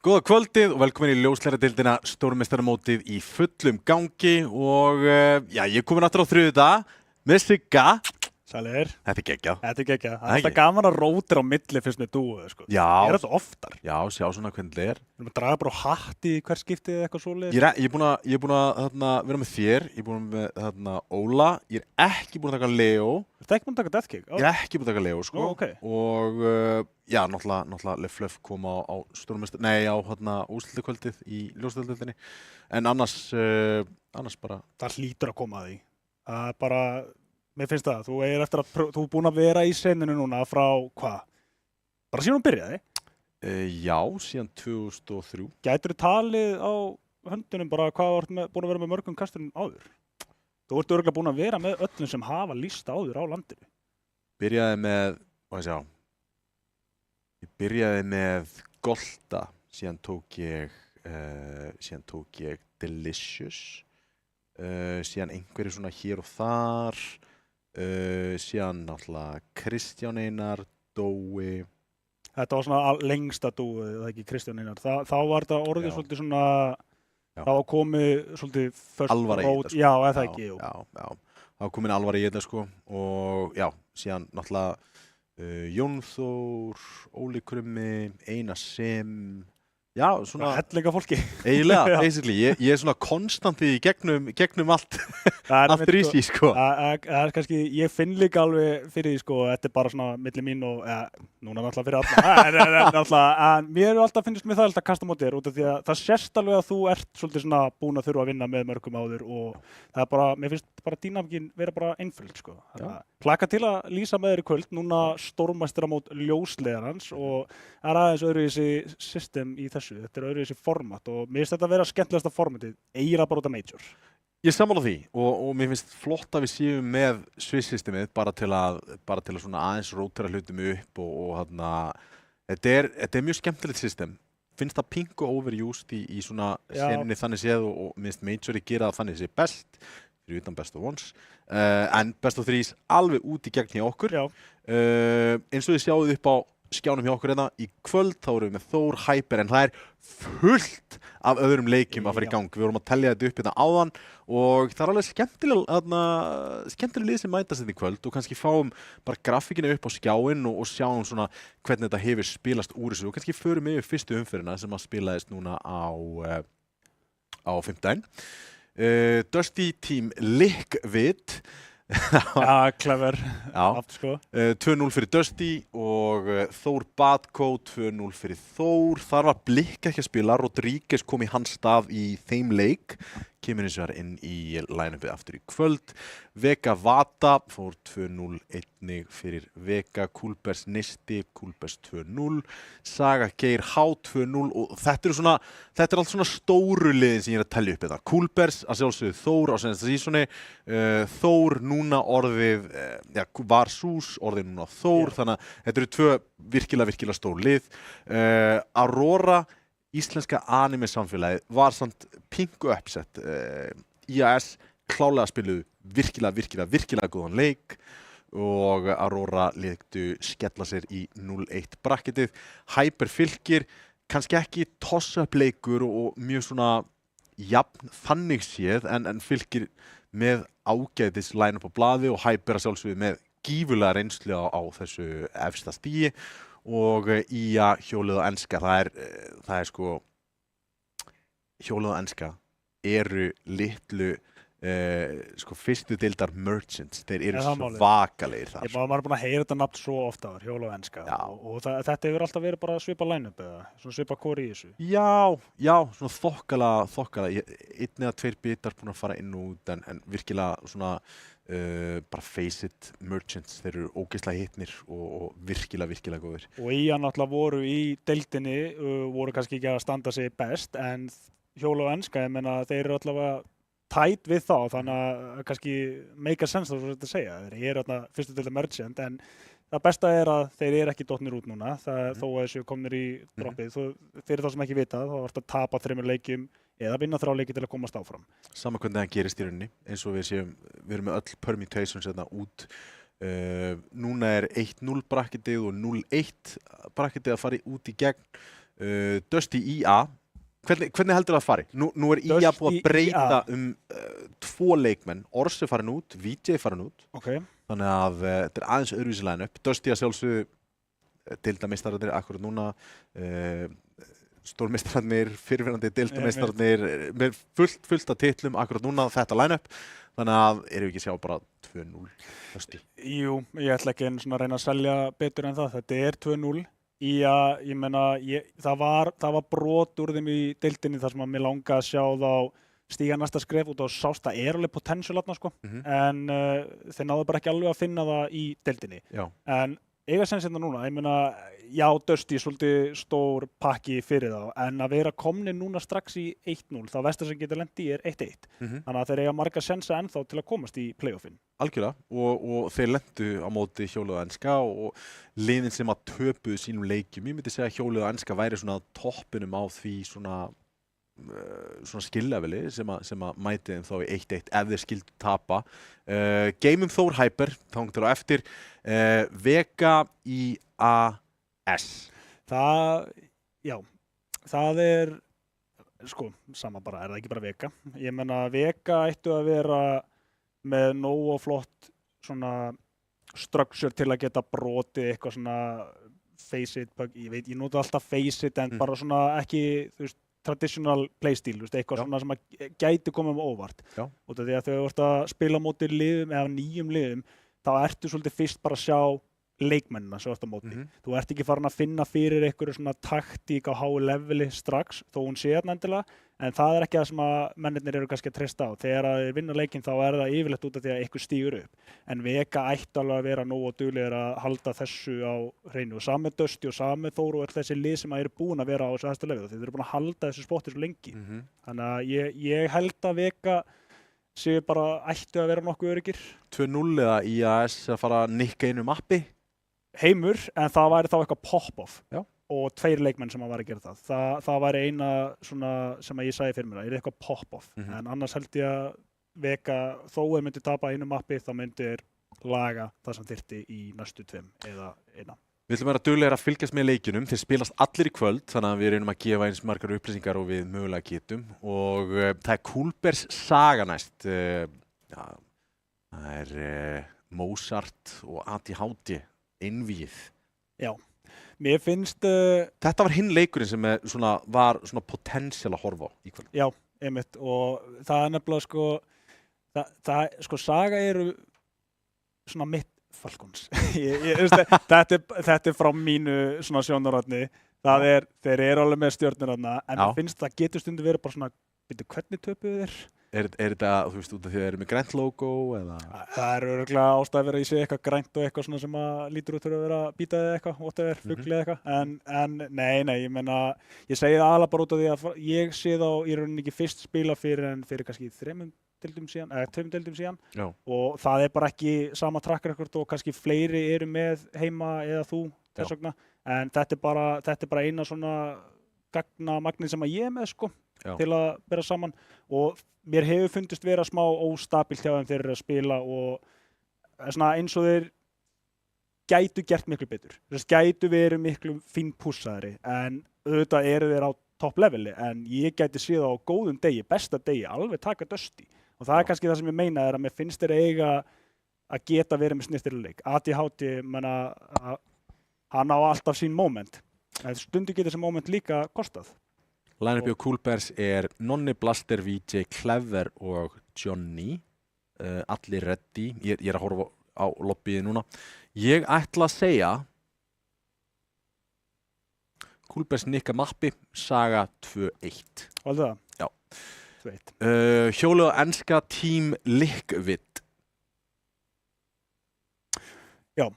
Góða kvöldið og velkomin í ljósleiðaradeildina stórmeistaramótið í fullum gangi og ég er komin aftur á þriðjudag með Sigga. Sælir. Þetta er geggjað. Það er alltaf gaman að rótir á milli fyrst með dúu, sko. Já. Ég þetta oftar. Já, sjá svona hvernig það er. Við erum að draga bara hatt í hver skiptið eða eitthvað svoleiðis. Ég er búin að vera með þér, ég er búin með Óla, ég er ekki búin að taka Leo. Þú ert ekki búin að taka Death Kick? Ég er ekki búin að taka Leo, sko. Okay. Og náttúrulega Leflöf kom á úrslitakvöldið í ljósleiðaradeildinni. En annars bara... Það hlýtur að koma að því. Það er bara... Mér finnst það, þú er búin að vera í seninu núna frá hvað? Bara síðan hún byrjaði? Já, síðan 2003. Gætirðu talið á höndunum bara hvað þú ert búin að vera með mörgum kasturinn áður? Þú ert örugglega búin að vera með öllum sem hafa lýst áður á landinu. Byrjaði með Golta, síðan tók ég Delicious, síðan einhverju svona hér og þar, síðan náttúrulega Kristján Einar, Dói. Þetta var svona lengsta dúið, það ekki Kristján Einar. Þá var þetta orðið svolítið svona, þá var komið svolítið alvara í þetta, sko. Já, eða ekki, jú. Já, þá var komin alvara í þetta, sko, og já, síðan náttúrulega Jón Þór, Óli Krummi, Einar Sem, já, svona... Hellinga fólki. Eiginlega, basically, ég er svona konstantið í gegnum allt, allt rísi, sko. Það er kannski, ég finn líka alveg fyrir því, sko, þetta er bara svona milli mín og, núna náttúrulega fyrir alla, en mér er alltaf finnst mér það alltaf að kasta móti þér út af því að það sést alveg að þú ert svolítið svona búin að þurfa að vinna með mörgum áður og það er bara, mér finnst bara dýnamíkin vera bara einföld, sko. Hlakka til að lýsa með þér í kvöld, núna stórmeistaramót ljósleiðarans og það er aðeins öðruvísi system í þessu, þetta er öðruvísi format og mér finnst þetta að vera skemmtilegasta formatið, eiginlega bara út af Major. Ég er sammála því og mér finnst flott að við séum með Swiss systemið bara til að svona aðeins rótera hlutum upp og þetta er mjög skemmtilegt system. Finnst það pingu overused í svona senunni þannig séð og minnst Majori gera það þannig sé best fyrir utan best of ones en best of threes alveg út í gegn hjá okkur. Eins og þið sjáuð upp á skjánum hjá okkur hérna í kvöld, þá erum við með Þór, Hyper, en það er fullt af öðrum leikjum að fara í gang. Við vorum að telja þetta upp hérna áðan og það er alveg skemmtileg lið sem mætast þetta í kvöld og kannski fáum bara grafíkina upp á skjáinn og sjáum svona hvernig þetta hefur spilast úr þessu og kannski förum við fyrstu umferðina sem að spilaðist núna á fimmtudaginn. Dusty Team Lickvid. Já, clever. Já, 2-0 fyrir Dusty og Þór Badko 2-0 fyrir Þór. Þar var Blikk ekki að spila, Rodríguez kom í hans stað í þeim leik, kemur hins vegar inn í line-upið aftur í kvöld. Vega Vata fór 2-0 einnig fyrir Vega, Kúlbers Nisti, Kúlbers 2-0, Saga Geir Há 2-0 og þetta er allt svona stóru liðin sem ég er að telja upp þetta. Kúlbers að sjálfsögðu Þór á senasta sísoni, Þór núna orðið, var Sús orðið núna Þór, þannig að þetta eru tvö virkilega stór lið. Aurora, íslenska anime samfélagið, var samt pingu uppsett. IAS klálega spiluðu virkilega góðan leik og Aurora létu skella sér í 0-1 bracketið. Hyper Fylkir, kannski ekki toss-up leikur og mjög svona jafn þannig séð en Fylkir með ágætis line-up á blaði og Hyper að sjálfsögðu með gífurlega reynslu á þessu efsta stigi og IA hjólið á enska, það er sko hjólið á enska eru litlu sko fyrstu deildar merchants, þeir eru svakalegir þar. Maður er búin að heyra þetta nafn svo ofta á hjólið á enska og þetta hefur alltaf verið bara svipa line-up eða svona svipa kori í þessu. Já, svona þokkalega, einn eða tveir bitar búin að fara inn og út en virkilega svona bara face it merchants, þeir eru ógeðslega hitnir og virkilega góðir. Og náttúrulega voru í deildinni, voru kannski ekki að standa sig best en hjólið á enska, ég meina þeir eru allavega tætt við þá, þannig að kannski make a sense það að segja. Þeir eru þarna fyrstu deildar merchant en það besta er að þeir eru ekki dottnir út núna, þó að þessu komnir í droppið. Fyrir þá sem ekki vita, þá vart að tapa 3 leikjum eða vinna 3 leiki til að komast áfram. Sama hvernig það gerist í rauninni, eins og við erum með öll permutations hérna út. Núna er 1-0 bracketið og 0-1 bracketið að fara út í gegn. Dusty IA. Hvernig heldur það að fari? Nú er IA Dusty búið að breyta IA. 2 leikmenn. Ors er farin út, VJ er farin út. Ok. Þannig að þetta er aðeins öðruvísi line-up. Dusty að sjálfsögðu deildameistararnir akkurat núna. Stórmeistararnir, fyrirverandi deildameistararnir með fullt af titlum akkurat núna þetta line-up. Þannig að erum við ekki að sjá bara 2-0 Dusty. Jú, ég ætla ekki einu svona að reyna að selja betur en það. Þetta er 2-0. Ég meina, það var brot úr þeim í deildinni þar sem að mér langaði að sjá þá stíga næsta skref út á sást. Það er alveg potential þarna sko, en þeir náðu bara ekki alveg að finna það í deildinni. Já. En eiga sens hérna núna, ég meina, já, Dusty svolítið stór pakki fyrir þá, en að vera komni núna strax í 1-0, þá vestar sem getur lent í er 1-1. Þannig að þeir eiga marga sensa ennþá til að komast í playoffin. Algjörlega, og þeir lentu á móti hjólið á enska og liðin sem að töpuðu sínum leikjum. Ég myndi segja að hjólið á enska væri svona toppinum á því svona skilleveli sem að mæti þeim þá í 1-1 ef þeir skildu tapa. Geymum Þór Hyper, þangað til á eftir. Vega IAS. Það er, sko, sama bara, er það ekki bara Vega? Ég meina, Vega ættu að vera með nógu flott svona structure til að geta brotið eitthvað svona face it, ég nota alltaf face it en bara svona ekki, þú veist, traditional playstyle, eitthvað svona sem að gæti komið með óvart. Út af því að þegar þú ert að spila á móti liðum eða nýjum liðum, þá ertu svolítið fyrst bara að sjá leikmennina sem þú ert á móti. Þú ert ekki farin að finna fyrir einhverju svona taktík á háu leveli strax, þó hún sé þarna endilega, en það er ekki það sem að mennirnir eru kannski að treysta á. Þegar að þeir vinna leikinn þá er það yfirleitt út af því að eitthvað stígur upp. En Vega ætti alveg að vera nógu duglegir að halda þessu á hreinu. Og sami Dusty og sami Þór og þessi lið sem eru búin að vera á þessu hæsta level. Þeir eru búin að halda þessu spotti svo lengi. Þannig að ég held að Vega séu bara ættu að vera nokkuð öryggir. 2-0 eða IAS að fara að nikka einu mappi? Heimur, en það væri þá eitthvað pop-off. Já. Og 2 leikmenn sem að væri að gera það. Það væri eina svona sem að ég sagði fyrir mér, það er eitthvað pop-off. En annars held ég að Vega, þó þeir myndi tapa einu mappi, þá myndir laga það sem þyrfti í næstu 2 eða 1. Við ætlum að vera duglegir að fylgjast með leikjunum. Þeir spilast allir í kvöld, þannig að við reynum að gefa eins margar upplýsingar og við mögulega getum. Og það er Kúlbers saga næst. Það er Mozart og ADHD, innvíð. Já. Mér finnst... Þetta var hinn leikurinn sem var svona potential að horfa á í kvöld. Já, einmitt. Og það er nefnilega sko, saga eru svona mitt Falcons. Þetta er frá mínu svona sjónarhorni. Þeir eru alveg með stjörnur þarna, en mér finnst það getur stundum verið bara svona, veitu, hvernig töpuðu þeir? Er þetta, þú veist, út af því að þeir eru með grænt logo eða? Það er örugglega ástæða að vera í sig eitthvað grænt og eitthvað svona sem að lítur út fyrir að vera bítað eða eitthvað, whatever, fugli eða eitthvað. En nei, ég meina, ég segi það alveg bara út af því að ég sé þá í rauninni ekki fyrst spila fyrir kannski 3 deildum síðan, eða 2 deildum síðan. Já. Og það er bara ekki sama track record og kannski fleiri eru með heima eða þú þess vegna. En þetta er bara eina svona gagnamagnið sem að ég er með sko, til að bera saman og mér hefur fundist vera smá óstabilt hjá þeim þeir eru að spila og svona eins og þeir gætu gert miklu betur. Þess gætu verið miklu fínpússaðri en auðvitað eru þeir á topp leveli en ég gæti séð á góðum degi, besta degi, alveg taka Dusty. Og það er kannski það sem ég meina er að mér finnst þeir eiga að geta verið með snirtileik. ADHD, menna, hann á alltaf sín moment. En stundu getur þessi moment líka kostað. Line-up hjá Kúlbers er Nonni, Blaster, VJ, Clever og Johnny. Allir ready. Ég er að horfa á lobbyið núna. Ég ætla að segja Kúlbers nikka mappi, saga 2-1. Valdu það? Já. 2-1. Hjólið á enska Team Liquid. Já.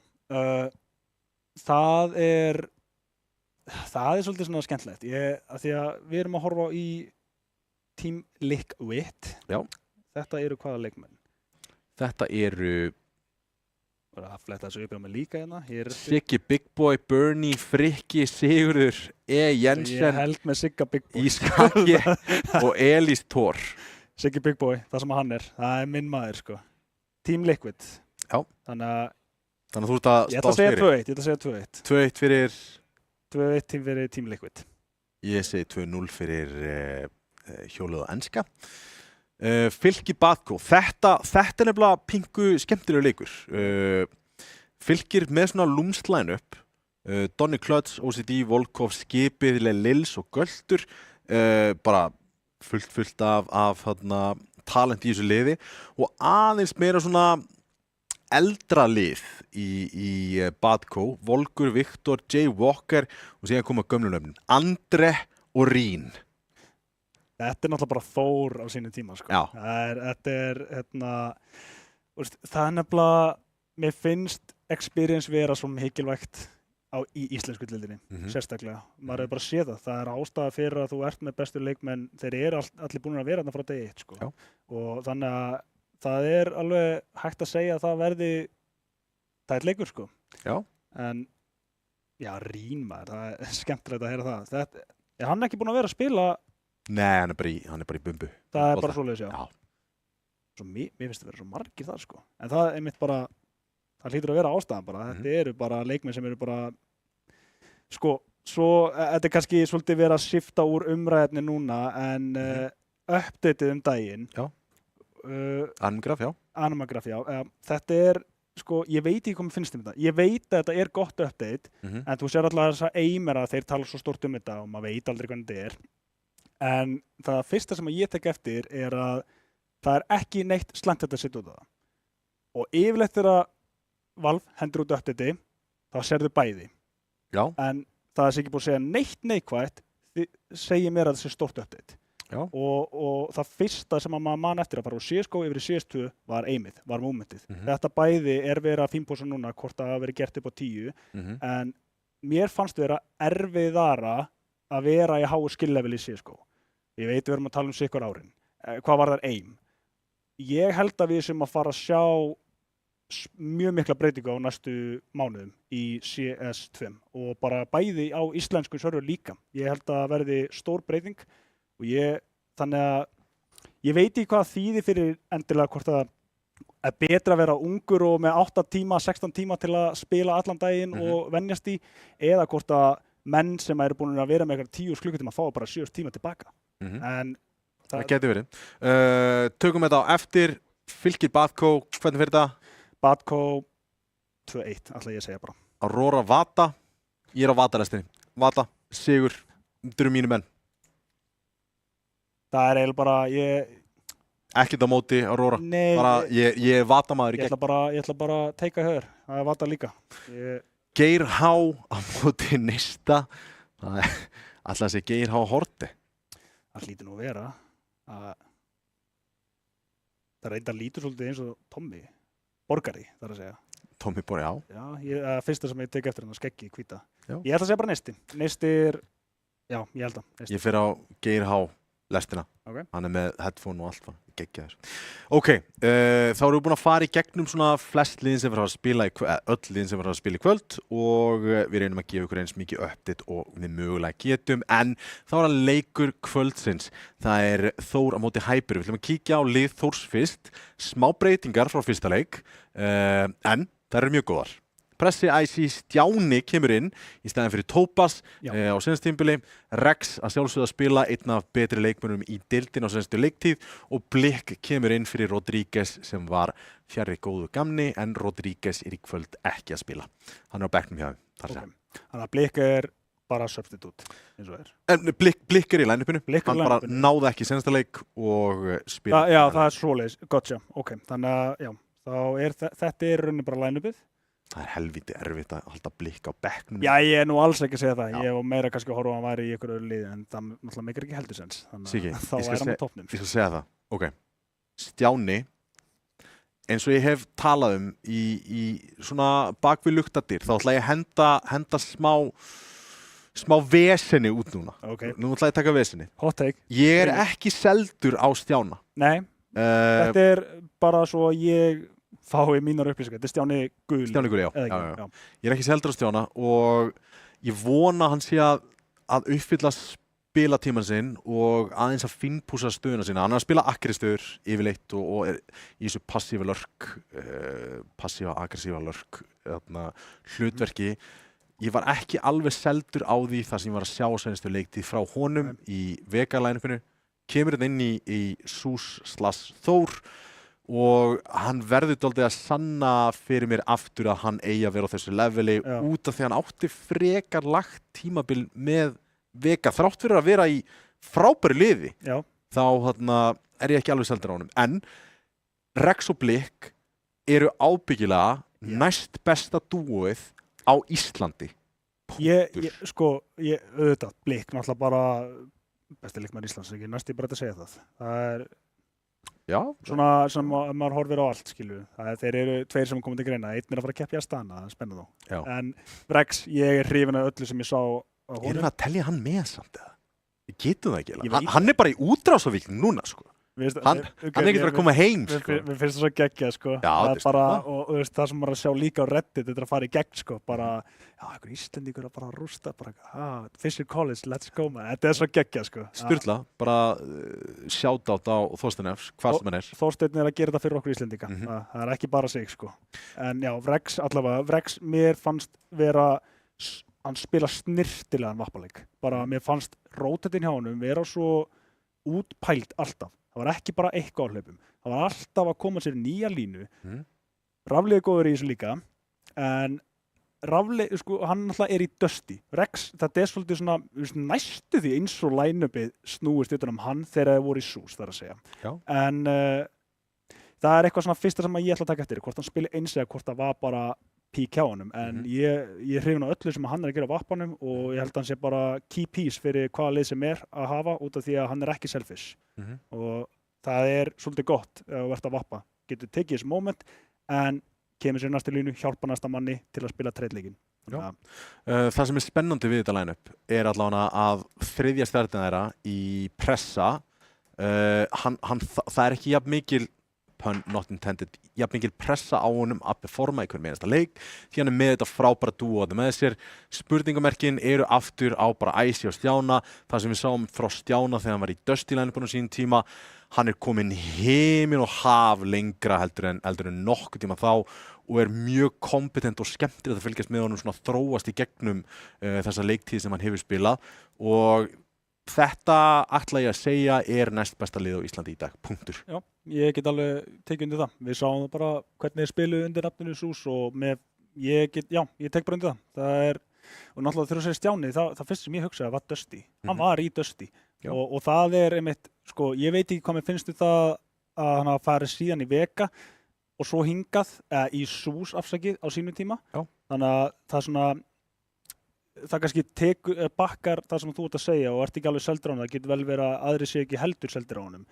Það er svolítið svona skemmtilegt. Því að við erum að horfa í Team Liquid. Já. Þetta eru hvaða leikmenn? Þetta eru að fletta þessu upp á mig líka hérna. Siggi Big Boy, Bernie, Frikki, Sigurður, Jensen. Ég held með Sigga Big Boy. Ískaki og Elís Thor. Siggi Big Boy, það sem hann er. Það er minn maður sko. Team Liquid. Já. Þannig að þú ert að spá fyrir. Ég ætla að segja 2-1. 2-1 fyrir 2-1 fyrir Team Liquid. Ég segi 2-0 fyrir hjólið á enska. Fylki Badco. Þetta er nefnilega pingu skemmtilegur leikur. Fylkir með svona lúmst line-up. Donny Klötz, OCD, Volkov, Skipið, Lils og Göltur. Bara fullt af talent í þessu liði og aðeins meira svona eldra lið í Badco, Volkur, Viktor, Jay Walker og síðan koma gömlunöfnin Andre og Rín. Þetta er náttúrulega bara Þór á sínum tíma, sko. Já. Það er nefnilega, mér finnst experience vera svo mikilvægt í íslensku deildinni, sérstaklega. Maður hefur bara séð það. Það er ástæða fyrir að þú ert með bestu leikmenn, þeir eru allir búin að vera þarna frá degi 1, sko. Já. Og þannig að það er alveg hægt að segja að það verði leikur, sko. Já. En, já, Rín maður, það er skemmtilegt að heyra það. Er hann ekki búin að vera að spila? Nei, hann er bara í bumbu. Það er bara svoleiðis, já. Já. Mér finnst það vera svo margir þar, sko. En það er mitt bara, það hlýtur að vera ástæðan bara. Þetta eru bara leikmenn sem eru bara, sko, þetta er kannski svolítið verið að skipta úr umræðefni núna, en updateið daginn. Já. Animagraf, já. Animagraf, já. Þetta er, sko, ég veit ekki hvað mér finnst þetta. Ég veit að þetta er gott update, en þú sér alltaf þess að eimera að þeir tala svo stórt þetta og maður veit aldrei hvernig þetta er. En það fyrsta sem ég tek eftir er að það er ekki neitt slæmt þetta að setja út á það. Og yfirleitt þegar Valve hendur út update, þá sérðu bæði. Já. En það er ekki búið að segja neitt neikvætt, segir mér að það sé stórt update. Já. Og það fyrsta sem maður man eftir að fara úr CSGO yfir í CS2 var aimið, var momentið. Þetta bæði er verið að fínpósa núna hvort það hafi verið gert upp á 10, en mér fannst vera erfiðara að vera í háu skill level í CSGO. Ég veit við erum að tala sikur árin. Hvað var þar aim? Ég held að við sem að fara að sjá mjög mikla breytingu á næstu mánuðum í CS2 og bara bæði á íslensku server líka. Ég held að verði stór breyting og þannig að ég veit ekki hvað þýðir fyrir endilega hvort að er betra að vera ungur og með 8 tíma, 16 tíma til að spila allan daginn og venjast í, eða hvort að menn sem eru búin að vera með eitthvað 10 klukkutíma fá bara 7 tíma tilbaka. En það geti verið. Tökum þetta á eftir. Fylkir Badco, hvernig fyrir það? Badco 2-1, ætla ég að segja bara. Aurora Vata. Ég er á Vata-lestinni. Vata, sigur, eru mínu menn. Það er eiginlega bara, ekkert á móti Aurora. Nei, bara, ég er Vata-maður í gegn. Ég ætla bara að teika höður. Það er Vata líka. Geir H á móti Neista. Það er alltaf að segja Geir H Horti. Það hlýtur nú að vera. Það reyndar lítur svolítið eins og Tommy. Borgari, þar að segja. Tommy Borgari, já. Já, fyrsta sem ég tek eftir hann að skeggi hvíta. Já. Ég ætla að segja bara Neisti. Neisti er, já, ég held að. Neisti. Ég fer á Geir H lestina. Okay. Hann er með headphone og allt. Geggja þess. Ok, þá erum við búin að fara í gegnum svona flest liðin sem verður að spila öll liðin sem verður að spila í kvöld og við reynum að gefa ykkur eins mikið update og við mögulega getum, en þá er að leikur kvöldsins. Það er Þór á móti Hyper. Við ætlum að kíkja á lið Þórs fyrst, smá breytingar frá fyrsta leik, en það eru mjög góðar. Pressi IC Stjáni kemur inn í staðinn fyrir Tópas á seinasta tímabili. Rex að sjálfsögðu að spila einn af betri leikmönnum í deildin á senastu leiktíð og Blikk kemur inn fyrir Rodríguez sem var fjarri góðu gamni, en Rodríguez er í kvöld ekki að spila. Hann er á bekknum hjá þeim. Þannig að Blikk er bara substitute eins og er. En Blikk er í line-upinu. Hann bara náði ekki senasta leik og spila. Já, það er svoleiðis. Gotcha. Ok, þannig að já, þetta er rauninni bara line-upið. Það er helviti erfitt að halda Blikk á bekknum. Já, ég er nú alls ekki að segja það. Ég var meira kannski að horfa að hann væri í ykkur öðru liði, en það náttúrulega meikir ekki heldur sens. Siki, þá er hann á toppnum. Ég skal segja það. Ok. Stjáni, eins og ég hef talað í svona bakvið luktadyr, þá ætla ég að henda smá vesenni út núna. Okay. Nú ætla ég að taka vesenni. Hot take. Ég er ekki seldur á Stjána. Nei, þetta er bara svo ég fái mínar upplýsingar. Þetta er Stjáni Gul. Stjáni Gul, já. Ég er ekki seldur á Stjána og ég vona hann sé að uppfylla spilatíman sinn og aðeins að fínpúsa stöðuna sína. Hann er að spila akkeri stöður yfirleitt og er í þessu passiva-aggressíva lörk hlutverki. ég var ekki alveg seldur á því það sem ég var að sjá á senastu leiktíð frá honum í Vega-lænupinu, kemur þetta inn í Sús/Þór og hann verður dálítið að sanna fyrir mér aftur að hann eigi að vera á þessu leveli út af því hann átti frekar lagt tímabil með Vega þrátt fyrir að vera í frábæru liði. Já. Þá er ég ekki alveg seldur á honum. En Rex og Blikk eru ábyggilega næst besta dúóið á Íslandi. Auðvitað, Blikk náttúrulega bara besti leikmaður Íslands, ekki næst ég bara að segja það. Það svona sem maður horfir á allt, skilju. Þeir eru tveir sem komið til greina, einn að fara að keppja Astana, spennandi þó. Já. En Rex, ég hrifinn af öllu sem ég sá á honum. Erum við að telja hann með samt eða? Við getum það ekki. Hann bara í útrásavík núna, sko. Hann er ekkert að koma heim, sko. Mér finnst það svo geggjað, sko. Já, og það sem maður að sjá líka á Reddit, þetta er að fara í gegn, sko. Bara, einhver Íslendingur að bara rústa, Fisher College, let's go, man. Þetta er svo geggjað, sko. Sturla, bara shoutout á Þorstein F, hvað sem hann er. Þorstein er að gera þetta fyrir okkur Íslendinga. Það er ekki bara sig, sko. En já, Rex, mér fannst vera, hann spila snirtilegan vappaleik. Bara, mér fannst rótetinn hjá honum vera svo útpælt alltaf. Það var ekki bara eitthvað á hlaupum. Það var alltaf að koma sér nýja línu. Rafli er góður í þessu líka. En Rafli, hann alltaf er í Dusty. Rex, þetta er svolítið svona næstu því eins og line-upið snúist utan hann þegar það voru í Sús, þar að segja. Já. En það er eitthvað svona fyrsta sem ég ætla að taka eftir. Hvort hann spili eins eða hvort það var bara pík hjá honum. En ég hrifin á öllu sem hann er að gera á vappanum og ég held að hann sé bara key piece fyrir hvaða lið sem er að hafa út af því að hann er ekki selfish. Og það er svolítið gott ef þú ert að vappa. Getur tekið þessu moment en kemur sér næstu línu, hjálpa næsta manni til að spila treytleikinn. Það sem er spennandi við þetta line-up er allavega að þriðja stjörnuna þeirra í pressa, það er ekki jafn mikil pun not intended, jafn mikil pressa á honum að performa í hverjum einasta leik því hann er með þetta frábæra dúóð með sér. Spurningamerkin eru aftur á bara Æsi og Stjána, það sem við sáum frá Stjána þegar hann var í Dusty line-upinu sín tíma. Hann er komin himinn og haf lengra heldur en nokkuð tíma þá og er mjög kompetent og skemmtilegt að fylgjast með honum svona þróast í gegnum þessa leiktíð sem hann hefur spilað og þetta ætla ég að segja er næst besta lið á Íslandi í dag, punktur. Já, ég get alveg tekið undir það. Við sáum það bara hvernig þeir spiluðu undir nafninu Sús og ég tek bara undir það. Það er, og náttúrulega þegar þú segir Stjáni, það fyrst sem ég hugsaði var Dusty. Hann var í Dusty og það er einmitt, ég veit ekki hvað mér finnst það að hann hafa farið síðan í Vega og svo hingað í Sús afsakið á sínum tíma. Já. Þannig að það er svona það kannski bakkar það sem þú ert að segja og ert ekki alveg seldur á honum. Það getur vel verið að aðri sé ekki heldur seldur á honum.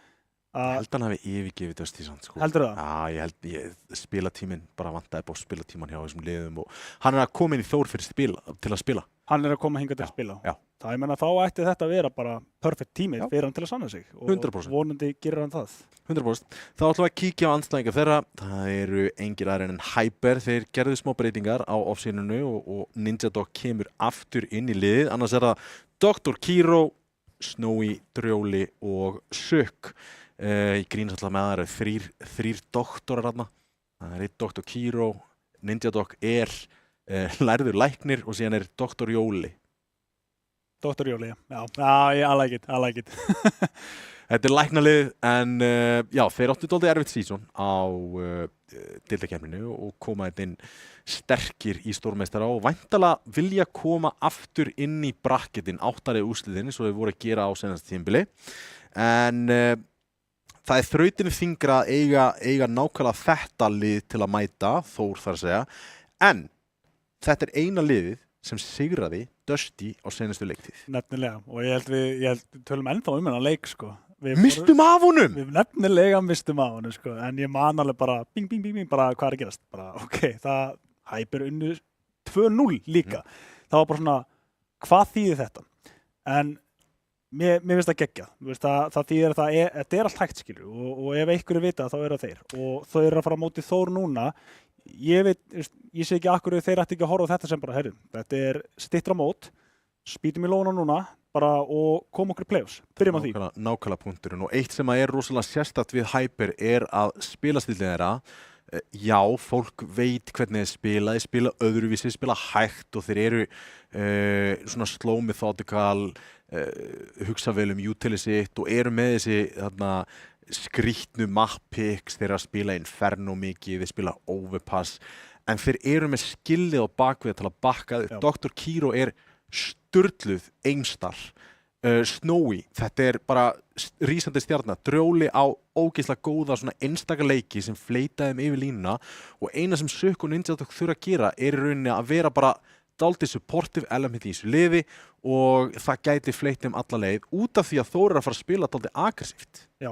Ég held hann hafi yfirgefið Dusty samt, sko. Heldur það? Já, ég spilatíminn bara vantaði búið spilatíman hjá þessum liðum og hann er að koma inn í Þór til að spila. Hann er að koma hingað til að spila. Já. Það ég menna þá ætti þetta að vera bara perfect tími fyrir hann til að sanna sig. Og 100%. Vonandi gerir hann það. 100%. Þá ætlum við að kíkja á andstæðinga þeirra. Það eru engir aðrir en Hyper. Þeir gerðu smá breytingar á off-seasoninu og Ninja Dog kemur aftur inn í liðið. Annars er það Dr. Kiro, Snowy, Drjóli og Sök. Ég grínast alltaf með það þrír doktorar þarna. Það er einn Dr. Kiro, Ninja Dog er lærður læknir og síðan er Dr. Jóli. Dr. Jóli, já. I like it. Þetta er læknalið en þeir áttu dálítið erfitt season á deildakeppninu og koma inn sterkir í stórmeistara og væntanlega vilja koma aftur inn í bracketin, 8. úrslitin eins og þeir voru að gera á seinasta tímabili. En það er þrautinu þyngra að eiga nákvæmlega þetta lið til að mæta, Þór þar að segja, en þetta er eina liðið sem sigraði Dusty á senastu leiktíð. Nefnilega, og ég held tölum ennþá hennan leik, sko. Mistum af honum! Við nefnilega mistum af honum, sko, en ég man alveg bara bing, bara hvað er að gerast? Bara, það Hyper unnu 2-0 líka. Það var bara svona, hvað þýðir þetta? En mér finnst það geggjað. Það þýðir að þetta er allt hægt, skilju, og ef einhverju vita þá það þeir. Og þau eru að fara á móti Þór núna. Ég sé ekki akkur þeir ætti ekki að horfa á þetta sem bara, þetta er stittra mót, spýtum í lóna núna bara og koma okkur í play-offs. Byrjum á því. Nákvæmlega punkturinn og eitt sem er rosalega sérstakt við Hyper er að spilastíllinn þeirra Já, fólk veit hvernig þeir spila öðruvísi, spila hægt og þeir eru svona slow methodical, hugsa vel utility sitt og eru með þessi skrýtnu map picks, þeir eru að spila Inferno mikið, þeir spila Overpass, en þeir eru með skillið á bakvið til að bakka upp. Dr. Kiro er sturluð einstar. Snowy, þetta er bara rísandi stjarna, drjóli á ógeðslega góða svona einstaka leiki sem fleyta þeim yfir línuna og eina sem Sökk og Ninja þurfa að gera er í rauninni að vera bara dálítið supportive element í þessu liði og það gæti fleytt þeim alla leið út af því að Þór er að fara að spila dálítið aggressíft. Já,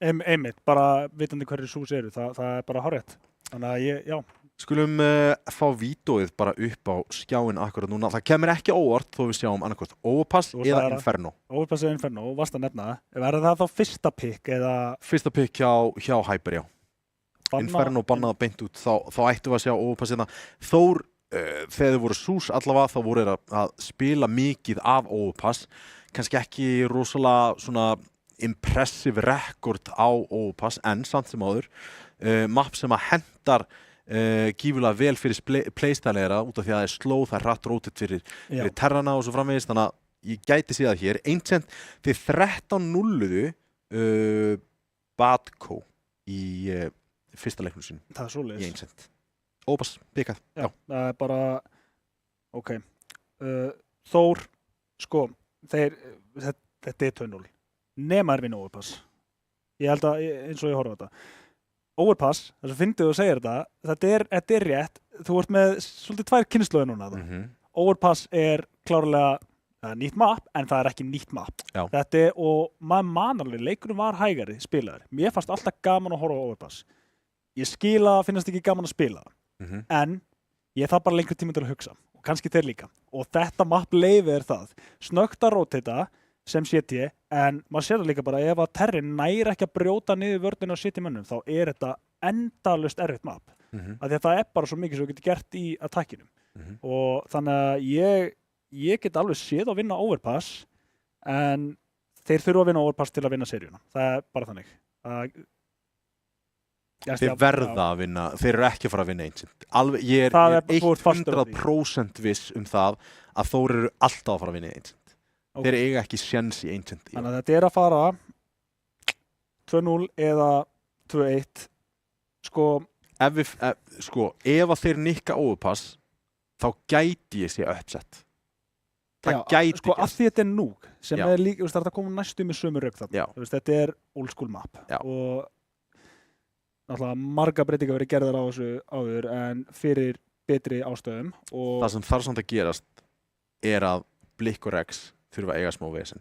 einmitt, bara vitandi hverju sús eru, það er bara hárrétt. Þannig að já. Skulum fá vídeóið bara upp á skjáin akkurat núna. Það kemur ekki óvart þó við sjáum annarkvort Overpass eða Inferno. Overpass eða Inferno, varst að nefna það. Er það þá fyrsta pick eða? Fyrsta pick hjá Hyper, já. Inferno bannaði beint út, þá ættum við að sjá Overpass hérna. Þór, þegar þau voru sús allavega, þá voru þeir að spila mikið af Overpass. Kannski ekki rosalega svona impressive record á Overpass, en samt sem áður. Map sem að hendar gífulega vel fyrir playstæleira út af því að það er slow, það er hratt rótit fyrir terrana og svo framvegis, þannig að ég gæti séð það hér. Ancient, þeir 13-0-uðu Badco í fyrsta leiknum sínum. Það er svoleiðis. Í Ancient. Overpass, pikað. Já, það er bara, ok. Þór, sko, þetta er 2-0. Nema er vinna Overpass. Ég held að, eins og ég horfa á þetta. Overpass, þess að fyndið þú segir þetta er rétt, þú ert með svolítið tvær kynslóðir núna. Overpass er klárlega nýtt map, en það er ekki nýtt map. Já. Þetta er, og maður manarlega, leikurinn var hægari spilaður. Mér fannst alltaf gaman að horfa á Overpass. Ég skila, finnast ekki gaman að spila það. En ég þarf bara lengri tíma til að hugsa, og kannski þeir líka. Og þetta map leyfir það. Snöggt að rótita sem CT, en maður sér það líka bara ef að terrin næri ekki að brjóta niður vörðinu á CT mönnum, þá er þetta endalaust erfitt map. Af því að það er bara svo mikið sem þú getur gert í attackinu. Og þannig að ég get alveg séð að vinna Overpass, en þeir þurfa að vinna Overpass til að vinna seríuna. Það er bara þannig. Þeir verða að vinna, þeir eru ekki að fara að vinna Ancient. Ég er 100% viss það að Þór eru alltaf að fara að vinna Ancient. Þeir eiga ekki sjens í Ancient. Þannig að þetta er að fara 2-0 eða 2-1. Ef að þeir nikka Overpass, þá gæti ég sé upset. Það gæti ekki. Af því þetta er núg, sem er líka, þetta komur næstu með sömu rögg þarna. Þetta er old school map. Og náttúrulega marga breytingar verið gerðar á þessu áður, en fyrir betri ástöðum. Það sem þarf samt að gerast er að Blikk og Rex þurfa að eiga smá vesen.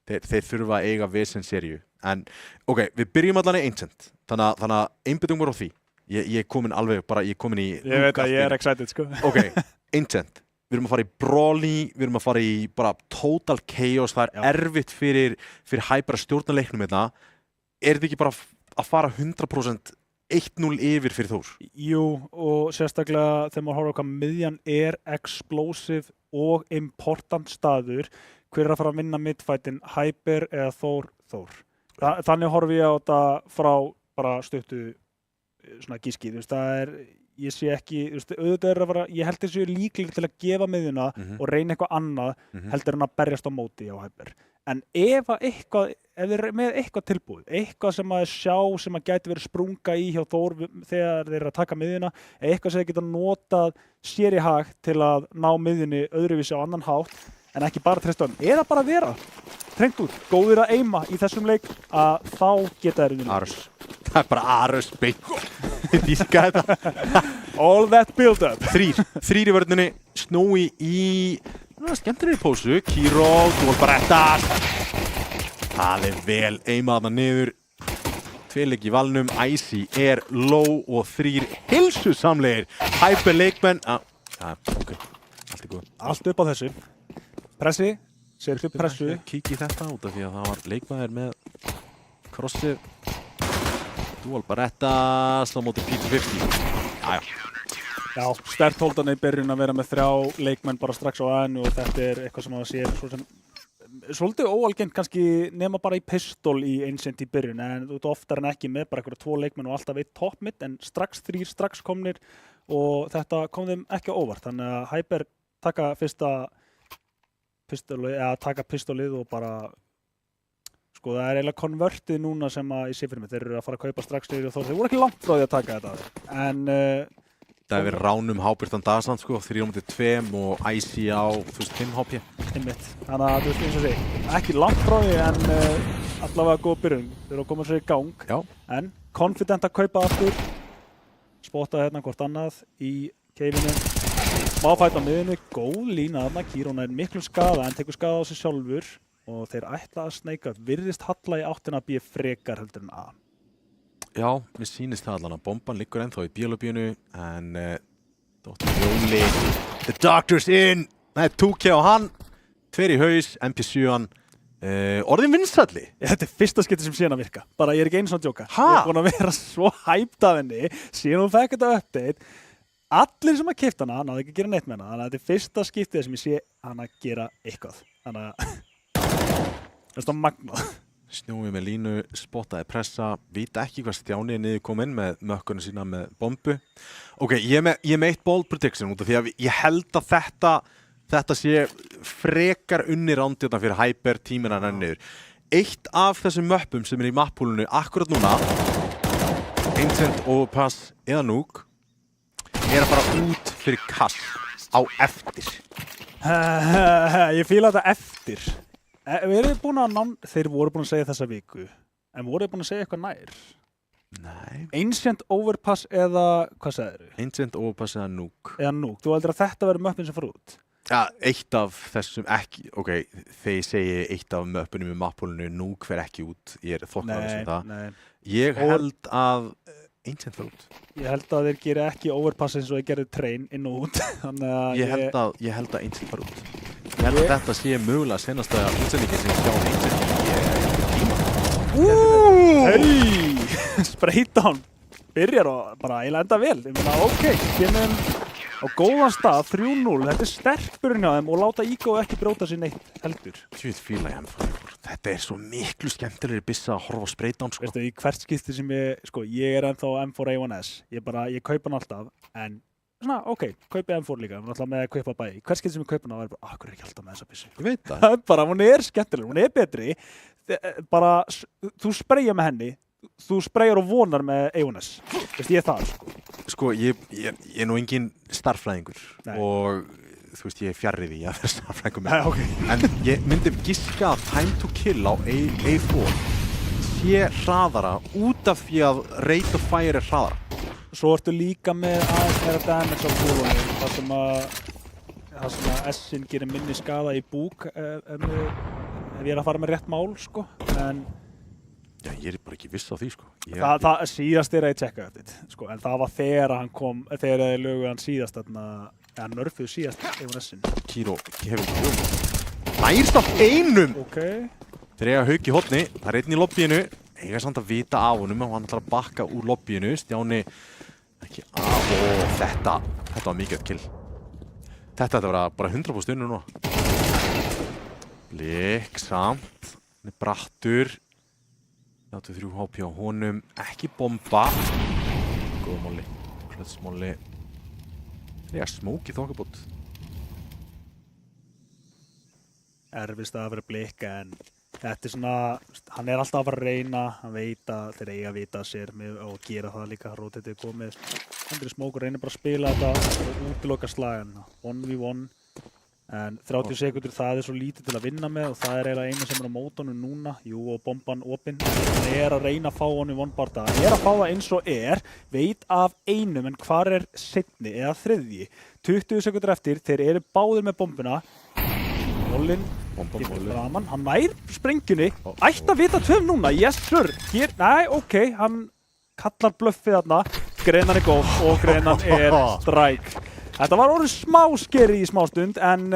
Þeir þurfa að eiga vesen seríu. En, ok, við byrjum allan í Ancient. Þannig að einbyttum voru á því. Ég er komin í... Ég veit að ég er excited, sko. Ok, Ancient. Við erum að fara í brawly, við erum að fara í bara total chaos. Það er erfitt fyrir Hyper að stjórna leiknum hérna. Er þetta ekki bara að fara 100% 1-0 yfir fyrir Þór? Jú, og sérstaklega þegar maður horfa á hvað miðjan er explosive og important staður. Hver er að fara að vinna midfightin, Hyper eða Þór? Þannig horfi ég á þetta frá bara stuttu svona gískið. Ég sé ekki, auðvitað er að fara, ég held þessu líklega til að gefa miðjuna og reyna eitthvað annað heldur en að berjast á móti á Hyper. En ef þeir eru með eitthvað tilbúið, eitthvað sem að sjá sem að gæti verið sprunga í hjá Þór þegar þeir eru að taka miðjuna, eitthvað sem þeir geta notað sér í hag til að ná miðjunni öðruvísi á annan hátt, en ekki bara treysta hann, eða bara vera trengt út, góðir að eima í þessum leik, að þá geta þeir unnið. Arus. Það er bara Arus bingo. Díska þetta. All that build up. Þrír í vörninni, Snowy í skemmtilegri pósu, Kiro, Dual Barettas. Það er vel eimaðna niður. Tveirleik í valnum, Icy er low og 3 heilsusamlegir. Hyper leikmenn. Ok, allt er góð. Allt upp á þessu. Pressi, sér upp pressu. Kíkja í þetta út af því að það var leikmaður með crossið. Dual Barettas á móti P250. Já, sterkt holdan í byrjun að vera með 3 leikmenn bara strax á aðeinu og þetta er eitthvað sem að sér svo sem svolítið óalgengt kannski nema bara í pistol í Ancient í byrjun, en þú ert oftar en ekki með bara einhverja 2 leikmenn og alltaf 1 toppmitt, en strax 3 strax komnir og þetta kom þeim ekki á óvart, þannig að Hyper taka taka pistolið og bara sko það er eiginlega konvertið núna sem að ég sé fyrir mig, þeir eru að fara að kaupa strax og þeir voru ekki langt frá því að taka þetta en það hefur ránum hábyrtan dagsand sko, 3-2 og IC á 5 HP. Einmitt, þannig að þú veist eins og segi, ekki langt frá því en allavega góð byrjun, þeir eru að koma sér í gang. Já. En confident að kaupa aftur, spotta hérna hvort annað í keifinu, smá fætt á miðunni, góð lína þarna, Kírón er miklu skaða en tekur skaða á sig sjálfur og þeir ætla að sneika, virðist halla í áttina að B frekar heldur en A. Já, mér sýnist það allan að bomban liggur ennþá í bílubínu en Dr. Jóli, the doctor's in, það er 2K á hann, 2 í haus, MP7, orðin vinsælli. Þetta er fyrsta skipti sem síðan að virka, bara ég er ekki einu svona að djóka. Ha? Ég er búin að vera svo hyped af henni, síðan hún fekk þetta update, allir sem að keypta hana, náðu ekki að gera neitt með hana, þannig að þetta er fyrsta skiptið sem ég sé hana gera eitthvað, þannig að það er magnað. Snjói með línu, spottaði pressa, vita ekki hvað Stjáni er niður kominn með mökkunum sína með bombu. Ok, ég er með 1 bold prediction út af því að ég held að þetta sé frekar unni rándjóðan fyrir Hyper tímina niður. Eitt af þessum möppum sem er í mappúlunu akkurat núna, Ancient, Overpass eða Nuke, er að fara út fyrir kast á eftir. Ég fíla þetta eftir. Þeir voru búin að segja þessa viku, en voru búin að segja eitthvað nær? Nei. Ancient, Overpass eða, hvað segirðu? Ancient, Overpass eða Nuke. Eða Nuke, þú heldur að þetta verður möppin sem fara út? Ja, eitt af þessum ekki, ok, þegar ég segi eitt af möppunum í mappúlunu, Nuke fer ekki út, ég er þokkaður sem það. Nei. Ég held að Ancient fer út. Ég held að þeir gera ekki Overpass eins og þeir gerðu Train inn og út, þannig að ég held að Ancient fer út. Ég held að þetta sé mögulega senasta útsendingin sem sjá Ancient í tíma. Hei! Spraydown byrjar og bara eiginlega enda vel. Ég meina, ok, kemum á góðan stað, 3-0. Þetta er sterk byrjun hjá þeim og láta Ígó ekki brjóta sér neitt heldur. Tjóð fíla ég hann. Þetta er svo miklu skemmtilegri byssa að horfa á Spraydown, sko. Veistu, í hvert skipti sem ég er ennþá M4A1S. Ég kaupa hann alltaf, en svona, ok, kaupi M4 líka, hún er alltaf með að kaupa bæði. Hvert skipti sem ég kaupa hann, það er bara, hvað er ekki alltaf með þessa byssu? Ég veit það. Bara, hún er skemmtileg, hún er betri. Bara, þú sprayjar með henni, þú sprayjar og vonar með A1S. Veist, ég er það, sko. Sko, ég er nú engin starffræðingur og þú veist, ég er fjarri því að vera starffræðingur með. Okay. En ég myndi giska að time to kill á A4 sé hraðara út af því að rate of fire er hraðara. Svo ertu líka með aðeins meira damage á kúlunum, þar sem að S-in gerir minni skada í búk ef ég er að fara með rétt mál, sko. En já, ég er bara ekki viss á því, sko. Það síðast er að ég tjekka þetta, sko. En það var þegar hann kom, þegar þeir lögu hann síðast, eða nörfuðu síðast yfir S-in. Kíró hefur ekki hljóð. Nærst af einum! Ok. Þeir eiga Hauk í horni, það er einn í lobbyinu. Eiga samt að vita af honum og hann ætlar að bakka úr lobbyinu. Stjáni ekki af og þetta var mikið kill. Þetta var bara 100% unnu núna. Blik samt, hann er brattur. 83 HP á honum, ekki bomba. Góða molli, klötsmolli. Þeir eiga smóki þokkabót. Erfist að vera Blik, en þetta er svona, hann er alltaf að fara að reyna, hann veit að þeir eiga að vita sér og gera það líka, Rotate komið. Andri Smókur reynir bara að spila þetta og útiloka slagana, 1v1, en 30 sekundur það er svo lítið til að vinna með og það er eiginlega einu sem er á mótunum núna, jú og bomban opinn. Hann er að reyna að fá 1v1 barda, hann er að fá það eins og veit af einum en hvar er seinni eða þriðji. 20 sekundur eftir, þeir eru báðir með bombuna, Mollin. Hann nær sprengjunni, ætti að vita tveim núna, yes sir, ok, hann kallar bluffið þarna, Grenan er góð og Grenan er strike. Þetta var orðið smá skeri í smástund en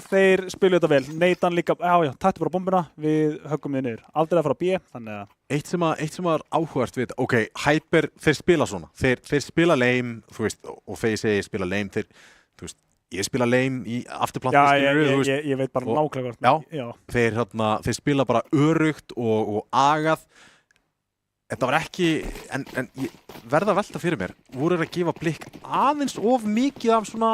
þeir spiluðu þetta vel, Nathan líka, já, tættu bara bombuna, við höggum við niður, aldrei að fara á B, þannig að... Eitt sem var áhugavert við þetta, ok, Hyper, þeir spila svona, þeir spila lame, þú veist, og þegar ég segi spila lame, þeir, þú veist, ég spila lane í afturplantu, Já, ég veit bara nákvæmlega hvort. Já. Þeir spila bara örugt og agað. Þetta var ekki, en ég verða að velta fyrir mér, voru að gefa Blikk aðeins of mikið af svona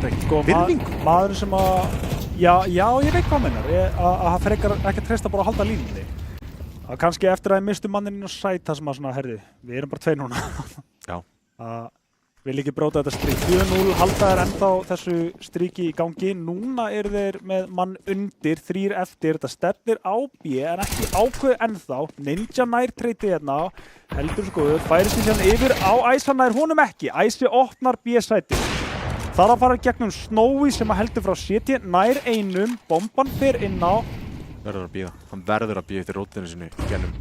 virðingu? Maður sem að, já, ég veit hvað mennar, að frekar ekki að treysta bara að halda línunni. Það kannski eftir að ég mistu manninn og sæt það sem að svona, herði, við erum bara 2 núna. Já. Að vil ekki bróta þetta strík. 4-0, halda þær ennþá þessu stríki í gangi. Núna eru þeir með mann undir, 3 eftir. Þetta stefnir á B, en ekki ákveð ennþá. Ninja nær treytið hérna, heldur skoður, færi sig hérna yfir á Æsa nær honum ekki. Æsi opnar B-sæti. Það að fara gegnum Snowy sem að heldur frá CT, nær einum, bomban fer inn á. Verður að bíða. Hann verður að bíða eftir rótinu sinni gennum.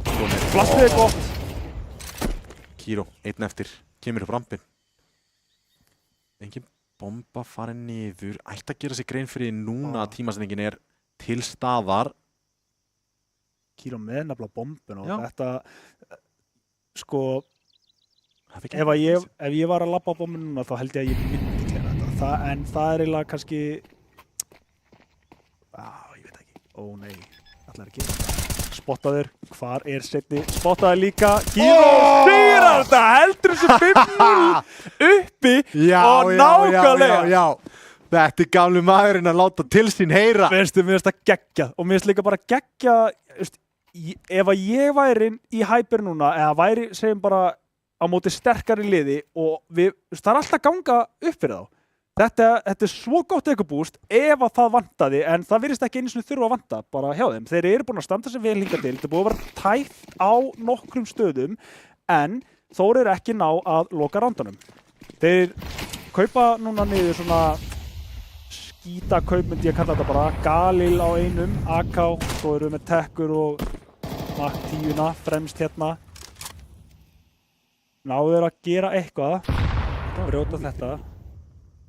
Plastið er gott. Kíró, 1 eftir, kemur upp rampinn. Engin bomba farið niður. Ætti að gera sig grein fyrir núna að tímasetningin er til staðar. Kíró með nefnilega bombun og Já. þetta, sko, ef ég var að labba á bombun núna þá held ég að ég myndi klera þetta. En það er eiginlega kannski, ég veit ekki, ó nei, allar ekki. Spottaður, hvar er setni, spottaður líka, Kíró sigrar þetta, heldur þessu 5-0 uppi og nákvæmlega. Já. Þetta er gamli maðurinn að láta til sín heyra. Veistu, mér finnst það geggjað og mér finnst líka bara geggjað, ef að ég væri í Hyper núna, eða væri, segjum bara, á móti sterkari liði og það er alltaf ganga upp fyrir þá. Þetta er svo gott ekobúst ef að það vantaði, en það virðist ekki einu sinni þurfa að vanta bara hjá þeim. Þeir eru búin að standa sig vel hingað til, þetta er búið að vera tætt á nokkrum stöðum, en Þór eru ekki ná að loka rándanum. Þeir kaupa núna niður svona skítakaup, myndi ég kalla þetta bara, Galil á einum, AK, svo eru við með Tekkur og Mach 10-na fremst hérna. Náðu þeir að gera eitthvað, brjóta þetta.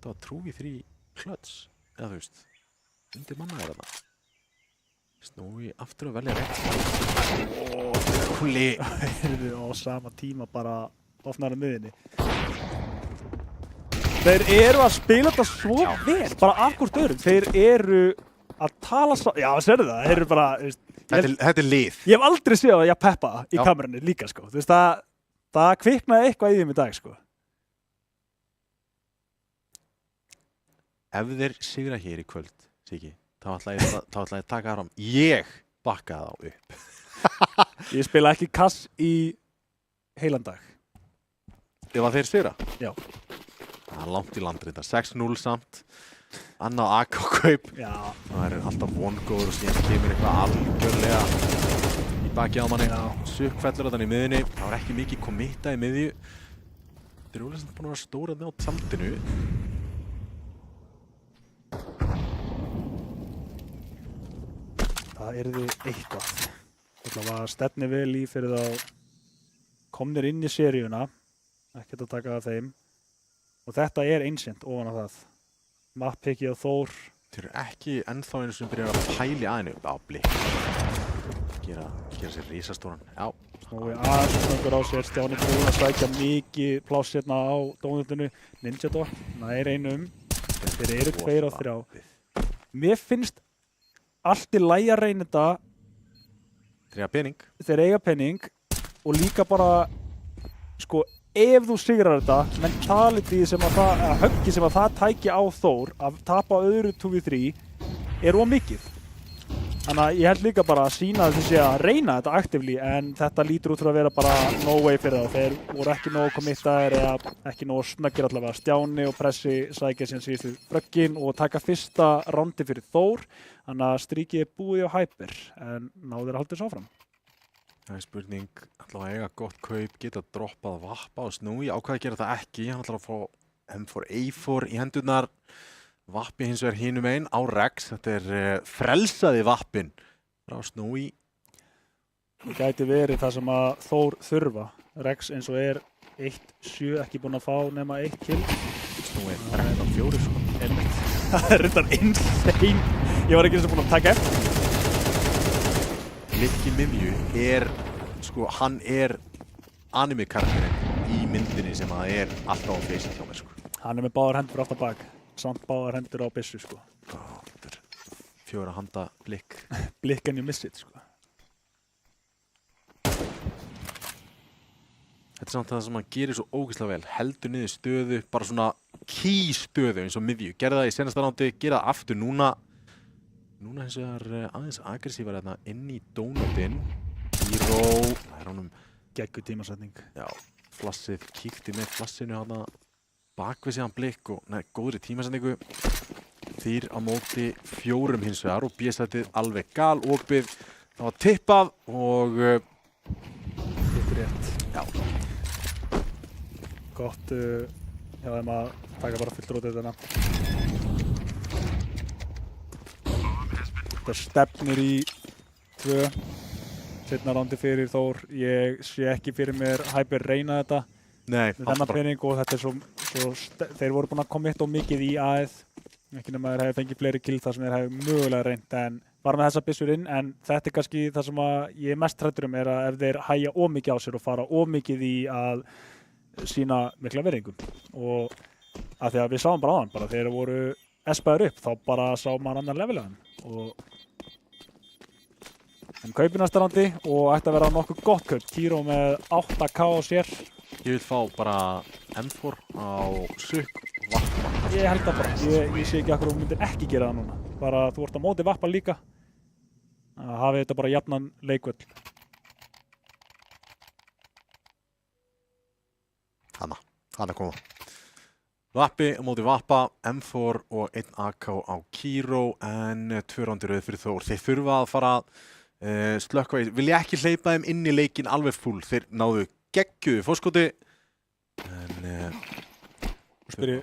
Það var trúi 3 klöts, eða þú veist, undir manna er þarna. Snowy aftur að velja rétt. Húli! Þeir á sama tíma bara opnaður á miðinni. Þeir eru að spila þetta svo vel, bara af hvort öðrum. Þeir eru að tala svo, já, sérðu það, þeir eru bara, Þetta er lið. Ég hef aldrei séð að ég peppa í kamerunni líka, sko. Þú veist, það kviknaði eitthvað í þeim í dag, sko. Ef þeir sigra hér í kvöld, Siggi, þá ætla ég að taka það fram. Ég bakka þá upp. Ég spila ekki kass í heilan dag. Ef að þeir sigra? Já. Það er langt í landrita. 6-0 samt. Annað AK-kaup. Já. Það er alltaf vongóður og síðan kemur eitthvað algjörlega í baki á manni. Sukkfellur þetta í miðjunni. Það var ekki mikið kommitta í miðju. Þeir eru alveg búin að vera stóra á tjaldinu. Það yrði eitthvað. Það var stefni vel í fyrir þá komnir inn í seríuna. Ekkert að taka af þeim. Og þetta er einsýnt ofan á það. Mappiki og Þór. Þeir eru ekki ennþá einu sem byrjar að pæli aðeinu upp á Blikk. Gera sér risastóran. Já. Snowy aðsöngur á sér. Stjáni búinn að sækja mikið pláss hérna á dónutinu. Ninja Dog nær einum. Þeir eru 2 og 3. Mér finnst allt í lagi að reyna þetta. Þeir eiga pening. Þeir eiga pening og líka bara, sko, ef þú sigrar þetta, mentality sem að það, eða höggi sem að það tæki á Þór að tapa öðru 2v3 er ómikið. Þannig að ég held líka bara að sína að þessi að reyna þetta aktively, en þetta lítur út fyrir að vera bara no way fyrir þá. Þeir voru ekki nógu committaðir eða ekki nógu snöggir allavega. Stjáni og Pressi sækja síðan síðustu fröggin og taka fyrsta rándi fyrir Þór. Þannig að stríkið er búið á Hyper, en náður að halda þessu áfram. Það er spurning, ætla að eiga gott kaup, geta droppað Vappa og Snowy, ákvað að gera það ekki, hann ætlar að fá M4A4 í hendurnar, Vappi hins vegar hinum einn á Rex, þetta er frelsaði Vappin frá Snowy. Það gæti verið það sem að Þór þurfa, Rex eins og er 1-7 ekki búinn að fá nema 1 kill. Snowy er 13-4 sko. Það er reyndar insane, ég var ekki eins og búinn að taka eftir. Blikk í miðju er, sko, hann er anime-karakterinn í myndinni sem að er alltaf á feysið hjá mér, sko. Hann með báðar hendur aftan bak. Samt báðar hendur á byssu, sko. Þetta 4 handa blikk. Blikk en you miss it, sko. Þetta samt það sem hann gerir svo ógeðslega vel. Heldur niður stöðu, bara svona stöðu eins og miðju. Gerði það í senasta rándi, gera það aftur núna. Núna hins vegar aðeins aggressívar hérna inn í dónutinn. Kíró, það honum Geggjur tímasetning. Já, flassið, kíkti með flassinu hana bakvið síðan blikk og góðri tímasetningu. 3 á móti 4 hins vegar og B-sætið alveg galopið. Það var tippað og Þetta er rétt. já, Gott hjá þeim að taka bara fullt rótið þarna. Það stefnir í 2. Seinna rándi fyrir Þór. Ég sé ekki fyrir mér Hyper reyna þetta nei, með þennan pening og þetta er svo þeir voru búin að kommitta mikið í aðeð. Ekki nema þeir hefði fengið fleiri kill þar sem þeir hefði mögulega reynt en var með þessa byssur inn en þetta er kannski það sem að ég er mest hræddur er að ef þeir hægja of mikið á sér og fara of mikið í að sína mikla virðingu og að því að við sáum bara á hann bara þegar þeir voru espaður upp þá bara sá maður annan level og en kaupið næsta rándi og ætti að vera nokkuð gott kaup. Kíró með 8k á sér. Ég vil fá bara M4 á sukk vatna. Ég held það bara. Ég sé ekki af hverju þú myndir ekki gera það núna. Bara þú ert á móti vappa líka. Að hafi þetta bara jafnan leikvöll. Hanna koma. Vappi á móti vappa, M4 og 1 AK á Kíró en 2 rándi rauð fyrir Þór. Þeir þurfa að fara slökkva í, vilja ekki hleypa þeim inn í leikinn alveg full. Þeir náðu geggjuðu fórskoti en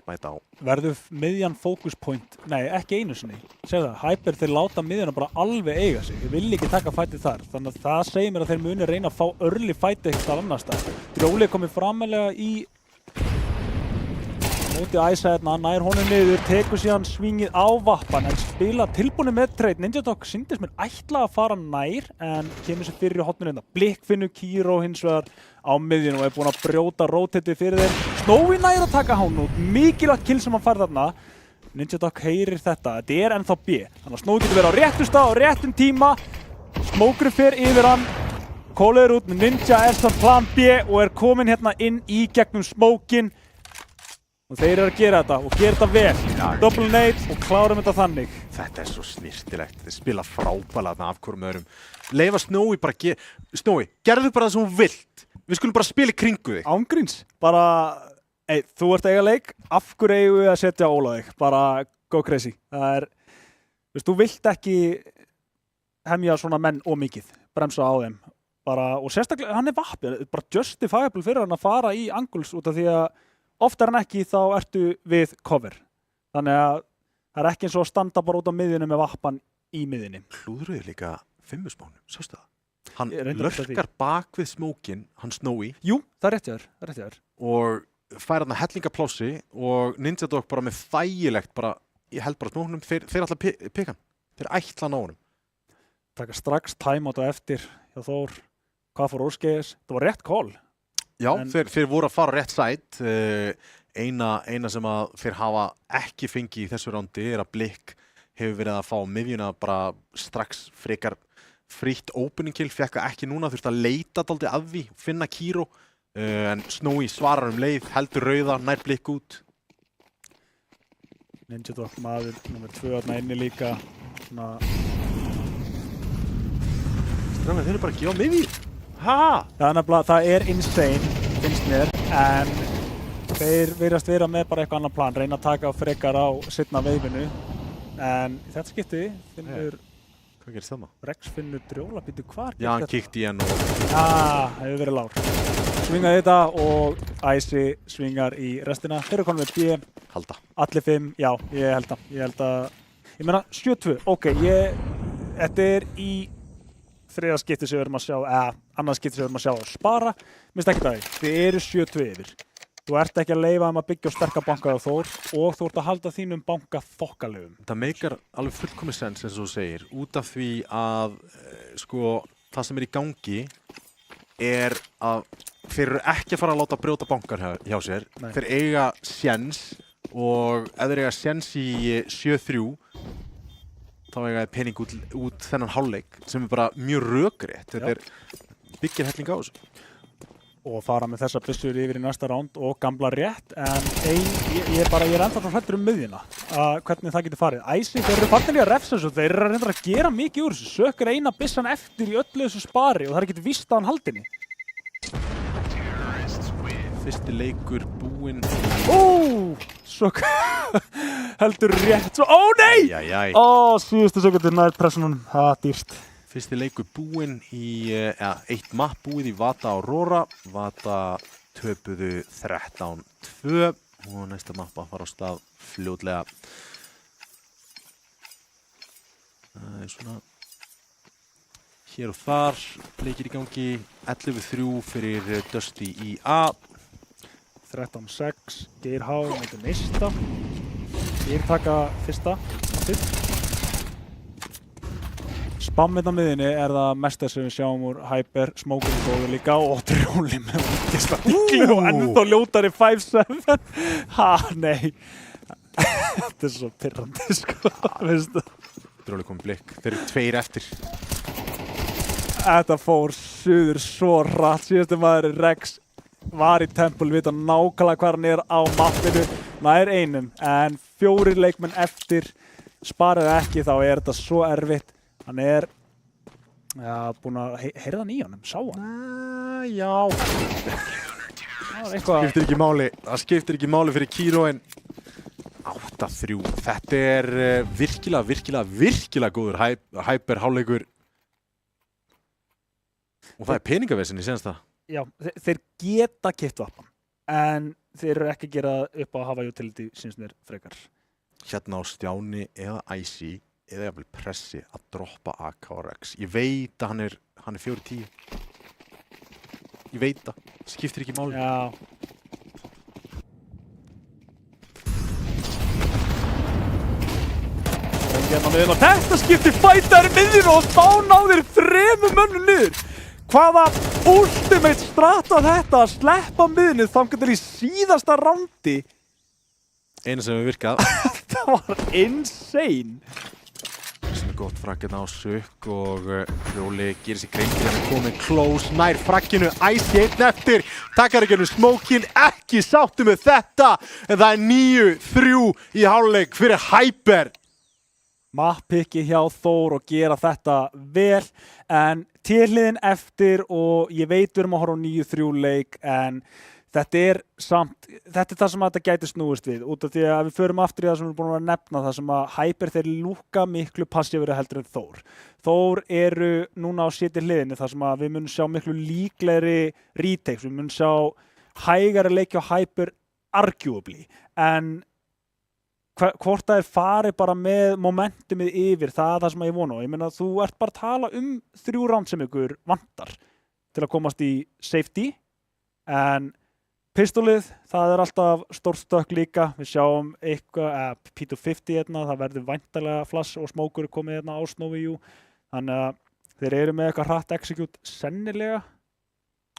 bæta á. Verður miðjan focus point? Nei, ekki einu sinni. Segðu það, Hyper þeir láta miðjana bara alveg eiga sig. Þeir vilja ekki taka fætið þar. Þannig að það segir mér að þeir muni reyna að fá early fætið eitthvað annars staðar. Drjóli komið framalega í móti æsa hérna, nær honum niður, tekur síðan svingið á vappan en spila tilbúinu með trade. Ninja Dog sýndist mér ætla að fara nær en kemur sér fyrir í hotninu hérna. Blikk finnur Kíró hins vegar á miðjunu og er búinn að brjóta rótetið fyrir þeim. Snowy nær að taka hann út, mikilvægt kill sem hann fær þarna. Ninja Dog heyrir þetta, þetta er ennþá B. Þannig að Snowy getur verið á réttum stað, á réttum tíma. Smókurinn fer yfir hann, kólaður út með Ninja er það plan B og er komin hérna inn í gegnum smókinn. Og þeir eru að gera þetta og gera þetta vel. Double nade og klárum þetta þannig. Þetta er svo snirtilegt. Þeir spila frábælega þarna af hvorum öðrum. Leifa Snowy bara Snowy, gerðu bara það sem þú vilt. Við skulum bara spila í kringu þig. Ángríns. Bara, þú ert að eiga leik. Af hverju eigum við að setja Óla þig? Bara go crazy. Það er, þú vilt ekki hemja svona menn ómikið. Bremsa á þeim. Bara, og sérstaklega, hann er vappið. Bara justifiable fyrir hann að fara í angles út af því að oftar en ekki þá ertu við cover. Þannig að það er ekki eins og að standa bara út á miðjunum með vappan í miðjunni. Klúðruðu líka 5 spánum, sástu það? Hann lörkar bak við smókinn, hann Snowy. Jú, það er rétt hjá þér. Og fær hann hellingaplássi og Ninja Dog bara með þægilegt bara, ég held bara smóknum, þeir ætla að pikka hann. Þeir ætla hann á honum. Taka strax timeout á eftir hjá Þór. Hvað fór úrskeiðis? Það var rétt call. Já, þeir voru að fara rétt sæt. Eina sem að þeir hafa ekki fengið í þessu rándi er að Blikk hefur verið að fá miðjuna bara strax frekar frítt opening kill, fekk það ekki núna, þurfti að leita dálítið að því, finna Kíró. En Snowy svarar leið, heldur rauða, nær Blikk út. Ninja Dog maður, nummer 2 þarna inni líka. Svona... Strákar, þeir eru bara ekki á miðju. Það er insane, finnst mér, en þeir virðast vera með bara eitthvað annan plan, reyna að taka frekar á seinna veifinu, en í þetta skipti finnur... Hvað gerist það maður? Rex finnur Drjóla, býtu hvar? Já, hann kíkti í hann og... Hefur verið lár. Svingaði þetta og Æsi svingar í restina. Þeir eru komin með B. Halda. Allir 5, já, ég held að... Ég meina, 7-2, ok, þetta er í... þriðja skipti sem við erum að sjá, annað skipti sem við erum að sjá að spara. Minnst ekki það, þið eru 7-2 yfir. Þú ert ekki að leyfa að byggja á sterka banka á Þór og þú ert að halda þínum banka þokkalegum. Það meikar alveg fullkomið sens eins og þú segir, út af því að sko, það sem er í gangi er að þeir eru ekki að fara að láta brjóta bankar hjá sér. Nei. Þeir eiga séns og ef þeir eiga séns í 7-3 þá eiga þeir pening út þennan hálfleik sem bara mjög rökrétt. Þetta byggir helling á þessu. Og fara með þessa byssur yfir í næsta ránd og gamla rétt, en ég er ennþá hræddur miðjuna hvernig það getur farið. Æsir, þeir eru farnir í að refsa þessu, þeir eru að reynda að gera mikið úr þessu, sökur eina byssan eftir í öllu þessu spari og það er ekki vist að hann haldinni. Fyrsti leikur búinn. Sök heldur rétt svo, nei! Síðustu sekundir nær pressunum, það er dýrst. Fyrsti leikur búinn í, eitt mapp búið í Vata og Aurora. Vata töpuðu 13-2 og næsta mappa fara á stað fljótlega. Það er svona hér og þar, leikir í gangi, 11-3 fyrir Dusty í A. 13-6, Geir H með næsta. Geir taka fyrsta. Spammið á miðinni er það mesta sem við sjáum úr Hyper, Smoker góður líka og Drjóli með útgesta diglu og ennþá ljótari 5-7. Nei. Þetta er svo pirrandi, sko, veistu. Drjóli kom blikk, þeir eru 2 eftir. Þetta fór suður svo hratt, síðustu maður Rex var í Temple, vita nákvæmlega hvað hann er á mappinu, nær einum, en 4 leikmenn eftir, sparaði ekki þá er þetta svo erfitt. Hann er búinn að heyrða hann í honum, sá hann. Já. Það skiptir ekki máli fyrir Kíróin. 8-3. Þetta er virkilega góður Hyper hálfleikur. Og það er peningavesen í senast það. Já, þeir geta keypt vappan, en þeir eru ekki að gera upp á að hafa utility syns mér frekar. Hérna á Stjáni eða Icy eða jafnvel pressi að droppa AK og Rex. Ég veit að hann er 4-10. Ég veit það. Skiptir ekki máli. Já. Þetta skiptir fætari miðjun og þá náðir 3 mönnum niður. Hvaða ultimate strata þetta að sleppa miðjunni þangar til í síðasta rándi? Einu sem við virkað. Það var insane. Gott frakkina á Sukk og Drjóli gerir sér grein fyrir hann komið close nær frakkinu, Icy 1 eftir, takkar ekki hennu Smokinn, ekki sáttu með þetta, en það er 9-3 í hálfleik fyrir Hyper. Mappikki hjá Þór og gera þetta vel, en tilliðin eftir og ég veit við erum að horfa á 9-3 leik, en þetta er það sem þetta gæti snúist við, út af því að við förum aftur í það sem við erum búin að nefna, það sem að Hyper þeir lúka miklu passífari heldur en Þór. Þór eru núna á séti hliðinni þar sem að við munum sjá miklu líklegri retakes, við munum sjá hægari leiki á Hyper arguably, en hvort það er farið bara með momentumið yfir, það er það sem ég vona. Ég meina þú ert bara að tala 3 round sem ykkur vantar til að komast í safety, en pistolið, það er alltaf stórt stökk líka, við sjáum eitthvað, P250 hérna, það verður væntanlega Flash og Smoker komið hérna á Snowy U, þannig að þeir eru með eitthvað hratt execute sennilega,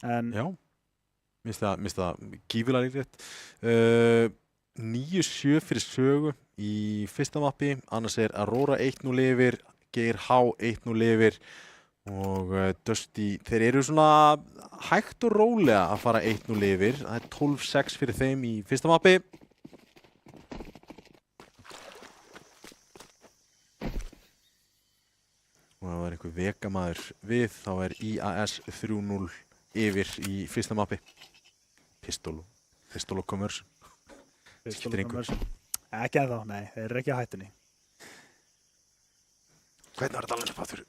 en... Já, minnst það gífilega líklegt. 9-7 fyrir Sögu í fyrsta mappi, annars er Aurora 1-0 yfir, Geir H 1-0 yfir, og Dusty, þeir eru svona hægt og rólega að fara 1-0 yfir. Það er 12-6 fyrir þeim í fyrsta mappi. Og það var einhver vegamaður við, þá er IAS 3-0 yfir í fyrsta mappi. Pistol og Conversion. Pistol og Conversion. Ekki ennþá, nei, þeir eru ekki á hættunni. Hvernig var þetta alveg spattur?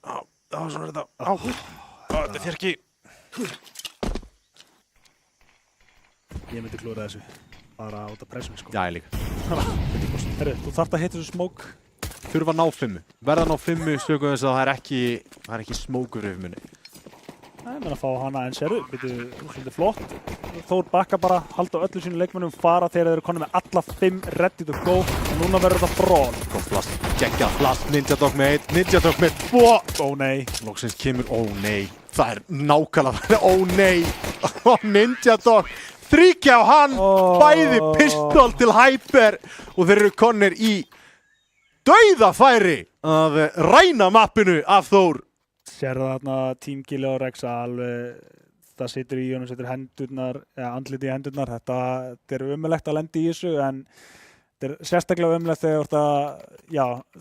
Svona er þetta. Þetta er þér ekki. Ég myndi klúra þessu. Bara át að pressum, sko. Já, ég líka. Herru, þú þarft að hitta þessu smók. Þurfa að ná 5. Verða að ná 5 sögum þess að það er ekki smókur yfir munni. Nei, menn að fá hana en séru. Svolítið flott. Þór bakka bara, halda öllu sínu leikmönnum, fara þegar þeir eru konum með alla 5 ready to go. Og núna verður þetta brawl. Kom Flash, geggja Flash, Ninja Dog með 1, Ninja Dog með 2. Ó nei. Loksins kemur, ó nei. Það er nákvæmlega, ó nei. Ninja Dog þríkja á hann, bæði pistol til Hyper og þeir eru konir í dauðafæri að ræna mappinu af Þór. Sérðu þarna Team Gilli og Rex alveg, það situr í honum, situr hendurnar, andliti í hendurnar, þetta er ömurlegt að lenda í þessu en þetta er sérstaklega ömurlegt þegar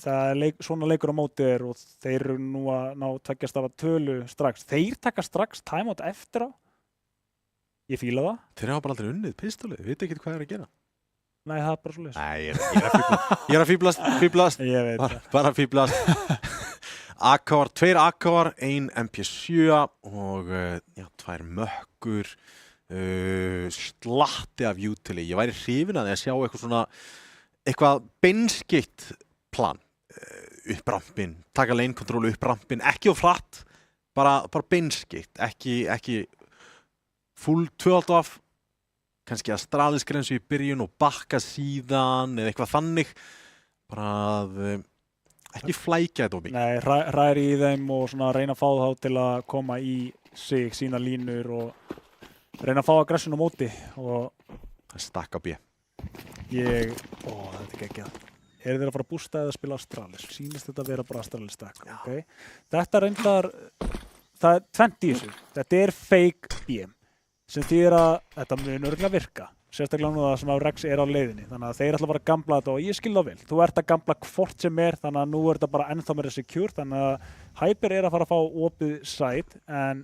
það er svona leikur á móti þér og þeir eru nú að ná takast af að tölu strax. Þeir taka strax timeout eftir á. Ég fíla það. Þeir hafa bara aldrei unnið pistolið, veit ekki hvað er að gera. Nei, það er bara svo leiðis. Nei, ég er að fíblast. Ég veit það. Bara að fíblast. AK-ar, 2 AK-ar, 1 MP7 og 2 mökkur, slatti af utili. Ég væri hrifinn að því að sjá eitthvað beinskeitt plan. Upp rampinn, taka lane control upp rampinn, ekki of hratt, bara beinskeitt, ekki full 12 af, kannski að stralisgrensu í byrjun og bakka síðan eða eitthvað þannig, bara að ekki flækja þetta of mikið. Nei, hræri í þeim og svona reyna að fá þá til að koma í sig, sína línur og reyna að fá aggression á móti og stakka B. þetta er geggjað. Eru þeir að fara að bústa eða spila Astralis? Sýnist þetta að vera bara Astralis stack, okay? Þetta reyndar, það er 20 í þessu. Þetta er fake B, sem þýðir að þetta mun örugglega virka. Sérstaklega nú það sem að Rex er á leiðinni. Þannig að þeir ætla bara að gambla þetta og ég skil það vel. Þú ert að gambla hvort sem er, þannig að nú er þetta bara ennþá meira secure. Þannig að Hyper er að fara að fá opið side, en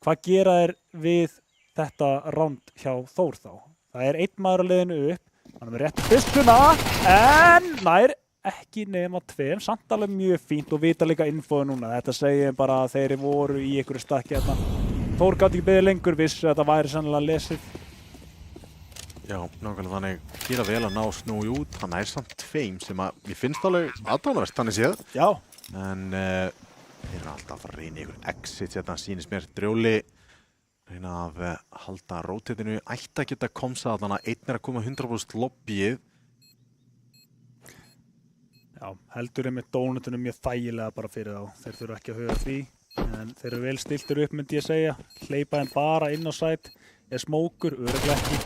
hvað gera þeir við þetta round hjá Þór þá? Það er einn maður á leiðinu upp, hann er með rétt byssuna, en nær ekki nema 2, samt alveg mjög fínt og vita líka infóðu núna. Þetta segir bara að þeir voru í einhverju stakki hérna. Þór gátt ekki beðið lengur, vissu að þetta væri sannlega lesið. Já, nákvæmlega þannig gera vel að ná snúi út. Hann er samt 2 sem að ég finnst alveg aðdánavert, þannig séð. Já. En þeir eru alltaf að fara að reyna ykkur exit, þetta sýnist mér Drjóli. Reyna að halda rótetinu, ætti að geta komsað allan að einn er að koma 100% lobbyið. Já, heldur með dónutunum mjög þægilega bara fyrir þá. Þeir þurfa ekki að huga því, en þeir eru vel stiltir upp, myndi ég segja. Hleypa þeim bara inn á site, er smókur, örugglega ekki.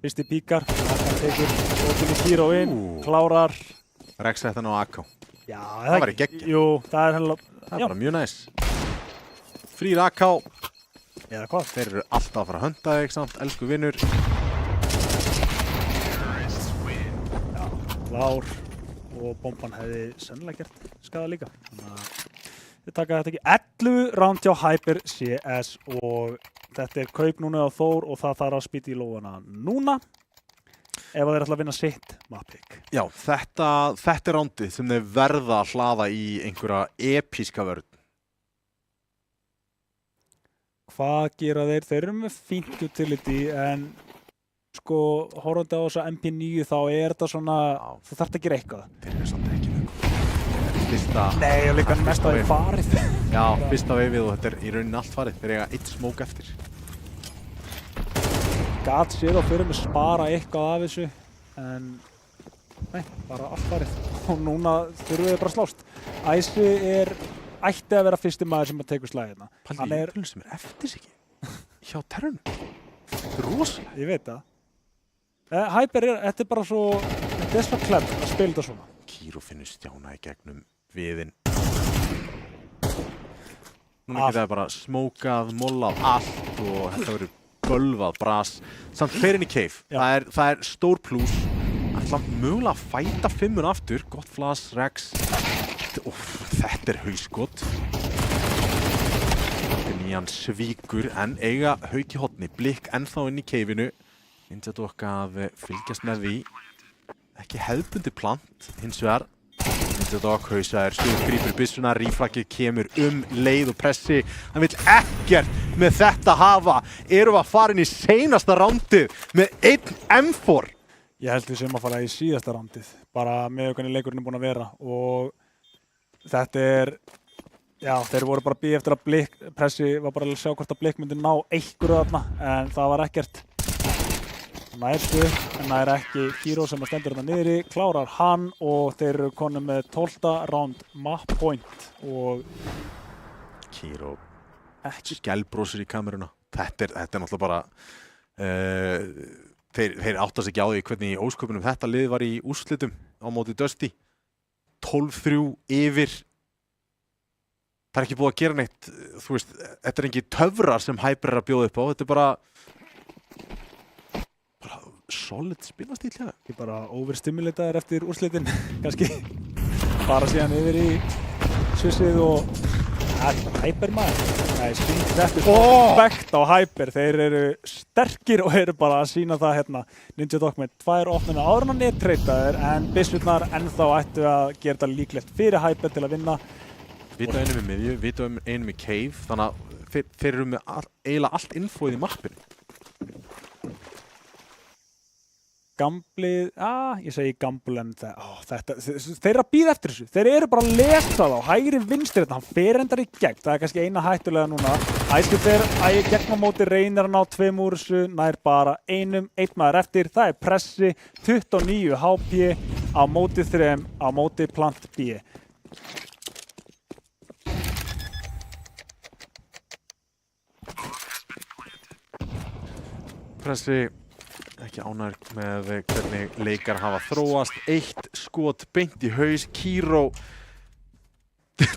Fyrsti píkar, hann tekur sókinn í kýr og inn, klárar. Rex þetta á AK. Já, það væri geggjað. Jú, það er hennilega. Það er bara mjög næs. Frýr AK. Eða hvað? Þeir eru alltaf að fara að hönda þig samt, elsku vinnur. Já, klár og bomban hefði sennilega gert skaða líka. Þannig að þeir taka þetta ekki 11 round hjá Hyper CS og þetta er kaup núna á Þór og það þarf að spýta í lófana núna ef þeir ætla að vinna sitt map-pick. Já, þetta er roundið sem þeir verða að hlaða í einhverja epíska vörn. Hvað gera þeir? Þeir eru með fínt utility en sko, horfandi á þessa MP9 þá er þetta svona, þú þarft að gera eitthvað. Þeir eru samt ekki með fyrsta... Nei, og líka mest að þeir farið. Já, fyrsta veifið og þetta er í rauninni allt farið. Þeir eiga 1 smók eftir. Gat séð og fyrir með spara eitthvað af þessu, en nei, bara allt farið. Og núna þurfum við bara að slást. Æsi ætti að vera fyrsti maður sem að tekur slagina. Palli, í sem er eftir sig hjá Terrunum. Þetta er rosalega. Ég veit það. Hyper þetta er bara svo, þetta er svo klem að spila þetta svona. Kíró finnur Stjána í gegnum viðinn. Núna geta það bara smókað, mollað allt og þetta verður bölvað bras. Samt hlerinn í cave. Það er stór plús. Alltaf mögulega að fæta 5 aftur. Gott flash, Rex. Þetta er hauskot. Nýjan svíkur en eiga hauk í hotni. Blikk ennþá inn í caveinu. Ninja Dog að fylgjast með því. Ekki hefðbundi plant, hins vegar. Ninja Dog hausaður, grípur byssuna, ríflaggið kemur leið og pressi. Hann vill ekkert með þetta hafa. Erum við að fara inn í seinasta rándið með 1 M4? Ég held við sem að fara í síðasta rándið. Bara með hvernig leikurinn er búinn að vera. Og þetta er, já, þeir voru bara að bíða eftir að Blikk, pressi var bara að sjá hvort að Blikk myndi ná einhverju þarna, en það var ekkert. Nærstu, en það er ekki Kíró sem stendur þarna niðri, klárar hann og þeir eru konum með 12. round map point og Kíró ekki skælbrósir í kameruna. Þetta er náttúrulega bara Þeir áttast ekki á því hvernig í ósköpunum þetta lið var í úrslitum á móti Dusty. 12-3 yfir. Það er ekki búið að gera neitt, þú veist, þetta er engin töfrar sem Hyper að bjóða upp á, þetta er bara solid spilastýl hjá það. Ég bara overstimulataður eftir úrslitin, kannski. Bara síðan yfir í svissið og Hyper maður. Nei, þetta er spekt á Hyper. Þeir eru sterkir og eru bara að sína það hérna. Ninja Dog með 2 opnuna áður en að nettreytaðir en byssurnar ennþá ættu að gera þetta líklegt fyrir Hyper til að vinna. Vita einum í miðju, vita einum í cave, þannig að þeir eru með eiginlega allt infóið í mappinu. Gamblið, ég segi gamble en þetta, þeir eru að bíða eftir þessu, þeir eru bara að lesa þá, hægri vinstri þetta, hann fer endar í gegn, það er kannski eina hættulega núna, æsku fer að ég gegn á móti reynir að ná 2 úr þessu, nær bara einn maður eftir, það er pressi, 29 HP á móti 3, á móti plant B. Pressi ekki ánægður með hvernig leikar hafa þróast. 1 skot beint í haus. Kiro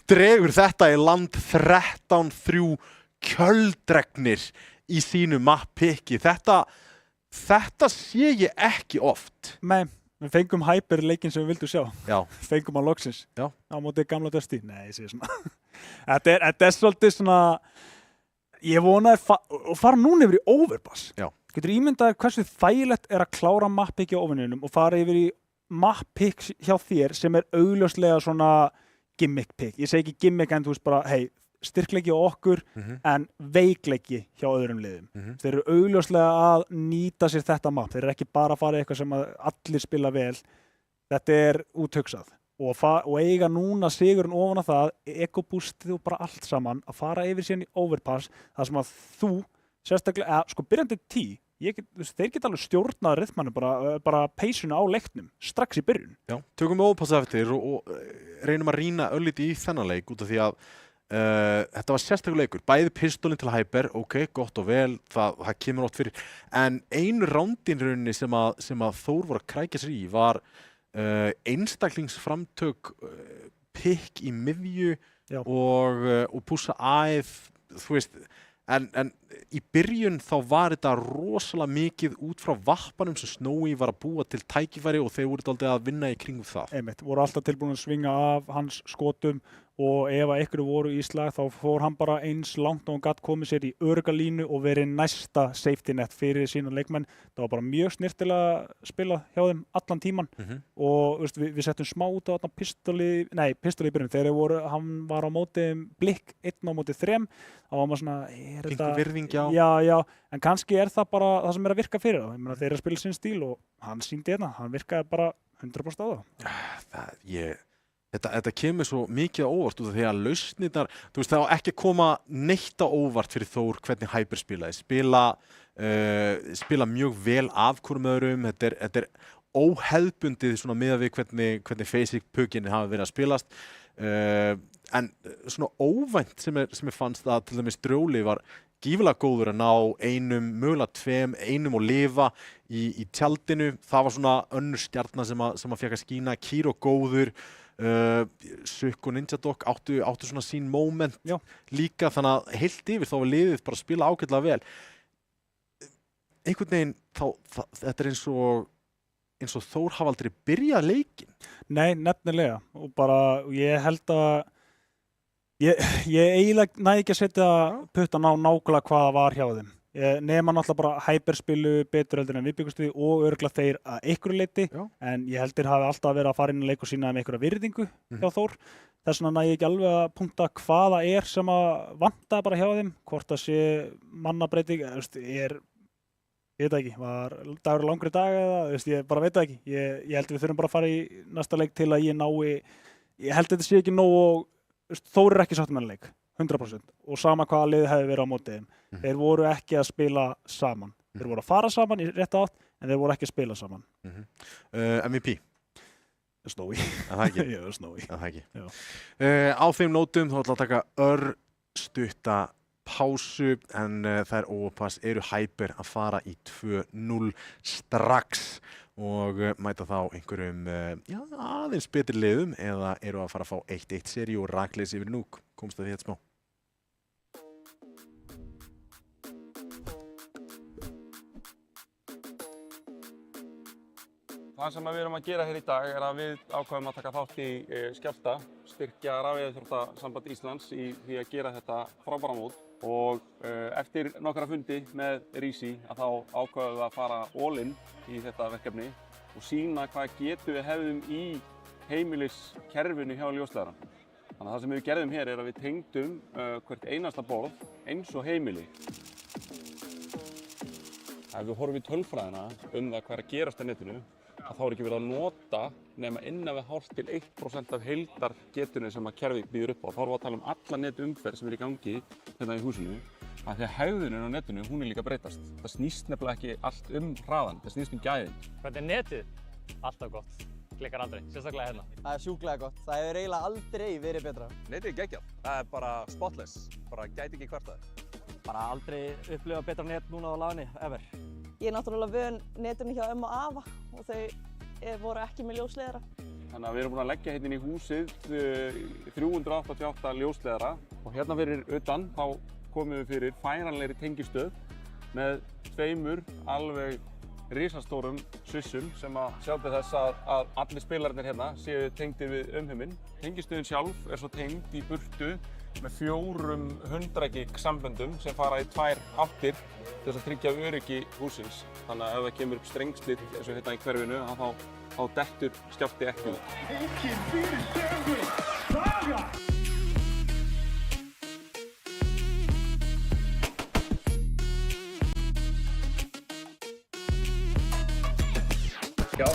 dregur þetta í land 13-3 kjöldregnir í sínu mappiki. Þetta sé ég ekki oft. Nei, við fengum Hyper leikinn sem við vildum sjá. Já. Fengum á loksins. Já. Á móti gamla Dusty. Nei, ég segi svona. Þetta er svolítið svona, ég vonaði fara núna yfir í overpass. Já. Getur ímyndaðir hversu þægilegt er að klára mappik hjá ofininum og fara yfir í mappik hjá þér sem er augljóslega svona gimmick pick. Ég segi ekki gimmick en þú veist bara, hei, styrkleiki á okkur en veikleiki hjá öðrum liðum. Þeir eru augljóslega að nýta sér þetta mapp. Þeir eru ekki bara að fara í eitthvað sem að allir spila vel. Þetta er úthugsað. Og eiga núna sigurinn ofan að það, eco-boostið og bara allt saman, að fara yfir síðan í overpass, þar sem að þú sérstaklega, byrjandi 10, þeir geta alveg stjórnað rytmanu, bara peysuna á leiknum, strax í byrjun. Já, tökum við ópassa eftir og reynum að rýna örlítið í þennan leik út af því að þetta var sérstaklega leikur. Bæði pistolin til Hyper, ok, gott og vel, það kemur oft fyrir. En einu rándinrunni sem að Þór voru að krækja sér í var einstaklingsframtök, pikk í miðju og pússa æð, þú veist. En í byrjun þá var þetta rosalega mikið út frá vappanum sem Snowy var að búa til tækifæri og þeir voru dálítið að vinna í kringum það. Einmitt, voru alltaf tilbúin að svinga af hans skotum og ef að einhverju voru í slag þá fór hann bara eins langt og hann gat komið sér í örugga línu og verið næsta safety net fyrir sína leikmenn. Það var bara mjög snyrtilega spila hjá þeim allan tíman og við settum smá út á pistoli í byrjun þegar hann var á móti blikk 1 á móti 3 þá var maður svona einhver virðing, já, en kannski er það bara það sem er að virka fyrir þá. Ég meina þeir eru að spila sinn stíl og hann sýndi hann virkaði bara 100% á það. Þetta kemur svo mikið á óvart út af því að lausnirnar, þú veist það á ekki að koma neitt á óvart fyrir Þór hvernig Hyper spilaði. Spila mjög vel af hvorum öðrum, þetta er óhefðbundið svona miðað við hvernig Basic pukinni hafa verið að spilast. En svona óvænt sem ég fannst að til dæmis Drjóli var gífulega góður að ná einum, mögulega 2, einum og lifa í tjaldinu. Það var svona önnur stjarna sem að fékk að skína. Kiro góður. Sukk og Ninja Dog áttu svona sín moment líka, þannig að heilt yfir þá var liðið bara að spila ágætlega vel. Einhvern veginn þetta er eins og Þór hafa aldrei byrjað leikinn. Nei, nefnilega og bara ég held að ég eiginlega næ ekki að setja puttan á nákvæmlega hvað var hjá þeim. Nema náttúrulega bara Hyper spilu betur heldur en við byggumst við og örugglega þeir að einhverju leyti en ég heldur hafi alltaf verið að fara inn að leika og sína með einhverja virðingu hjá Þór. Þess vegna næ ég ekki alveg að punkta hvaða sem að vanta bara hjá þeim, hvort það sé mannabreiting, ég veit ekki, var dagur langri dag eða, ég bara veit það ekki. Ég held við þurfum bara að fara í næsta leik til að ég held þetta sé ekki nóg og Þór er ekki sátt með leik. 100% og sama hvaða lið hefði verið á móti þeim. Þeir voru ekki að spila saman. Þeir voru að fara saman í rétta átt en þeir voru ekki að spila saman. MVP? Snowy. Það ekki? Já, Snowy. Það ekki. Á þeim nótum þá ætla að taka örstutta pásu en þær Overpass eru Hyper að fara í 2-0 strax og mæta þá einhverjum aðeins betri liðum eða eru að fara að fá 1-1 seríu og rakleysi yfir Núk. Komst að því þetta smá. Það sem við erum að gera hér í dag er að við ákveðum að taka þátt í Skjálfta, styrkja Rafveiðiþróttasamband Íslands í því að gera þetta frábæra mót og eftir nokkra fundi með Rísi að þá ákveðum við að fara all-in í þetta verkefni og sýna hvað getu við hefðum í heimiliskerfinu hjá ljósleiðarann. Þannig að það sem við gerðum hér er að við tengdum hvert einasta borð eins og heimili. Ef við horfum í tölfræðina það hvað er að gerast á netinu, að þá er ekki verið að nota nema innan við hálft til 1% af heildargetunni sem að kerfið býður upp á. Þá erum við að tala alla netumferð sem er í gangi hérna í húsinu. Af því að hegðunin á netinu, hún er líka að breytast. Það snýst nefnilega ekki allt hraðan, það snýst gæðin. Hvernig er netið? Alltaf gott. Klikkar aldrei, sérstaklega hérna. Það er sjúklega gott. Það hefur eiginlega aldrei verið betra. Netið er geggjað. Það er bara spotless. Bara gæti ekki kvartað. Bara aldrei upplifa betra net núna á laginni, ever. Ég er náttúrulega vön netinu hjá og afa og þau voru ekki með ljósleiðara. Þannig að við erum búin að leggja hérna inn í húsið 388 ljósleiðara og hérna fyrir utan þá komum við fyrir færanlegri tengistöð með tveimur alveg risastórum svissum sem að sjá til þess að allir spilararnir hérna séu tengdir við umheiminn. Tengistöðin sjálf er svo tengd í burtu með 400 gig samböndum sem fara í 2 áttir til þess að tryggja öryggi hússins. Þannig að ef það kemur upp strengslit eins og hérna í hverfinu þá dettur Skjálfti ekki út. Já,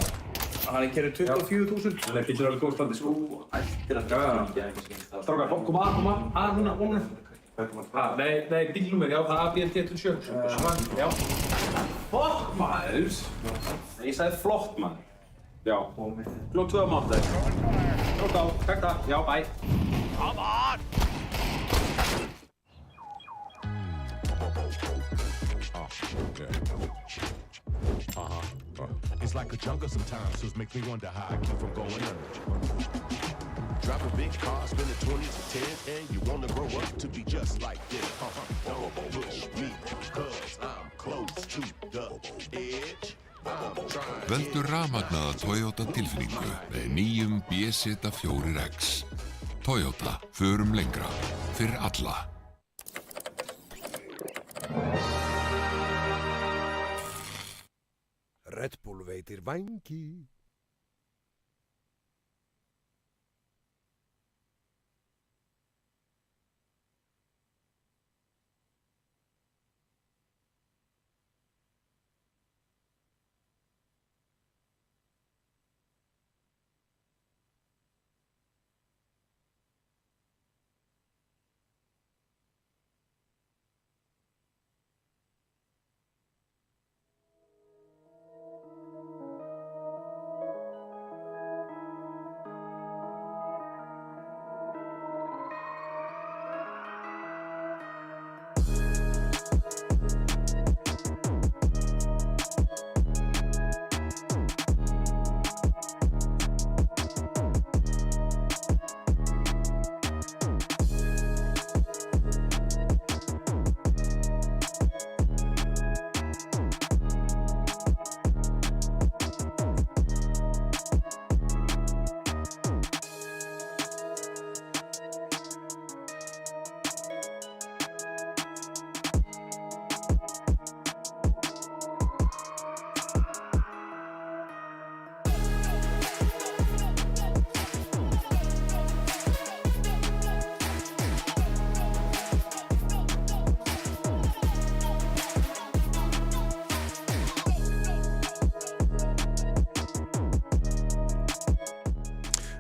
hann er kerið 24.000. Það er bílur alveg góð standi, sko. Ættir að draga. Strákar, koma að núna. Nei, bílnúmer, já, það er BLT27. Já. Flott, maður. Ég sagði flott, maður. Já. Klokk 2 á mánudag. Klokk á, takk það. Já, bye. Come on! It's like a jungle sometimes, so it makes me wonder how I keep from going under. Driving big cars, spending 20s and 10s, and you wanna grow up to be just like this. Don't push me, cause I'm close to the edge. Veldu rafmagnaða Toyota tilfinningu með nýjum BZ4X. Toyota, förum lengra, fyrir alla. Red Bull veitir vængi.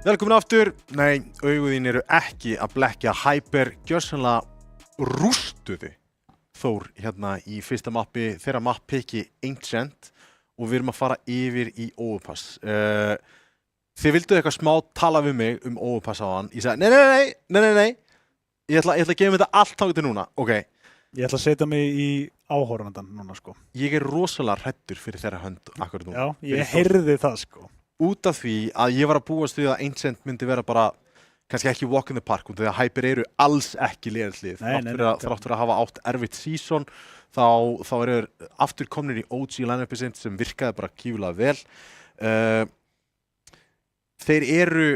Velkomin aftur. Nei, auguðín eru ekki að blekkja. Hyper gjörsamlega rústuði Þór hérna í fyrsta mappi, þeirra mappiki Ancient og við erum að fara yfir í Overpass. Þið vilduð eitthvað smá tala við mig Overpass á hann. Ég sagði, nei. Ég ætla að gefa mér þetta allt þangað til núna. Ok, Ég ætla að setja mig í áhorfandan núna, sko. Ég er rosalega hræddur fyrir þeirra hönd akkur nú. Já, ég heyrði það, sko. Út af því að ég var að búast við að Ancient myndi vera bara kannski ekki walk in the park, því að Hyper eru alls ekki liðanslið. Þrátt fyrir að hafa átt erfitt season, þá eru aftur komnir í OG line-upi sinn sem virkaði bara gífulega vel. Þeir eru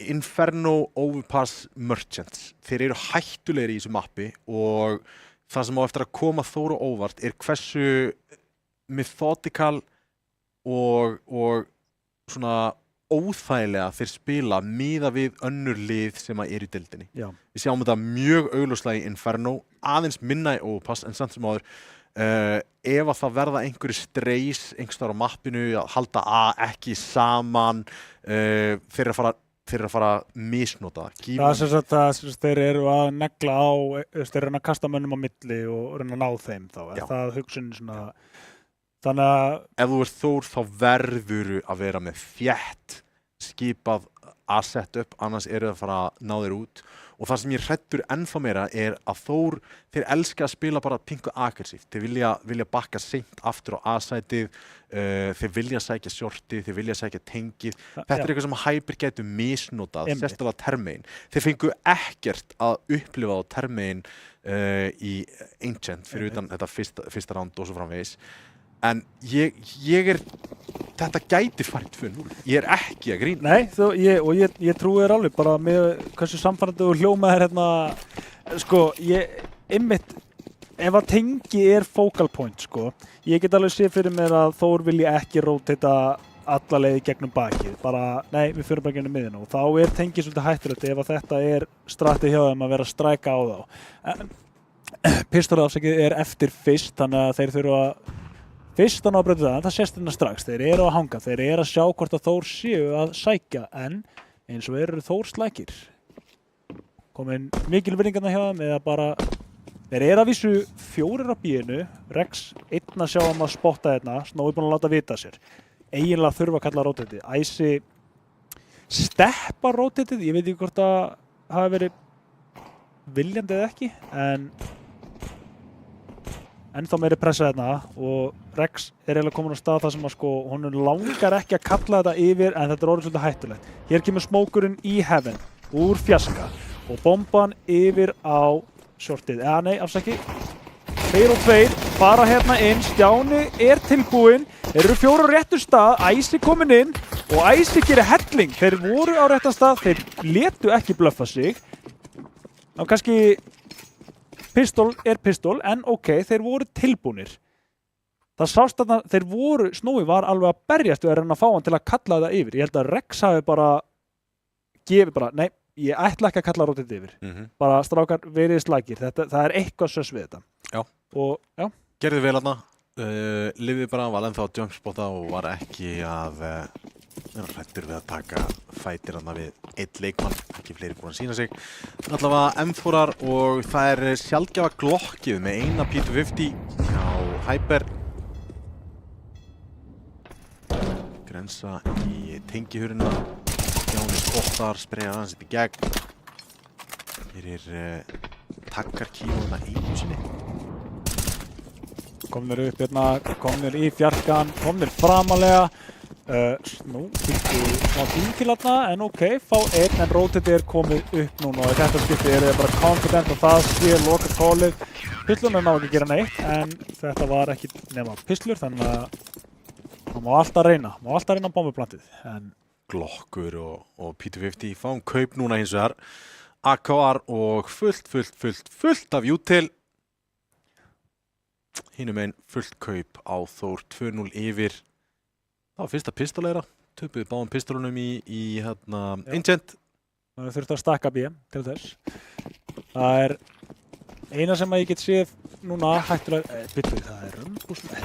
Inferno Overpass Merchants. Þeir eru hættulegir í þessu mappi og það sem á eftir að koma Þóru óvart er hversu methodical og svona óþægilega þeir spila miðað við önnur lið sem að eru í deildinni. Já. Við sjáum þetta mjög augljóslega í Inferno, aðeins minna í Overpass, en samt sem áður, ef að það verða einhverju streys einhvers staðar á mappinu, að halda ekki saman, þeir eru að fara að misnota það. Það er sem sagt þeir eru að negla á, þeir eru að kasta mönnum á milli og reyna að ná þeim þá. Er það hugsun svona... Þannig að... Ef þú ert Þór þá verður að vera með þétt skipað að setja upp, annars eru það að fara að ná þér út. Og það sem ég hræddur ennþá meira er að Þór, þeir elska að spila bara pingu aggressíft. Þeir vilja bakka seint aftur á A-sætið, þeir vilja sækja shortið, þeir vilja sækja tengið. Þetta er eitthvað sem Hyper gætu misnotað, sérstaklega termegin. Þeir fengu ekkert að upplifa á termegin í Ancient fyrir utan þetta fyrsta round og svo framvegis. En þetta gæti farið 2-0. Ég er ekki að grína. Nei, ég trúi þér alveg bara með hversu samfærandi og hljómaðir hérna. Sko, einmitt, ef að tengi er focal point, sko, ég get alveg séð fyrir mér að Þór vilji ekki rótita alla leiði gegnum bakið. Bara, nei, við fyrir bara gegnum miðina og þá er tengi svolítið hættulegt ef að þetta er stratið hjá þeim að vera að stræka á þá. Pistolafsakið er eftir fyrst, þannig að þeir þurfa að fyrst að ná að breyta það sést hérna strax, þeir eru að hanga, þeir eru að sjá hvort að Þór séu að sækja, en eins og eru Þór slækir. Komin mikil virðingarna hjá þeim eða bara, þeir eru að vísu 4 á bíinu, Rex 1 að sjá að spotta hérna, Snowy búinn að láta vita sér. Eiginlega þurfa að kalla rótetið, Æsi steppa rótetið, ég veit ekki hvort að hafi verið viljandi eða ekki, en ennþá meiri pressa hérna og Rex er eiginlega komin á stað þar sem að sko hún langar ekki að kalla þetta yfir en þetta er orðið svolítið hættulegt. Hér kemur smókurinn í Heaven úr fjaska og bomban yfir á shortið. Nei, afsaki. 2 og 2 fara hérna inn, Stjáni er tilbúinn, þeir eru 4 á réttum stað, Æsi kominn inn og Æsi gerir helling. Þeir voru á réttan stað, þeir létu ekki blöffa sig. Ná kannski pistol er pistol, en ok, þeir voru tilbúnir. Það sást að þeir voru, Snowy var alveg að berjast við að reyna að fá hann til að kalla það yfir. Ég held að Rex hafi bara gefið bara, nei, ég ætla ekki að kalla rótið yfir. Bara strákar verið slækir, það er eitthvað sös við þetta. Já. Og, já. Gerði vel þarna, lifið bara, var ennþá að jumpspotta og var ekki að vera hræddur við að taka fætir þarna við 1 leikmann, ekki fleiri búin að sína sig. Allavega M4-ar og það er sjaldgæfa glokkið með eina P250 hjá Hyper. Grensa í tengihurina, Stjáni spottar, spreyjar hans í gegn. Hér takkar kílóna einu sinni. Komnir upp hérna, komnir í fjarkan, komnir framalega. Nú, fylgdu smá bíl þarna, en ok, fá 1, en rótið er komið upp núna og í þetta skipti er það bara confident og það sé loka kólið. Pislurinn ná ekki að gera neitt, en þetta var ekki nema pislur, þannig að það má alltaf reyna bombuplantið. Glokkur og P250 fáum kaup núna hins vegar. AKR og fullt af util. Hinum einn fullt kaup á Þór 2-0 yfir. Það var fyrsta pistoleira, töpuðu báðum pistolunum í Ancient. Það þurfti að stakka B til þess. Það er eina sem ég get séð núna hættulega, byrju, það er römbúslega,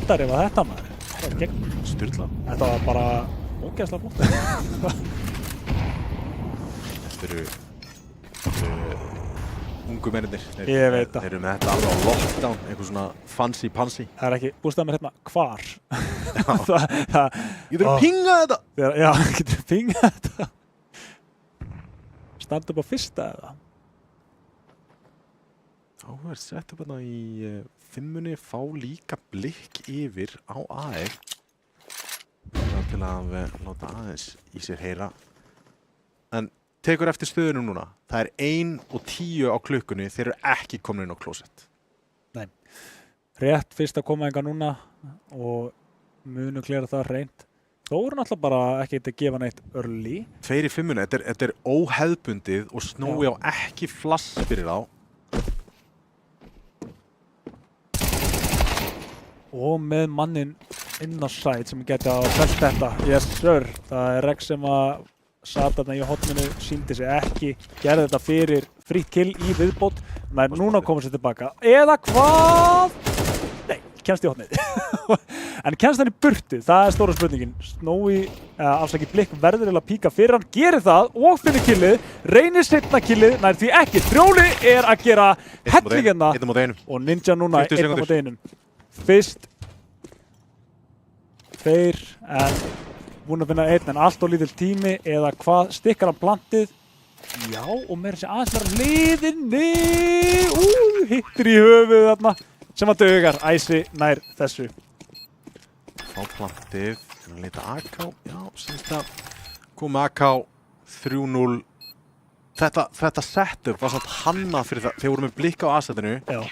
ef að þetta maður. Það var gegn. Sturla. Þetta var bara ógeðslega flott. Þetta eru ungu mennir. Ég veit það. Þeir eru með þetta alveg á lockdown, eitthvað svona fancy-pansy. Það er ekki, bústaði mér hérna, hvar? Getur þú pingað þetta? Já, getur þú pingað þetta? Standa upp á fyrsta eða? Já, Áhverð sett upp þarna í 5-munni, fá líka blikk yfir á AE. Til að láta aðeins í sér heyra. En tekur eftir stöðunum núna. Það er 1:10 á klukkunni, þeir eru ekki komin inn á klósett. Nei. Rétt fyrst að koma enga núna og munu klera það hreint. Þó eru náttúrulega bara ekki að gefa neitt early. 2 í 5-munni, þetta er óhefðbundið og Snowy á ekki flass fyrir þá. Og með mannin inn á side sem geti að fælt þetta. Yes sir, það er Rex sem að sat þarna í hotninu, sýndi sig ekki, gerði þetta fyrir fritt kill í viðbót, men núna komur sér tilbaka. Eða hvað? Nei, kemst í hotnið. En kemst hann í burtu, það er stóra spurningin. Snowy, afsakið blikk, verður að píka fyrir hann, gerir það og finnir killið, reynir seinna killið, nær því ekki. Frjóli er að gera hellingenna og Ninja núna 1:1. Fyrst 2 en búinn að finna 1 en allt og lítill tími eða hvað stikkar hann plantið. Já, og meira sér aðeins vera hliðinni. Hittir í höfuð þarna sem að dugar. Æsi nær þessu. Fá plantið, hann leita AK, já, semst að koma AK 3-0. Þetta setup var samt hannað fyrir það, þeir voru með blikk á A-setinu. Já.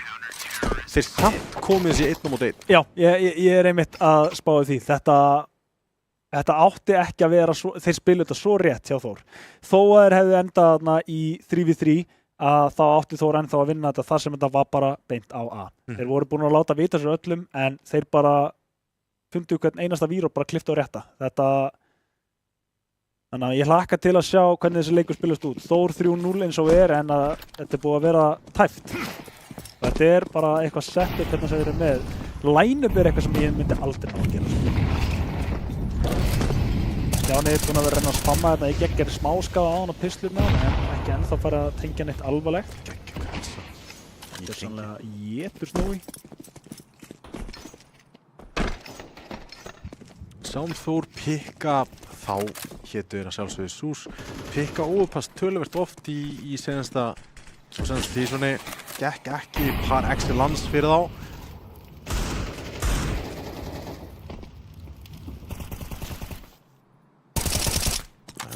Þeir samt komið þessi 1-1. Já, ég er einmitt að spáði því. Þetta átti ekki að vera svo, þeir spilu þetta svo rétt hjá Þór. Þó að þeir hefðu endað þarna í 3v3 að þá átti Þór ennþá að vinna þetta þar sem þetta var bara beint á A. Þeir voru búin að láta vita sér öllum en þeir bara fundu hvern einasta vír og bara klipptu á rétta. Þannig að ég hlakka til að sjá hvernig þessi leikur spilast út. Þór 3-0 eins og en að þetta er búið að vera tæft. Þetta er bara eitthvað sett upp hérna sem við erum með. Line-up er eitthvað sem ég myndi aldrei ná að gera. Stjáni er búinn að vera að reyna að spamma þetta í gegn, gerir smáskaða á hann og pislur með hann, en ekki ennþá fara að tengja neitt alvarlegt. Þetta er sannlega jétur Snowy. Sáum Þór pikka, þá hétu þeir að sjálfsögðu Sús, pikka óupast töluvert oft í senasta tísunni, gekk ekki par excellence fyrir þá.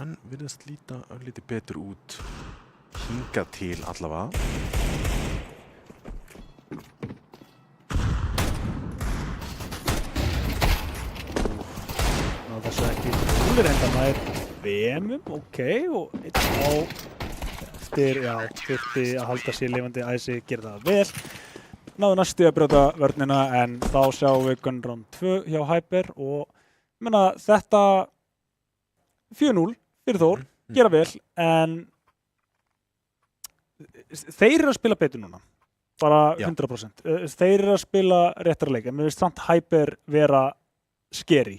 En virðast líta örlítið betur út hingað til allavega. Þessu ekki húlir enda nær VM-um, ok, og einn á eftir, já, þurfti að halda sér lifandi. Æsi gerir það vel. Náðu næstu að brjóta vörnina en þá sjáum við Gun Round 2 hjá Hyper og ég meina þetta 4-0 fyrir Þór, gera vel, en þeir eru að spila betur núna, bara 100%. Þeir eru að spila réttara leik, en mér finnst samt Hyper vera scary.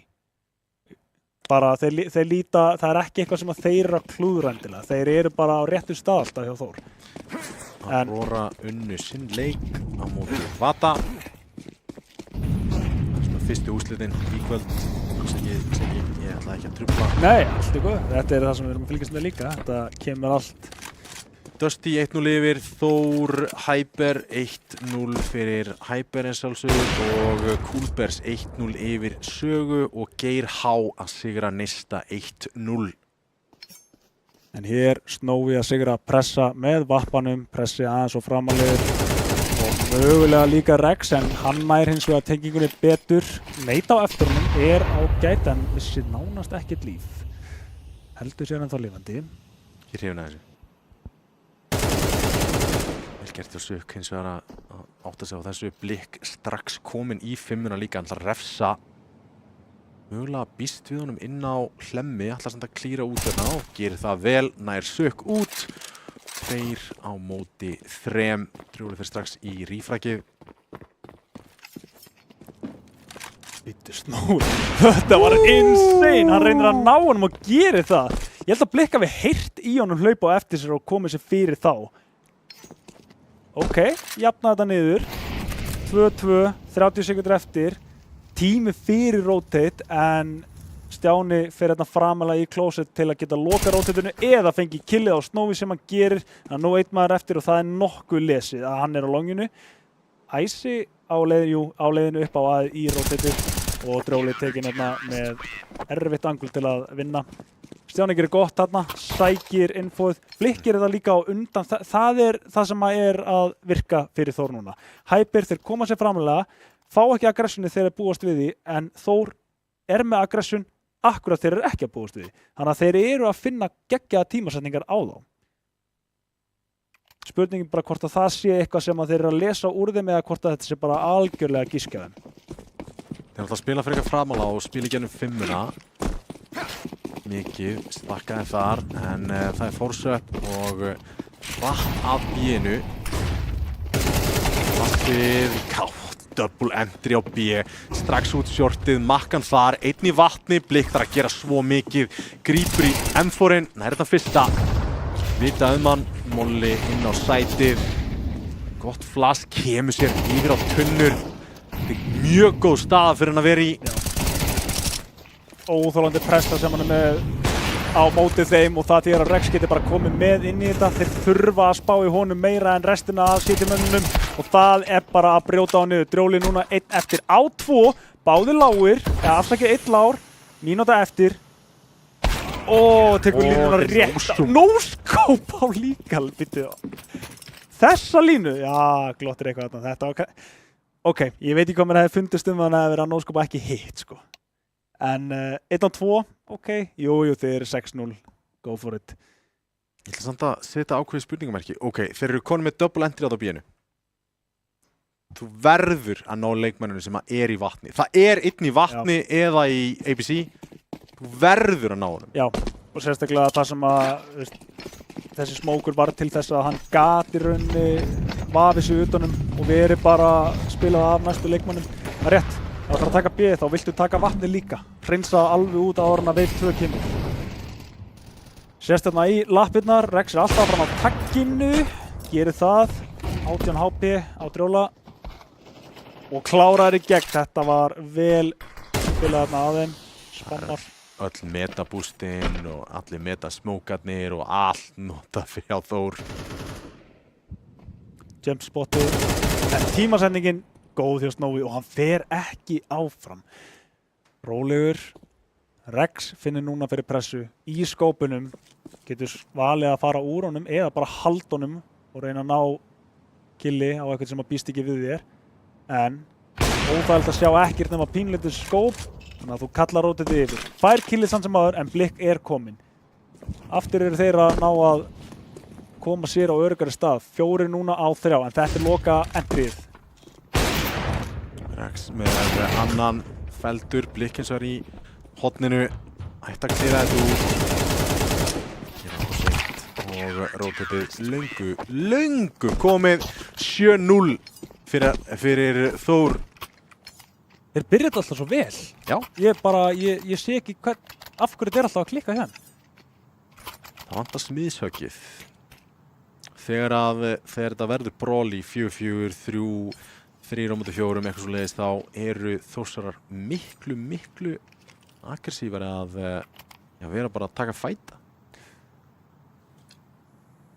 Bara þeir líta, það er ekki eitthvað sem að þeir eru að klúðra endilega, þeir eru bara á réttum stað alltaf hjá Þór. Aurora unnu sinn leik á móti Vata. Fyrstu úrslitin í kvöld, ég ætla ekki að trufla. Nei, allt er góð, þetta er það sem við erum að fylgjast með líka, þetta kemur allt. Dusty 1-0 yfir, Þór, Hyper 1-0 fyrir Hyper eins sjálfsögðu og Coolbears 1-0 yfir Sögu og Geir H að sigra Nista 1-0. En hér Snowy að sigra pressa með vappanum, pressi aðeins og framalega og mögulega líka Rex en hann nær hins vegar tengingunni betur. Neit á eftir honum er ágætt en missir nánast ekkert líf. Heldur sér ennþá lifandi. Ég hrifin að þessu. Gert hjá Sök hins vegar að átta sig á þessu. Blikk strax komin í 5-una líka, hann ætlar að refsa. Mögulega býst við honum inn á hlemmi, ætlar samt að klíra út þarna og gerir það vel, nær Sök út. 2 á móti 3, Trúli fyrir strax í rífrakið. Bittu Snowy, þetta var insane, hann reynir að ná honum og gerir það. Ég held að Blikk hafi heyrt í honum hlaupa á eftir sér og komið sér fyrir þá. Ok, jafna þetta niður, 2-2, 30 sekundur eftir, tími fyrir rotate en Stjáni fer hérna framalega í klósett til að geta loka rótetinu eða fengi killið á Snowy sem hann gerir. Það er nú einn maður eftir og það er nokkuð lesið að hann er á longinu. Æsi á leiðinu upp á að í rótetið og Drjóli tekinn hérna með erfitt angul til að vinna. Stjáni gerir gott þarna, sækir infóð, blikkir þetta líka á undan. Það er það sem er að virka fyrir Þór núna. Hyper þeir koma sér framalega, fá ekki aggressjoni þegar þeir búast við því, en Þór er með aggression akkurat þeir eru ekki að búast við því. Þannig að þeir eru að finna geggjaða tímasetningar á þá. Spurningin bara hvort að það sé eitthvað sem að þeir eru að lesa úr þeim eða hvort að þetta sé bara algjörlega gískja þeim. Þeir ætla að spila fyrir eitthvað framalega og spila í gennum 5-una. Mikið stakkaði þar, en það er fórsöpp og hratt af B-inu. Vatnið, double entry á B, strax út shortið, makkan þar, einn í vatni, Blikk þarf að gera svo mikið, grípur í M4-in, nær þetta fyrsta. Vita hann, Molli inn á sætið, gott flask, kemur sér yfir á tunnur. Þetta er mjög góð staða fyrir hann að vera í. Óþolandi pressa sem hann er með á mótið þeim og það þýðir að Rex geti bara komið með inn í þetta. Þeir þurfa að spá í honum meira en restina af City-mönnunum og það er bara að brjóta á niður. Drjóli núna 1 eftir á 2, báðir lágir, eða afsakið 1 lár, mínúta eftir. Tekur línuna rétt. No-scope á líkal, býttu það. Þessa línu, já, glottir eitthvað þarna. Þetta var... Ok, ég veit ekki hvað mér hefði fundist að það hefði verið að no-scope ekki hitt, sko. En 1 á 2, ok, jú, þeir eru 6-0, go for it. Ég ætla samt að setja ákveðið spurningamerki. Ok, þeir eru konum með double entry á B-inu. Þú verður að ná leikmenninu sem er í vatni. Það er einn í vatni eða í ABC. Þú verður að ná honum. Já, og sérstaklega það sem að þessi smókur var til þess að hann gat í rauninni vafið sig utanum og verið bara spilað af næstu leikmannum. Það er rétt. Ef þú ætlar að taka B, þá viltu taka vatni líka. Hreinsa alveg út á orðin að veit 2 kynni. Sérst þarna í lappirnar, Rex er alltaf fram á tagginu, gerir það, 18 HP á Drjóla og klárar í gegn. Þetta var vel spilað þarna að þeim, spammar. Öll metabústinn og allir metasmókarnir og allt notað fyrir á Þór. Jump spotið, en tímasendingin góð hjá Snowy og hann fer ekki áfram. Rólegur, Rex finnir núna fyrir pressu í skópunum, getur valið að fara úr honum eða bara halda honum og reyna að ná killi á eitthvað sem að býst ekki við þér. En óþægilegt að sjá ekkert nema pínlítið skóp, þannig að þú kallar rótið yfir. Fær killið samt sem aður en Blikk er kominn. Aftur eru þeir að ná að koma sér á öruggari stað. 4 núna á 3 en þetta er loka entryð. Rex með annan feldur, Blikk eins og er í hotninu, ætti að klíra þetta út. Gera það seint og rótið löngu komið 7-0 fyrir Þór. Þeir byrjaði alltaf svo vel. Já. Ég sé ekki af hverju þetta er alltaf að klikka hérna. Það vantar smiðshöggið. Þegar þetta verður brawl í 4-4, 3 á móti 4, eitthvað svo leiðist, þá eru Þórsarar miklu aggressívari að vera bara að taka fæta.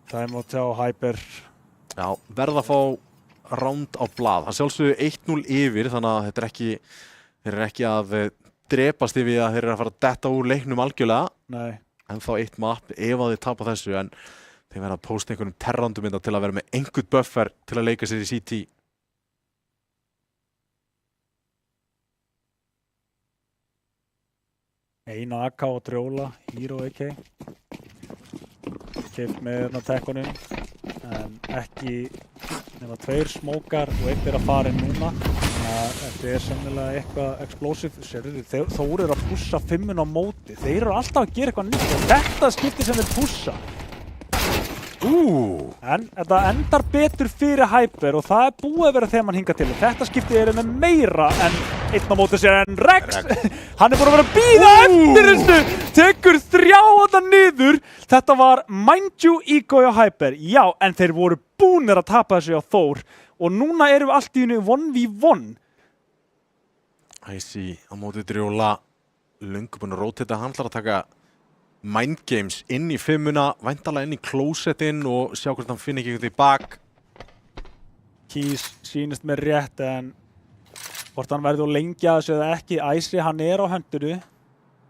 Það er móti á Hyper. Já, verða að fá ránd á blað. Það sjálfsögðu 1-0 yfir, þannig að þeir eru ekki að drepast yfir að þeir eru að fara að detta úr leiknum algjörlega. Nei. En þá 1 map ef að þeir tapa þessu, en þeir verða að posta einhvernum terrandum til að vera með einhvern buffer til að leika sér í CT. Eina AK og Drjóla, Hero AK. Keypt með hérna tekkunum, en ekki nema 2 smókar og 1 er að fara inn núna. Þetta er sennilega eitthvað explosive. Sérðu, Þór eru að pussa 5 á móti. Þeir eru alltaf að gera eitthvað nýtt og þetta skipti sem þeir pussa. En þetta endar betur fyrir Hyper og það er búið að vera þegar mann hingað til. Þetta skiptið er með meira en 1 á móti sér en Rex. Hann er búin að vera að bíða eftir þessu. Tekur 3 þarna niður. Þetta var mind you ego á Hyper. Já, en þeir voru búnir að tapa þessu á Þór. Og núna erum við allt í hennu 1v1. Æsi á móti Drjóla. löngu búinn að rótita, hann ætlar að taka Mind Games inn í 5-una, væntanlega inn í closetin og sjá hvort hann finn ekki eitthvað í bak. Keys sýnist mér rétt en hvort hann verður lengi að þessu eða ekki. Icy, hann er á höndinu.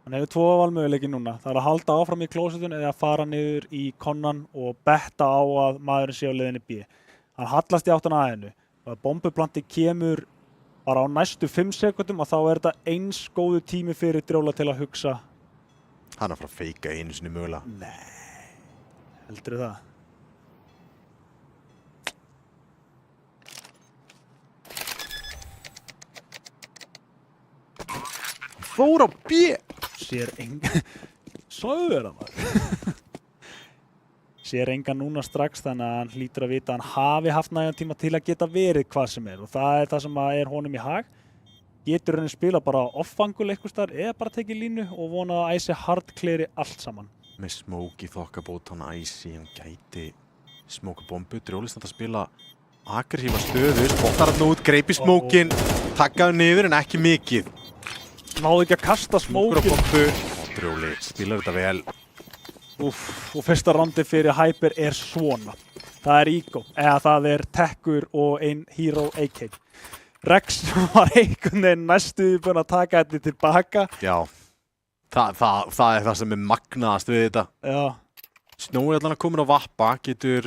Hann hefur 2 valmöguleiki núna. Það er að halda áfram í closetun eða að fara niður í konnan og betta á að maðurinn sé á leiðinni B. Hann hallast í áttina að hennu. Og að bombuplanti kemur bara á næstu 5 sekundum og þá er þetta eins góðu tími fyrir Drjóla til að hugsa. Hann er að fara að feika einu sinni mögulega. Nei, heldurðu það? Fór á B! Sér engan... Sáðu þér það maður? Sér engan núna strax þannig að hann hlýtur að vita að hann hafi haft nægan tíma til að geta verið hvað sem er og það er það sem er honum í hag. Getur henni spila bara off-angul eitthvað starf eða bara tekið línu og vona að Icy hardcleari allt saman. Með smoke í þokkabót, hann Icy, hann gæti smoke bombu. Drjóli stand að spila aggressífa stöðu, spottar hann út, greip í smokeinn, takkaði niður en ekki mikið. Náðu ekki að kasta smokeinn. Drjóli spilar þetta vel. Úff, og fyrsta rondi fyrir Hyper er svona. Það er Ego, eða það er Tekkur og ein Hero AK. Rex var einhvern veginn næstuði búinn að taka þetta tilbaka. Já, það er það sem er magnaðast við þetta. Já. Snow er allan að koma á vappa, getur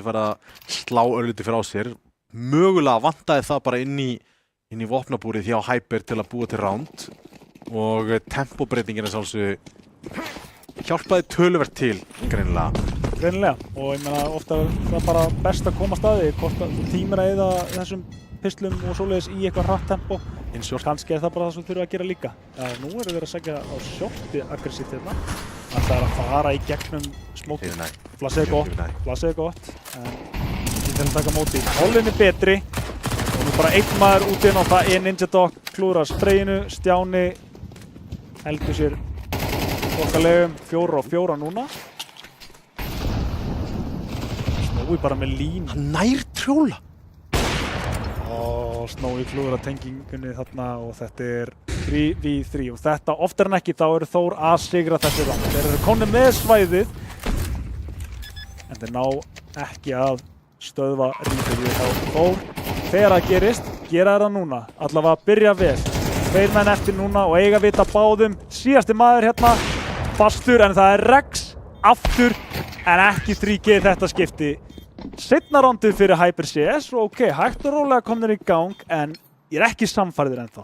fara að slá örlítið frá sér. Mögulega vantaði það bara inn í vopnabúrið hjá Hyper til að búa til round. Og tempóbreytingin er sjálfsögðu hjálpaði töluvert til, greinilega. Greinilega, og ég meina ofta það er bara best að koma staði, hvort að þú tímir að eyða þessum pislum og svoleiðis í eitthvað hratt tempo. Kannski er það bara það sem þurfa að gera líka. Nú eru þeir að segja á shorti aggressíft hérna. Það er að fara í gegnum smókið. Flasið er gott, en ég til að taka móti. Hólinn er betri, og nú bara einn maður út inn og það er Ninja Dog, klúrar sprayinu, Stjáni heldur sér okkarlegum, 4 og 4 núna. Snói bara með lín. Hann nær Drjóla. Snói klúður að tengingunni þarna og þetta er 3v3 og þetta oftar en ekki þá eru Þór að sigra þessi rand. Þeir eru komnir með svæðið en þeir ná ekki að stöðva ríkjum á Þór. Þegar það gerist, gera það núna. Allavega byrja vel. 2 menn eftir núna og eiga vita báðum. Síðasti maður hérna fastur en það er Rex aftur en ekki 3G þetta skipti. Seinna rondið fyrir Hyper CS og ok, hægt og rólega komnir í gang en ég er ekki samfærður ennþá.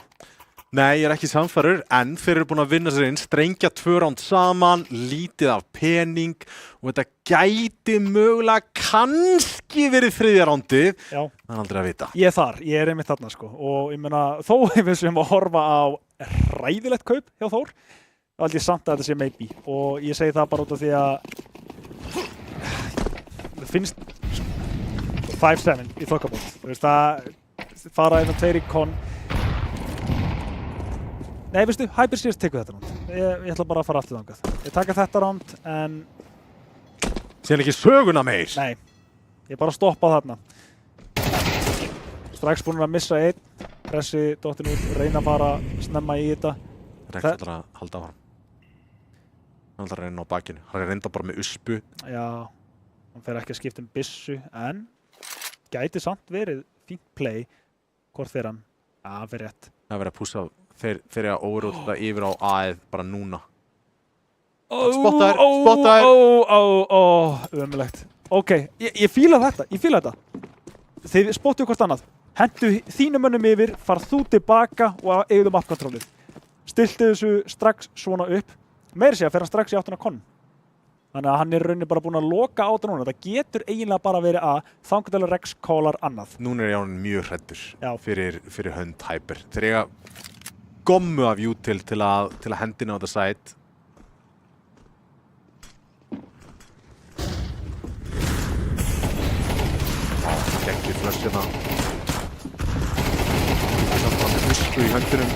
Nei, ég er ekki samfærður en þeir eru búin að vinna sér inn, strengja 2 ránd saman, lítið af pening og þetta gæti mögulega kannski verið 3. rándið. Já. Það er aldrei að vita. Ég er þar, ég er einmitt þarna sko og ég meina þó við sem að horfa á hræðilegt kaup hjá Þór, þá held ég samt að þetta sé maybe og ég segi það bara út af því að það finnst 5-7 í þokkabót. Þú veist að fara inn á 2 í kon. Nei, veistu, Hyper CS tekur þetta ránd. Ég ætla bara að fara aftur þangað. Ég taka þetta ránd en... Sér ekki söguna meir? Nei, ég bara stoppa þarna. Strax búin að missa 1. Pressi dottin út, reyna að fara snemma í þetta. Rex ætlar að halda áfram. Hann ætlar að reyna á bakinu. Hann er reynda bara með uspu. Já, hann fer ekki að skipta byssu en gæti samt verið fínt play. Hvort fer hann? Já, hann fer rétt. Það verið að pússa þeir að overrúta yfir á A-ið bara núna. Spottaður! Ömulegt. Ok, ég fíla þetta, Þið spottuðu hvort annað. Hentu þínum mönnum yfir, farð þú tilbaka og eigðu mapkontrólið. Stiltu þessu strax svona upp. Meira segja fer hann strax í áttina kon. Þannig að hann er rauninni bara búinn að loka á þetta núna. Það getur eiginlega bara verið að þangað til Rex callar annað. Núna er hann mjög hræddur fyrir hönd Hyper. Þeir eiga gommu af Util til að hendina á þetta site. Gekkir flössina. Það er bara husku í höndunum.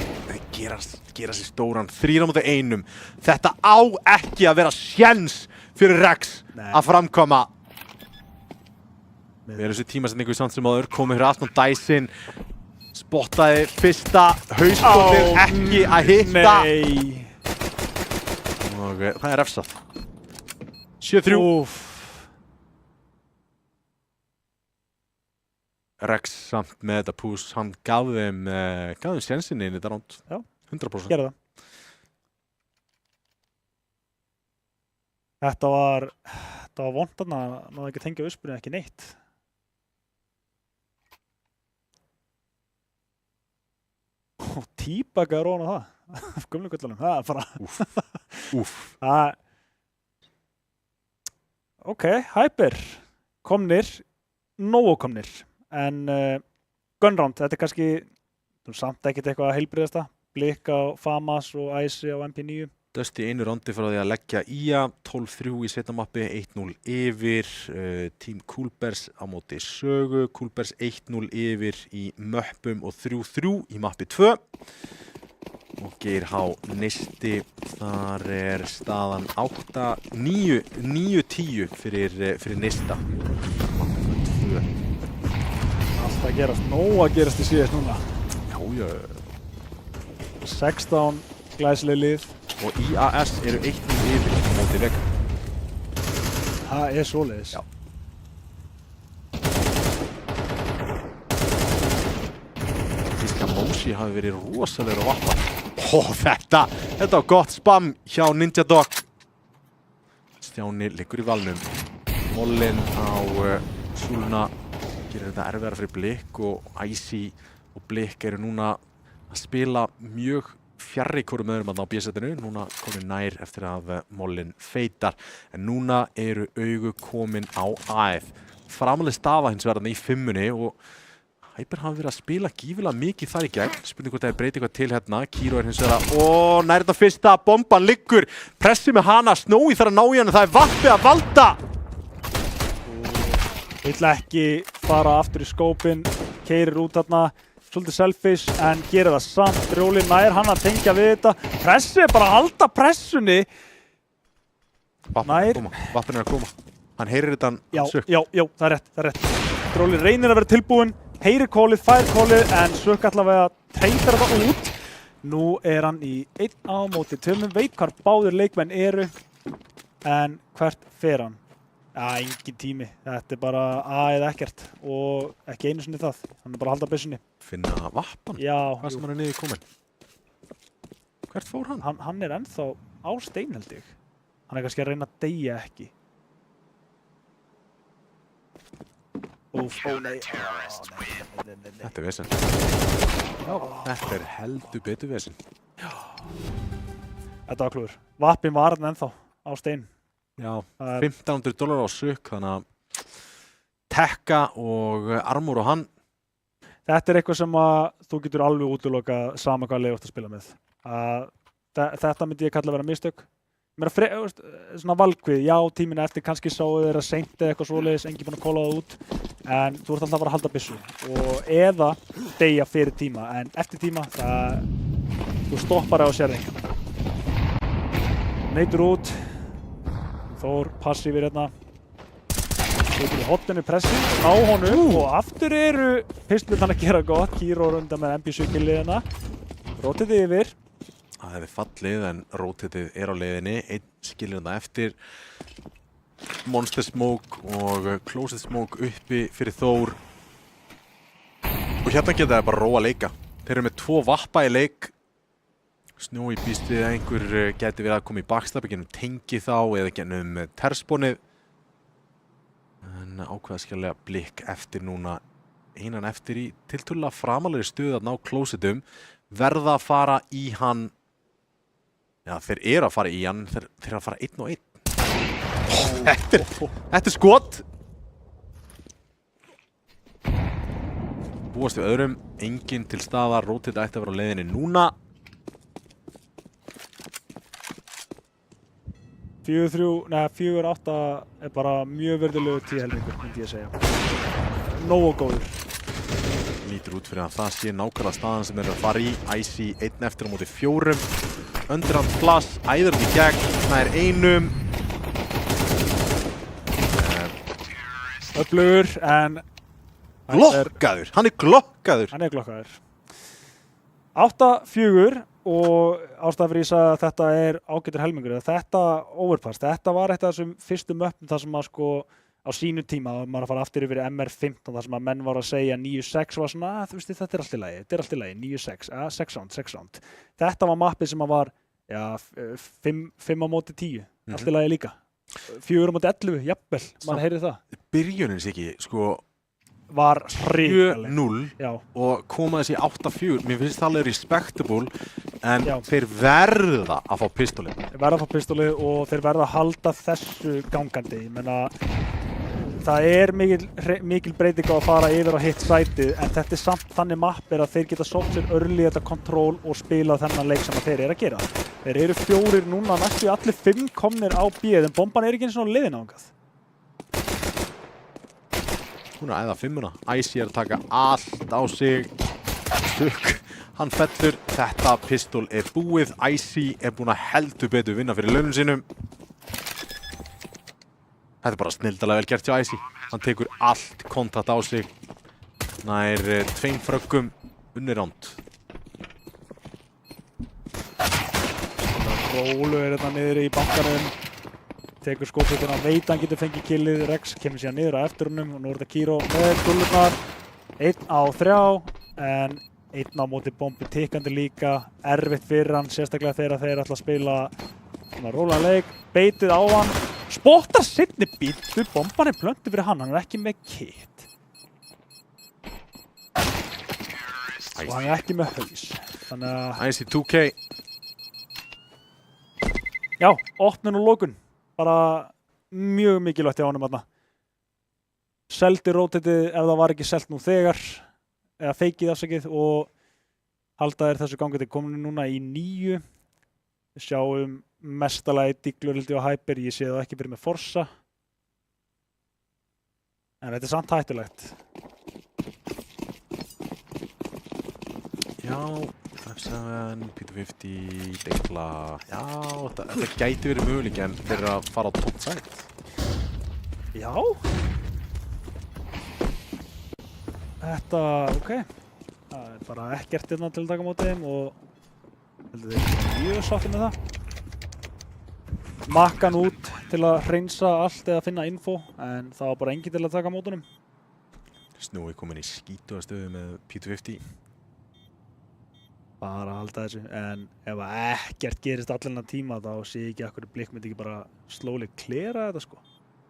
Gera sér stóran 3-1. Þetta á ekki að vera séns fyrir Rex að framkoma. Við erum þessu tímasetningu í samt sem áður, komið fyrir aftan Dyson, spottaði fyrsta hauskotið ekki að hitta. Nei. og það er refsað. 7-3. Úff. Rex samt með þetta pús, hann gaf þeim sjensinni inn í þetta ránd. Já. 100%. Gerðu það. Þetta var vont þarna, náðu ekki að tengja uspurinn ekki neitt. Og tíbakaður ofan á það, gömlu gullunum, það er bara... Úff. Ok, Hyper, komnir, nógu komnir, en Gunround, þetta er kannski, samt ekkert eitthvað heilbriðasta, Blik á Famas og Icy á MP9. Dusty einu rándi frá því að leggja IA, 12-3 í setjamappi, 1-0 yfir, Team Coolbears á móti Sögu, Coolbears 1-0 yfir í möppum og 3-3 í mappi 2. Og Geir H. Nisti, þar er staðan 9-10 fyrir Nista. Mappi 2. Allt að gerast, nóg að gerast í síðast núna. Já. 16 glæsileg lið. Og IAS eru 1-0 yfir á móti Vega. Það er svoleiðis. Já. Fiska Moshi hafi verið rosalegur á vatna. Þetta var gott spam hjá Ninja Dog. Stjáni liggur í valnum. Mollin á Súluna gerir þetta erfiðara fyrir Blik og Icy og Blik eru núna að spila mjög fjarri hvorum öðrum á B-setinu, núna komin nær eftir að Mollin feitar, en núna eru augu komin á AF. Framaleg staða hins verðan í 5-munni og Hyper hafa verið að spila gífilega mikið þar í gegn, spurning hvort það breyti eitthvað til hérna, Kiro er hins vegar, nær þetta fyrsta, bomban liggur, pressi með hana, Snowy þarf að ná í hann, það er Vappi að valda! Vill ekki fara aftur í skópin, keirir út þarna, svolítið selfish, en gerir það samt. Rjóli nær hann að tengja við þetta. Pressi, bara halda pressunni. Vappin er að koma. Hann heyrir þetta Sök. Já, það er rétt. Rjóli reynir að vera tilbúinn, heyrir kólið, fær kólið, en Sök allavega treytar þetta út. Nú er hann í 1 á móti 2, veit hvar báðir leikmenn eru, en hvert fer hann? Engin tími. Þetta er bara A eða ekkert og ekki einu sinni það. Hann er bara að halda byssunni. Finna Vappan? Já. Hvað sem hann er niður komin? Hvert fór hann? Hann er ennþá á stein held ég. Hann er kannski að reyna að deyja ekki. Nei. Þetta er vesen. Þetta er heldur betur vesen. Þetta var klúður. Vappin var hann ennþá á stein. Já, $1,500 á Sök, þannig að tekka og armor og hann. Þetta er eitthvað sem að þú getur alveg útilokað sama hvað leið þú ert að spila með. Þetta myndi ég kalla að vera mistök. Svona valkvið, já, tímina eftir kannski sáu þeirra seint eða eitthvað svoleiðis, enginn búinn að kóla það út, en þú ert alltaf að fara að halda byssu og eða deyja fyrir tíma, en eftir tíma þú stoppar á sérðing. Neitur út. Þór passífir hérna. Tekur í hotinu pressi, ná honum og aftur eru pistlutan að gera gott. Kiro runda með MP7-killið hérna. Rótitið yfir. Það hefði fallið en rótitið er á leiðinni. Einn skilur þetta eftir. Monster Smoke og Closet Smoke uppi fyrir Þór. Og hérna geta það bara róa leika. Þeir eru með 2 vappa í leik. Snowy býst við að einhver geti verið að koma í backstep, gennum tengi þá eða gennum terspónið. En ákveða skilja Blik eftir núna, einan eftir í tiltölulega framalegri stöðu að ná closetum. Verða að fara í hann, já þeir eru að fara í hann, þeir eru að fara 1 og 1. Þetta er skot. Búast við öðrum, enginn til staðar, rótið ætti að vera á leiðinni núna. 4-8 er bara mjög verðilegu tíhelmingur, myndi ég segja. Nógu góður. Lítur út fyrir að það sé nákvæmlega staðan sem þeir eru að fara í. Icy 1 eftir á móti 4. Underhand flash, æður í gegn, það er einum. Öflugur, en... Glokkaður, hann er glokkaður. Hann er glokkaður. 8-4 og ástæða fyrir ég sagði að þetta ágætur helmingur. Þetta overpass, þetta var eitt af þessum fyrstu möppum þar sem að sko á sínu tíma, maður að fara aftur yfir MR15 þar sem að menn var að segja 9-6 var svona, þú veist, þetta allt í lagi, 9-6, 6 round. Þetta var mappið sem að var, 5 á móti 10, allt í lagi líka. 4 á móti 11, jafnvel, maður heyrði það. Byrjunin sé ekki, sko, var hrikaleg. 7-0 og koma þessi 8-4. Mér finnst það alveg respectable en þeir verða að fá pistolið. Þeir verða að fá pistolið og þeir verða að halda þessu gangandi. Ég meina, það mikil breyting á að fara yfir á hitt sætið en þetta samt þannig mapp að þeir geta sótt sér early þetta kontról og spila þennan leik sem þeir að gera. Þeir eru 4 núna, næstu allir 5 komnir á B-ið en bomban ekki eins og liðin ángað. Hún æða 5-una. Icy að taka allt á sig. Stukk. Hann fellur. Þetta pistol búið. Icy búinn að heldur betur vinna fyrir launum sínum. Þetta bara snildalega vel gert hjá Icy. Hann tekur allt kontakt á sig. Nær 2 fröggum unnir ránd. Rólu þetta niður í bankanum. Tekur skópið hann veit að hann getur fengið killið. Rex kemur síðan niður á eftir honum og nú þetta Kiro með gullurnar. 1 á 3 en 1 á móti bombi tikkandi líka. Erfitt fyrir hann, sérstaklega þegar þeir ætla að spila rólegan leik. Beitið á hann. Spottar seinni bítu. Bomban plöntu fyrir hann ekki með kit. Og hann ekki með haus. Þannig að Icy 2K. Já, opnun og lokun. Bara mjög mikilvægt hjá honum þarna. Seldi rotatið ef það var ekki selt nú þegar eða feikið afsakið og halda þeir þessu gangandi kominu núna í 9. Við sjáum mestalagi Diglur og Hyper, ég sé það ekki fyrir með Forza. En þetta samt hættulegt. Já, F7, P250, Dekla, já, þetta gæti verið möguleik en þeir eru að fara á top side. Já. Þetta, ok. Það bara ekkert til að taka móti þeim og heldur þeir mjög sáttir með það. Makkan út til að hreinsa allt eða finna info en það var bara engin til að taka mótunum. Snúi komin í skítuga stöðu með P250. Bara að halda þessu, en ef ekkert gerist allan tíma þá sé ég ekki að hverju Blik myndi ekki bara slowly klera þetta sko.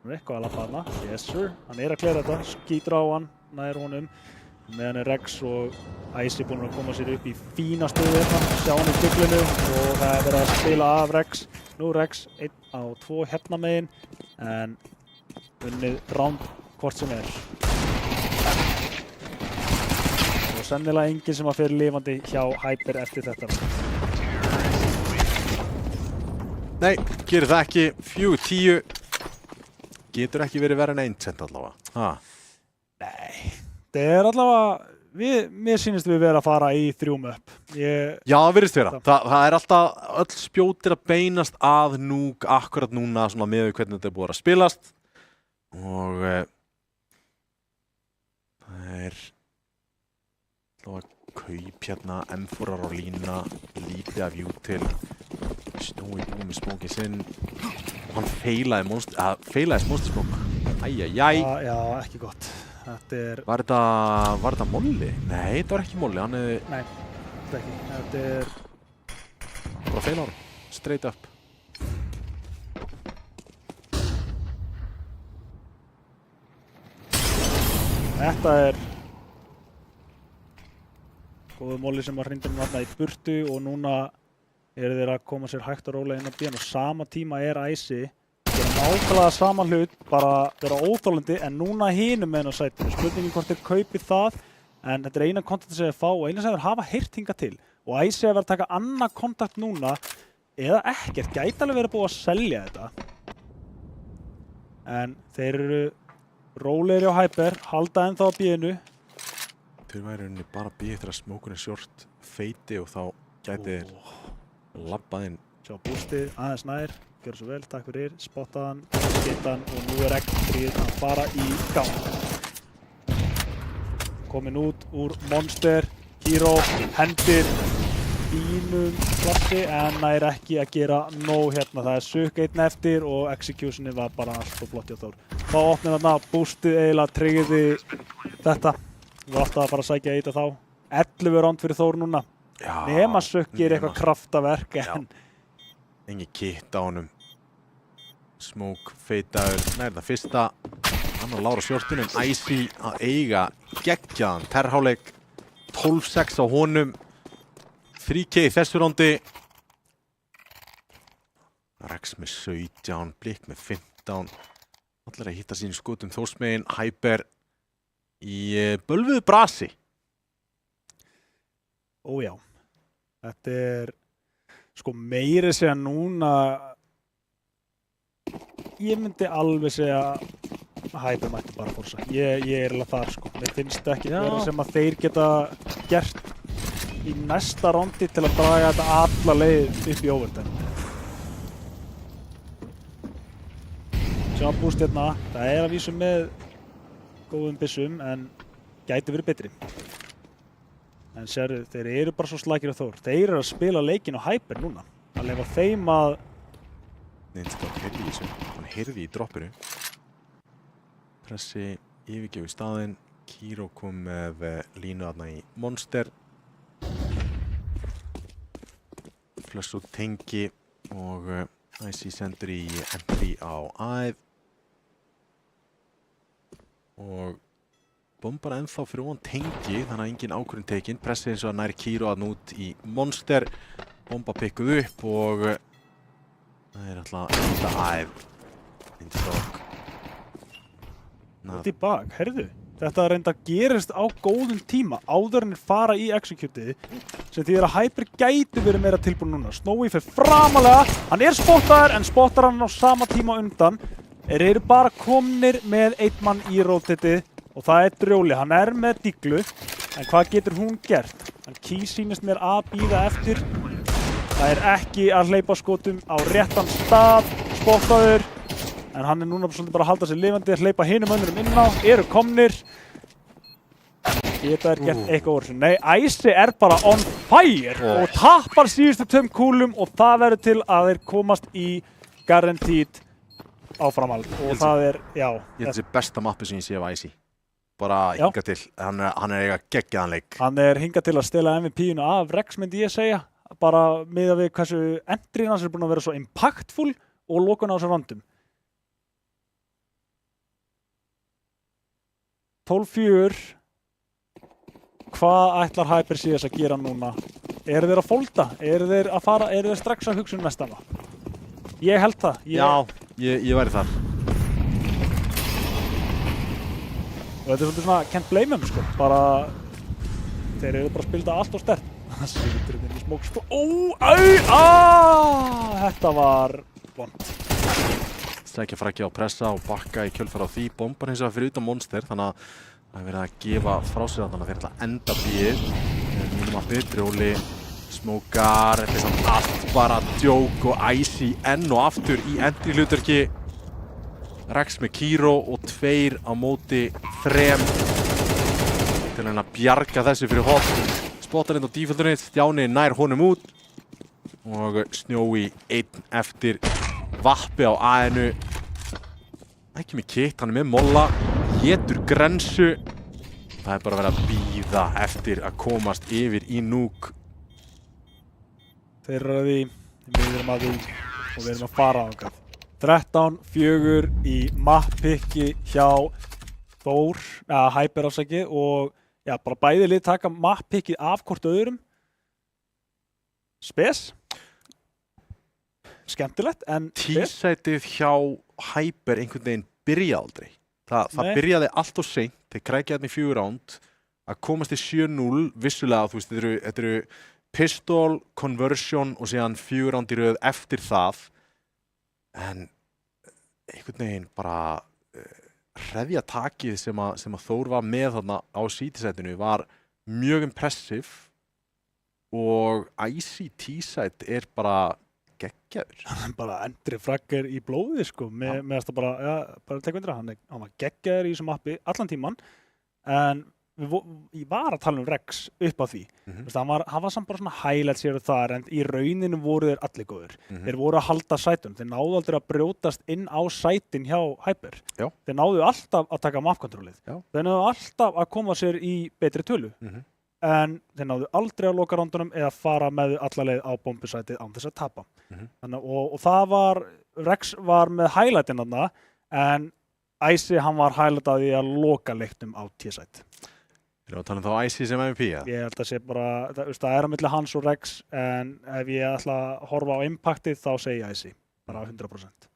Hann eitthvað að lappa hana, yes sir, hann að klera þetta, skýtur á hann, nær honum. Meðan Rex og Icy búin að koma sér upp í fína stöðu hérna, sjá hann í Diglinu og það verið að spila af Rex. Nú Rex 1 á 2 hérna megin, en unnið round hvort sem Og sennilega enginn sem að fyrir lifandi hjá Hyper eftir þetta. Nei, gerir það ekki. 4-10. Getur ekki verið verið en 1% allavega. Nei, það allavega, mér sýnist við vera að fara í 3 möpp. Já, það virðist vera. Það alltaf öll spjótir að beinast að Núk akkurat núna svona með hvernig þetta búið að spilast. Og það að kaup hérna M4-ar á lína, lítið af Jútil, Snúi búið með smókið sinn og hann feilaði monstersmók. Æjæjæj. Já, ekki gott. Var þetta Molli? Nei, þetta var ekki Molli. Nei, þetta ekki. Þetta bara feila á hann, straight up. Þetta góðu Molli sem var hrindin þarna í burtu og núna eru þeir að koma sér hægt og rólega inn á bíðan og sama tíma Icy gera nákvæmlega sama hlut, bara vera óþolandi en núna hinum með hennar sætinu. Spurningin hvort þeir kaupi það en þetta eina kontakt sem þeir fá og eina sem þeir hafa heyrt hingað til og Icy að vera að taka annað kontakt núna eða ekkert, gæti alveg verið búið að selja þetta. En þeir eru rólegir á Hyper, halda ennþá á bíðinu. Þeir væri rauninni bara býð eftir að smókurinn short feiti og þá gæti þeir labbað inn. Sjá bústið, aðeins nær, gjör svo vel, takk fyrir, spottaðan, skittan og nú X3 að fara í gang. Komin út úr Monster, Kiro, hendir fínum klassi en nær ekki að gera nóg hérna. Það sukk einn eftir og executioni var bara allt og flott hjá Þór. Þá opnir þarna, boostið eiginlega tryggði þetta. Við varum alltaf að fara að sækja í þetta þá. 11 round fyrir Þór núna. Nema sukk gerir eitthvað kraftaverk en... Engi kitt á honum. Smoke feitaður. Nei, það fyrsta. Hann og Lára sjórtunum. Icy að eiga geggjaðan. Terháleik 12-6 á honum. 3K í þessu rondi. Rex með 17, Blik með 15. Allir að hitta sín skotum Þórsmegin. Hyper í bölvuðu brasi. Ójá. Þetta sko meiri segja núna. Ég myndi alveg segja Hyper mætti bara forsa. Ég alveg þar sko. Mér finnst ekki vera sem að þeir geta gert í næsta rondi til að draga þetta alla leið upp í overtime. Sjá búst hérna. Það að vísu með góðum byssum en gæti verið betri. En sérðu, þeir eru bara svo slakir á Þór. Þeir að spila leikinn á Hyper núna. Að leyfa þeim að... Neinstak heyrði í þessu. Hann heyrði í droppinu. Pressi yfirgefi staðinn. Kiro kom með línu þarna í Monster. Flush út tengi og Icy sendur í entry á æð. Og bombar ennþá fyrir ofan tengi, þannig að engin ákvörðun tekin. Pressið eins og að nær Kiro að nút í Monster. Bomba pikkuð upp og það alltaf að enda æð. Innstók. Út í bak, heyrðu. Þetta reynda gerist á góðum tíma áður en fara í executið sem því að Hyper gæti verið meira tilbúin núna. Snowy fer framalega, hann spottaður en spottar hann á sama tíma undan. Þeir eru bara komnir með einn mann í rotatið og það Drjóli. Hann með Díglu, en hvað getur hún gert? Hann sýnist mér að bíða eftir. Það ekki að hleypa skotum á réttan stað, spottaður. En hann núna svolítið bara að halda sig lifandi, hleypa hinum önnurum inn á, eru komnir. Geta gert eitthvað úr þessu. Nei, Icy bara on fire og tappar síðustu 2 kúlum og það verður til að þeir komast í guaranteed áframhald. Og það já. Ég held þessi besta mappi sem ég sé af Icy. Bara hingað til. Hann eiga geggjaðan leik. Hann hingað til að stela MVP-inu af Rex, myndi ég segja. Bara miðað við hversu entryinn hans búin að vera svo impactful og lokun á þessu randum. 12-4. Hvað ætlar Hyper CS að gera núna? Eru þeir að folda? Eru þeir strax að hugsa næstana? Ég held það. Já, ég væri þar. Og þetta svolítið svona, can't blame them sko. Bara, þeir eru bara að spila allt og sterkt. Það situr þeir í smók sko. Þetta var vond. Sækja frækja á pressa og bakka í kjölfar á því. Bombar hins vegar fyrir utan Monster, þannig að það er verið að gefa frá sér þannig að þeir ætla að enda bíð. Mínum að Drjóli, smókar, þetta samt allt bara djók og Icy enn og aftur í entry hlutverki. Rex með Kiro og 2 á móti 3. Til að bjarga þessu fyrir hot. Spottar inn á defaultunni, Stjáni nær honum út. Og Snjói 1 eftir. Vappi á A-inu. Ekki með kitt, hann með molla. Getur grensu. Það bara verið að bíða eftir að komast yfir í núk. Þeir eru að því, við erum að því og við erum að fara á þangað. 13-4 í map-picki hjá Þór, Hyper afsakið og já, bara bæði lið taka map-pickið af hvort öðrum. Spes. Skemmtilegt, en T-sætið hjá Hyper einhvern veginn byrjaði aldrei. Það byrjaði allt og seint, þeir krækja þarna í 4 round, að komast í 7-0, vissulega, þú veist, þetta eru pistol, conversion og síðan 4 round í röð eftir það. En einhvern veginn bara hreðja takið sem að Þór var með þarna á CT-sætinu var mjög impressive og Icy T-sæt bara geggjaður. Hann bara entry fragger í blóði sko, með það bara tekur undir hann var geggjaður í þessu mappi allan tíman, en ég var að tala Rex upp á því. Hann var samt bara svona highlights hér og þar, en í rauninu voru þeir allir góður. Þeir voru að halda sætum, þeir náðu aldrei að brjótast inn á sætin hjá Hyper. Já. Þeir náðu alltaf að taka map-kontrollið. Þeir náðu alltaf að koma sér í betri tölu. En þeir náðu aldrei að loka rándunum eða fara með alla leið á bombusætið án þess að tapa. Og það var, Rex var með highlightin þarna, en Icy, hann var highlightað í að loka leiknum á T-sæt. Þeir eru að tala þá Icy sem MVP, ja? Ég held að sé bara, það er á milli hans og Rex, en ef ég ætla að horfa á impactið þá segi ég Icy, bara 100%.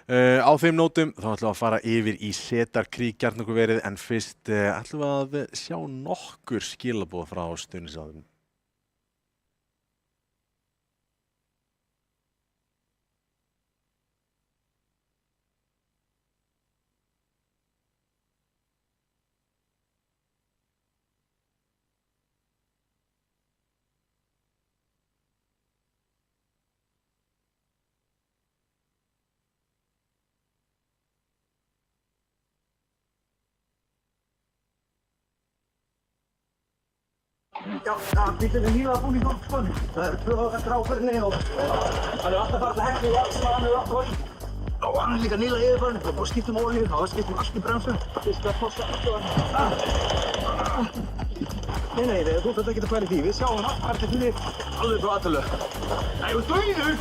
Á þeim nótum þá ætlum við að fara yfir í Setarkrík Kjarnorkuverið, en fyrst ætlum við að sjá nokkur skilaboð frá stuðningsaðilum. Já, bíllinn nýlega búinn í gólfspanni. Það eru 2 eftir áferðinni og hann alltaf farið að hekla í allt sem hann alltaf farið. Og hann líka nýlega yfirfarinn, það bara skiptum olíu, það skiptum allt í bremsu. Fyrst að posta alltaf. Nei, þú þarf ekki að pæla í því. Við sjáum allt eftir fyrir alveg frá aðtölu. Nei, þú dauður!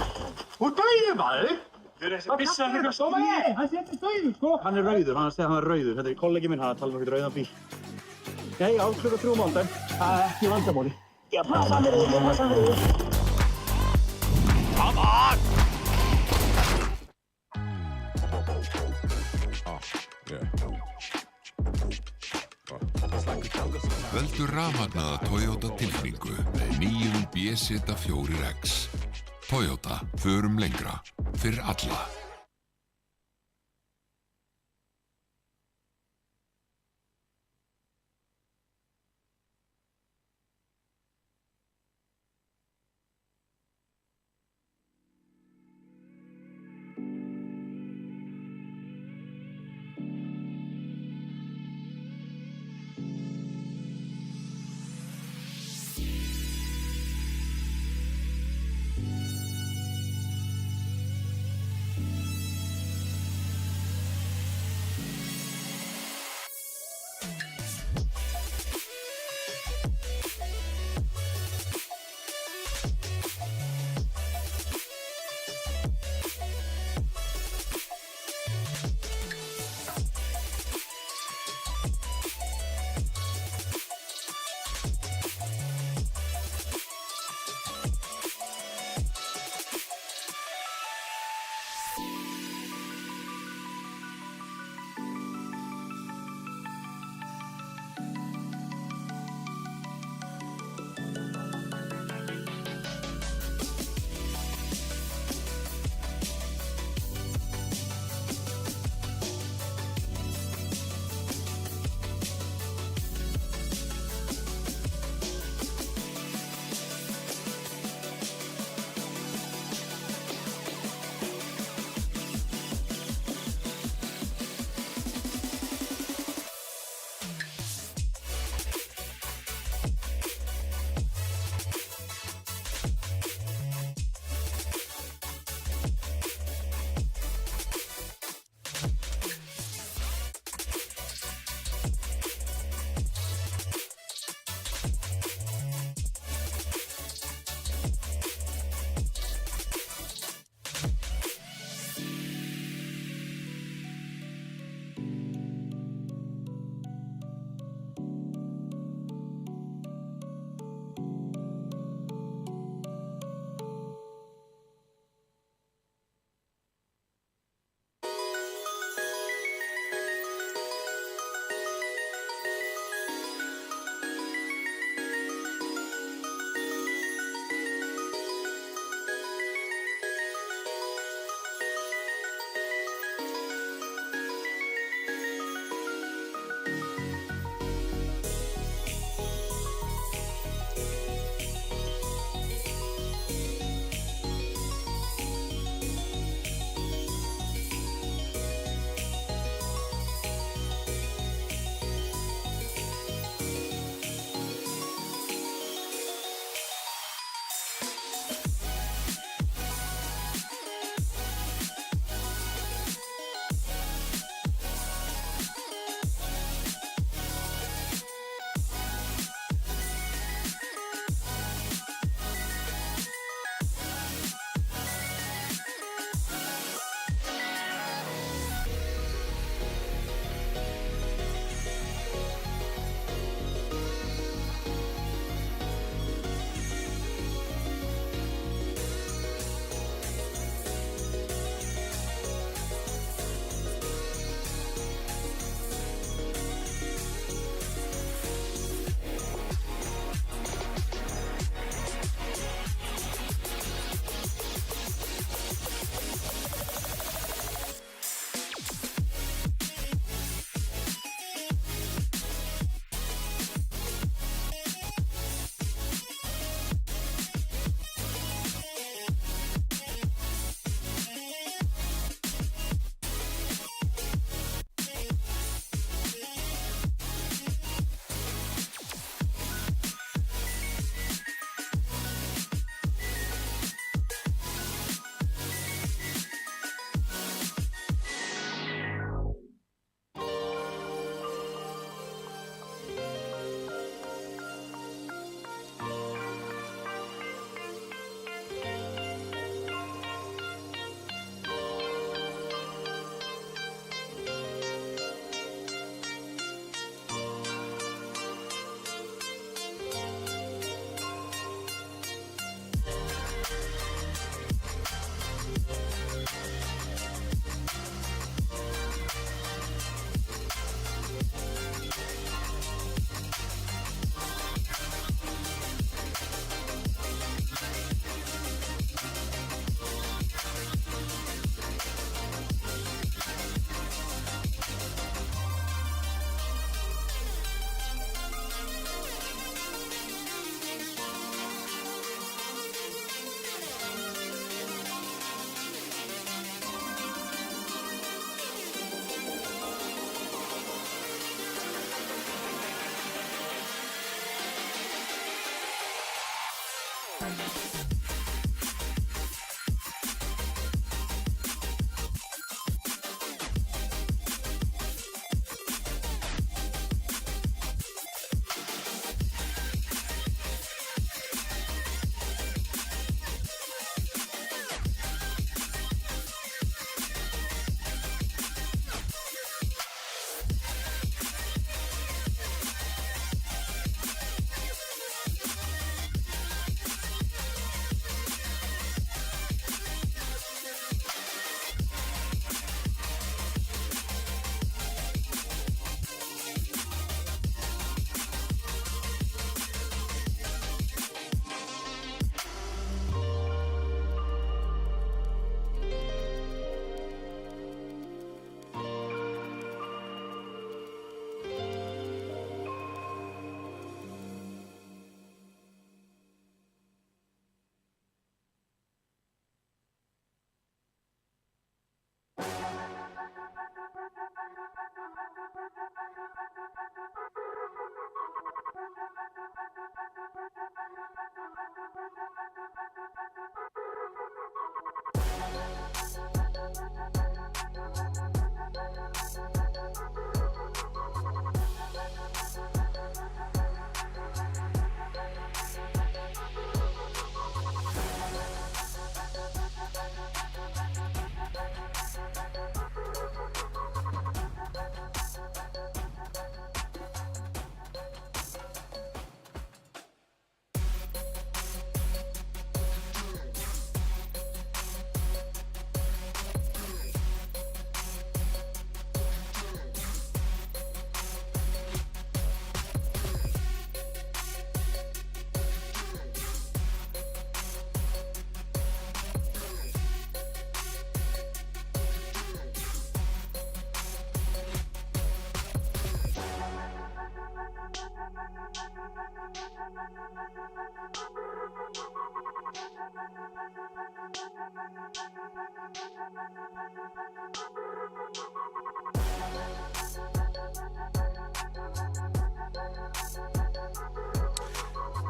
Þú dauður, maður! Þessi bissa er eitthvað stóma. Nei, hann sé ekki dauður, sko. Hann er rauður, hann segir að hann er rauður. Þetta er kollegi minn, hann er að tala um eitthvað rauðan bíl. Já, klukka 3 mánudag. Það er ekki vandamáli. Já, passa mér yfir, passa mér yfir. Come on! Veldu rafmagnaða Toyota tilfinningu með nýjum BZ4X. Toyota, förum lengra, fyrir alla.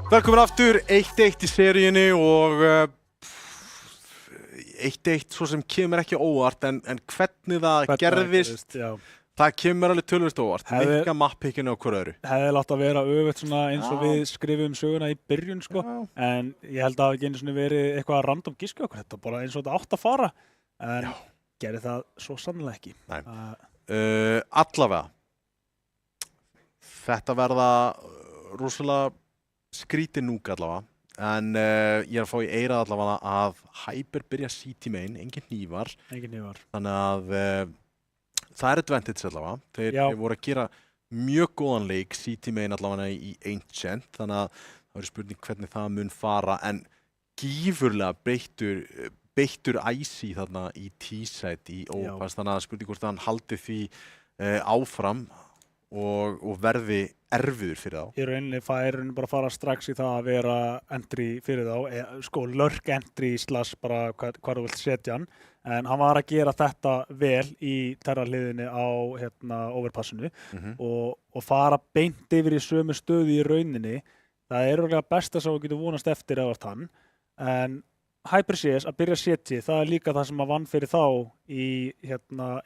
Velkomin aftur, 1-1 í seríunni og 1-1 svo sem kemur ekki óvart en hvernig það gerðist, það kemur alveg tölvist óvart, mikka mappikkinu á hverju öðru. Hefði látt að vera öfugt svona eins og við skrifum söguna í byrjun sko, en ég held að það hafi ekki einu svona verið eitthvað random gísku okkur, þetta bara eins og þetta átt að fara, en gerði það svo sannlega ekki. Nei, allavega, þetta verða rosalega skrítið núg allavega, en ég er að fá í eyrað allavega að Hyper byrja CT main, engin hnífar. Þannig að það er advantage allavega. Þeir voru að gera mjög góðan leik CT main allavega í Ancient, þannig að það verður spurning hvernig það mun fara, en gífurlega beittur Icy þarna í T-side í Overpass, þannig að spurning hvort hann haldi því áfram og verði erfiður fyrir þá. Í rauninni fær bara fara strax í það að vera entry fyrir þá, sko lurk entry slash bara hvað þú vilt setja hann, en hann var að gera þetta vel í terrarliðinni á overpassinu og fara beint yfir í sömu stöðu í rauninni, það er örugglega besta sem þú getur vonast eftir eða hann, en Hyper CS að byrja CT, það er líka það sem að vann fyrir þá í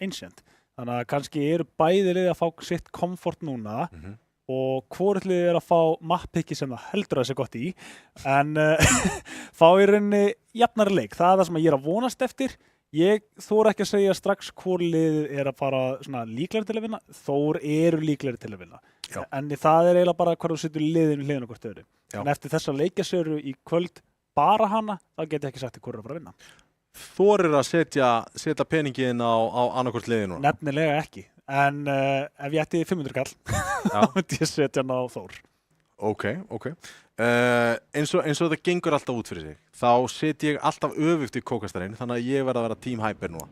Ancient. Þannig að kannski eru bæði liðið að fá sitt komfort núna og hvort liðið að fá mappikki sem það heldur að sé gott í, en fá í rauninni jafnari leik. Það er það sem ég er að vonast eftir. Ég þori ekki að segja strax hvort liðið er að fara svona líklegri til að vinna. Þór eru líklegri til að vinna. En það er eiginlega bara hvað þú setur liðinu hliðina hvort öðru. En eftir þessa leikjasöru í kvöld bara hana, þá get ég ekki sagt hvort er að fara að vinna. Þorir að setja peningin á annarkvort liðinu? Nefnilega ekki, en ef ég ætti 500 kall, þá myndi ég setja hann á Þór. Ok. Eins og þetta gengur alltaf út fyrir sig, þá set ég alltaf öfugt í kókastarinn, þannig að ég verð að vera Team Hyper núna.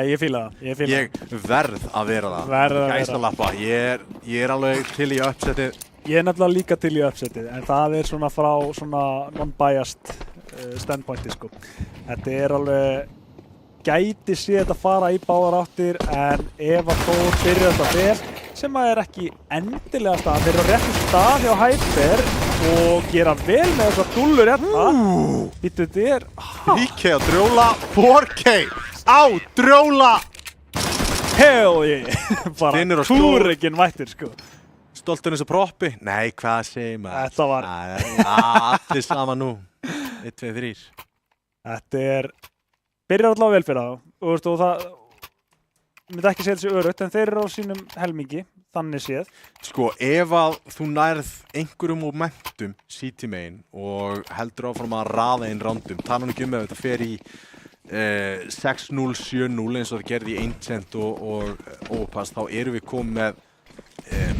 Ég fíla það. Ég verð að vera það. Gæsalappa, ég er alveg til í uppsettið. Ég er nefnilega líka til í uppsettið, en það er svona frá svona non-biased standpointi sko. Þetta er alveg, gæti sé þetta fara í báðar áttir, en ef að Þór byrja þetta vel, sem að er ekki endilega stað, þeir eru á réttum stað hjá Hyper, og gera vel með þessar dúllur hérna. Býttu, þetta 3K á drjóla, 4K á drjóla. Hell yeah. Bara Stinnur og stór. túrikinn mættir, sko. Stoltur eins og proppi. Nei, hvað segir maður? Þetta var... Allir saman nú. 1, 2, 3. Þetta byrjar allavega vel fyrir það. Og það myndi ekki segja þessi örugt, en þeir eru á sínum helmingi, þannig séð. Sko, ef að þú nærð einhverjum momentum CT megin og heldur áfram að raða inn rándum, tala nú ekki ef þetta fer í 6-0, 7-0 eins og það gerði í Ancient og Overpass, þá erum við komið með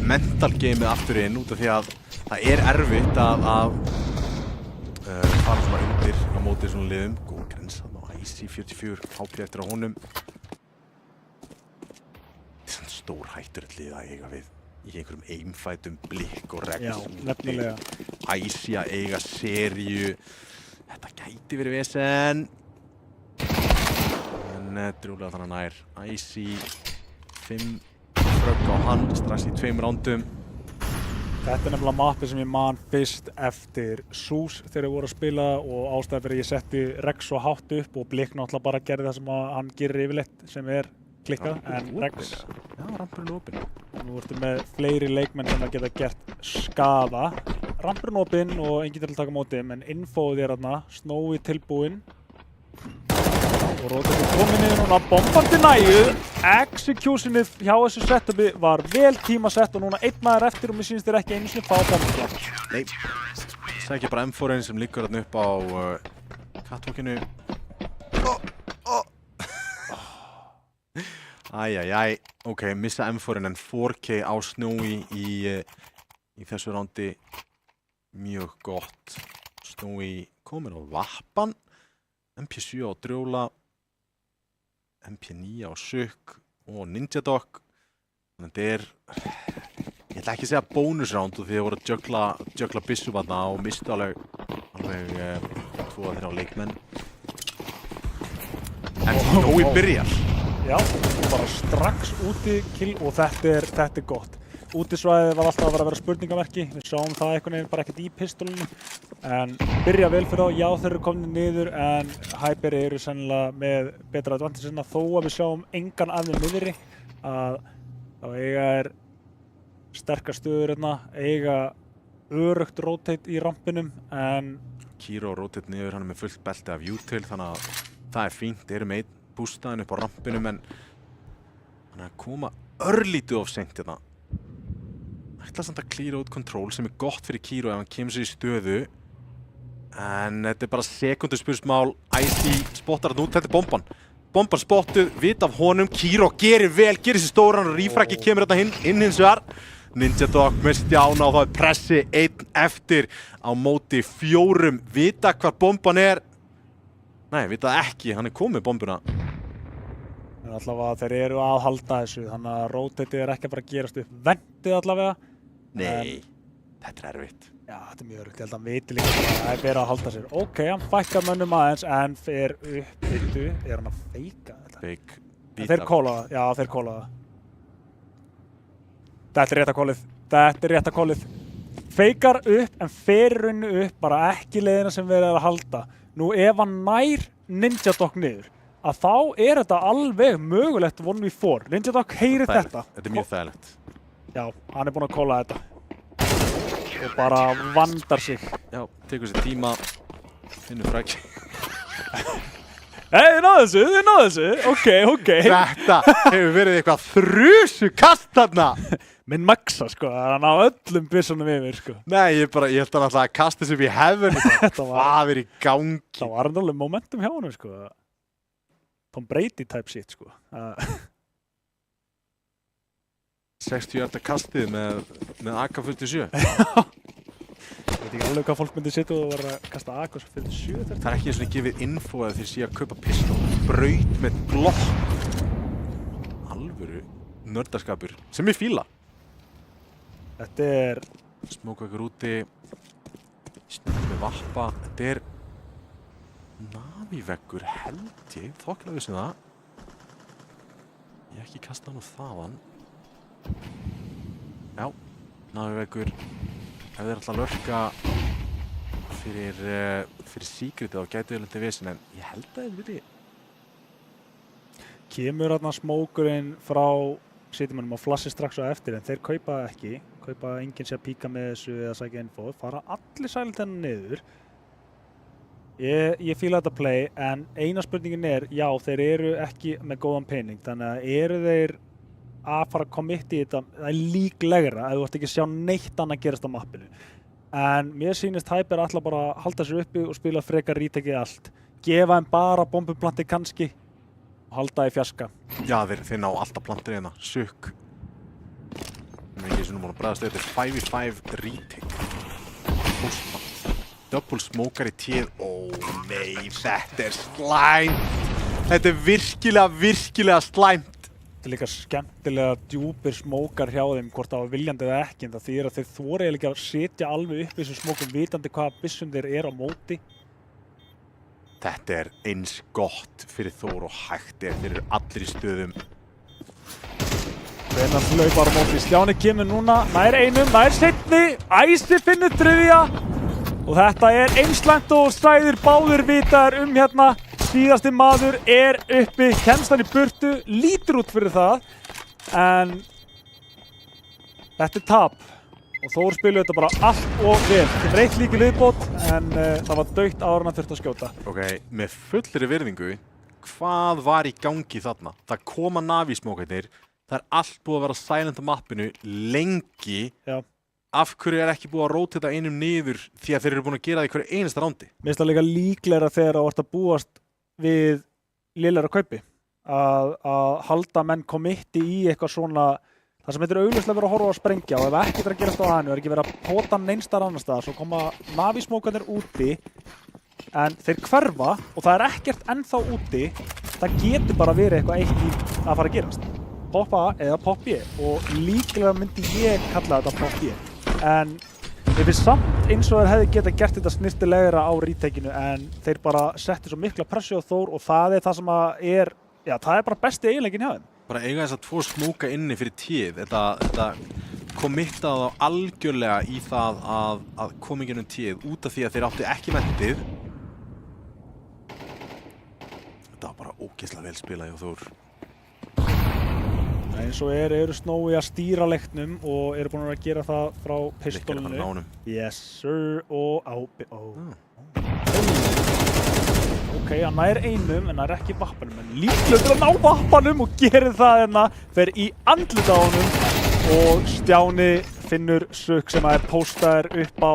mental gameið aftur inn út af því að það erfitt að fara svona undir á móti svona liðum. Góð grensa á IC44, HP eftir á honum. Þetta er svona stór hættur lið að eiga við í einhverjum aimfightum, Blikk og Rex. Já, nefnilega. IC að eiga seríu. Þetta gæti verið vesen. En drúlega þannig nær. IC 5 frögg á hann strax í 2 rándum. Þetta nefnilega mappi sem ég man fyrst eftir SUS þegar ég voru að spila og ástæði fyrir ég setti Rex svo hátt upp og Blikk náttúrulega bara gerði það sem hann gerir yfirleitt sem klikkað, en Rex... Já, rampurinn opinn. Nú ertu með fleiri leikmenn sem geta gert skaða. Rampurinn opinn og enginn til að taka móti, en infóið þarna, Snowy tilbúinn. Og Rótið komið niður núna, bombandi næju. Executionið hjá þessu setupi var vel tímasett og núna einn maður eftir og mér sýnist þeir ekki einu sinni fá bombandi. Nei, sækja bara M4-in sem liggur þarna upp á catwalkinu. Æjæjæj, ok, missa M4-in en 4K á Snowy í þessu rándi. Mjög gott. Snowy komin á vappan. MP7 á drjóla. MP9 á Sukk og Ninja Dog. Þannig að ég ætla ekki að segja bónusránd og því að voru að jökla byssu þarna og mistu alveg 2-3 leikmenn. En Snowy byrjar. Já, bara strax úti kill og þetta er gott. Útisvæðið var alltaf að vera spurningamerki. Við sáum það einhvern veginn bara ekkert í pistolinu. En byrja vel fyrir þá, já þeir eru komnir niður en Hyper eru sennilega með betra advantage sinna þó að við sjáum engan af þeim niðri að þá eiga sterkar stöður hérna, eiga örugt rotate í rampinum en Kiro rotate niður, hann með fullt belti af util þannig að það er fínt, þeir eru með einn bústaðin upp á rampinum en hann er að koma örlítið of seint hérna. Ætla samt að cleara út control sem er gott fyrir Kiro ef hann kemur sér í stöðu en þetta er bara sekunduspursmál. IC spottar hann út, þetta er bomban. Bomban spottuð, vit af honum, Kiro gerir vel, gerir sér stóran og Refraggi kemur þetta inn hins vegar. Ninja Dog með Stjána og þá er pressi einn eftir á móti 4. Vita hvar bomban er? Nei, vita ekki, hann er komið bombuna. En allavega þeir eru að halda þessu, þannig að rotate er ekki að fara að gerast upp vendið allavega. Nei, þetta er erfitt. Já, þetta er mjög örugt, ég held að hann viti líka að það er verið að halda sér. Ok, hann fækkar mönnum aðeins en fer upp, veitu, er hann að feika þetta? Fake. Þeir kóla það, já þeir kóla það. Þetta er rétta kólið. Feikar upp en fer rauninu upp, bara ekki leiðina sem við erum að halda. Nú ef hann nær Ninja Dog niður, að þá er þetta alveg mögulegt 1v4. Ninja Dog heyrir þetta. Þetta er mjög þægilegt. Já, hann er búinn að kóla þetta. Og bara vandar sig. Já, tekur sér tíma, finnur Fraggi. Þið náðu þessu, ok. Þetta hefur verið eitthvað þrusukast þarna. Minn Maxa, sko, hann á öllum byssunum yfir, sko. Nei, ég held að hann kasta þessu upp í heaven. Hvað er í gangi? Það var hann alveg momentum hjá hann, sko. Tom Brady type shit, sko. 60 hjarta kastið með AK-47. Ég veit ekki alveg hvað fólk myndi setja og vera að kasta AK-47. Það er ekki eins og gefið info að þeir séu að kaupa pistol. Braut með glokk. Alvöru nördaskapur sem ég fíla. Þetta er... Smóka ykkur úti. Snögg með vappa. Þetta er... Naviveggur held ég. Þokkla við sem það. Ég ekki kasta hann úr þaðan. Já, naviveggur. ef þeir ætla að lurka fyrir secretið og gætu vel undir vesen, en ég held að þeir vilji. Kemur þarna smókurinn frá Citymanum og flassi strax á eftir, en þeir kaupa ekki. Kaupa enginn sé að píka með þessu eða sækja info. Fara allir silent hennar niður. Ég fíla þetta play, en eina spurningin já, þeir eru ekki með góðan pening, þannig að eru þeir að fara að commit í þetta, það líklegra ef þú ert ekki að sjá neitt annað gerast á mappinu. En mér sýnist Hyper alltaf bara að halda sér uppi og spila frekar retake allt. Gefa þeim bara bombuplanti kannski og halda í fjarska. Já, þeir ná alltaf plantir hérna. Sukk. Mér ekki svona múin að bregðast þetta 5v5 retake. Double smokar í tíð. Ó nei, þetta slæmt. Þetta virkilega slæmt. Þetta líka skemmtilega djúpir smókar hjá þeim, hvort það var viljandi eða ekki, en það þýðir að þeir þora eiginlega að setja alveg upp í þessum smókum vitandi hvaða byssum þeir á móti. Þetta eins gott fyrir Þór og hægt þeir eru allir í stöðum. Hvenær hlaupar á móti. Stjáni kemur núna, nær einum, nær seinni, Æsir finnur þriðja og þetta einslæmt og stræðir báðir vitaðir hérna. Síðasti maður uppi, kemst hann í burtu, lítur út fyrir það, en þetta tap og Þór spiluðu þetta bara allt og vel. Þetta eitt líki viðbót, en það var dautt áður en hann þurfti að skjóta. Ok, með fullri virðingu, hvað var í gangi þarna? Það koma Navi-smókarnir, það allt búið að vera silent á mappinu lengi. Já. Af hverju ekki búið að rótita einum niður því að þeir eru búin að gera það í hverju einasta rándi? Mér finnst það líka líklegra þegar þú ert að búast við lélegra kaupi að halda menn committi í eitthvað svona það sem heitir augljóslega verið að horfa að sprengja, og ef ekkert er að gerast á hannu, ekki verið að pota neins staðar annars staðar, svo koma Navi-smókarnir úti en þeir hverfa og það ekkert ennþá úti. Það getur bara verið eitthvað eitt í að fara að gerast, pop A eða pop B, og líklega myndi ég kalla þetta pop B, en ég finnst samt eins og þeir hefði getað gert þetta snirtilegra á retakeinu, en þeir bara settu svo mikla pressu á Þór og það það sem það bara besti eiginleikin hjá þeim. Bara eiga þess að tvo smóka inni fyrir tíð, þetta committað á algjörlega í það að koma ekki ennum tíð út af því að þeir áttu ekki mentið. Þetta var bara ógeðslega vel spilað hjá Þór. Eins og eru Snowy að stýra leiknum og eru búin að gera það frá pistolinu. Yes sir, og Ok, hann nær einum en nær ekki vappanum, en líklega til að ná vappanum og gerir það hérna, fer í andlita á honum og Stjáni finnur Sukk sem póstaður upp á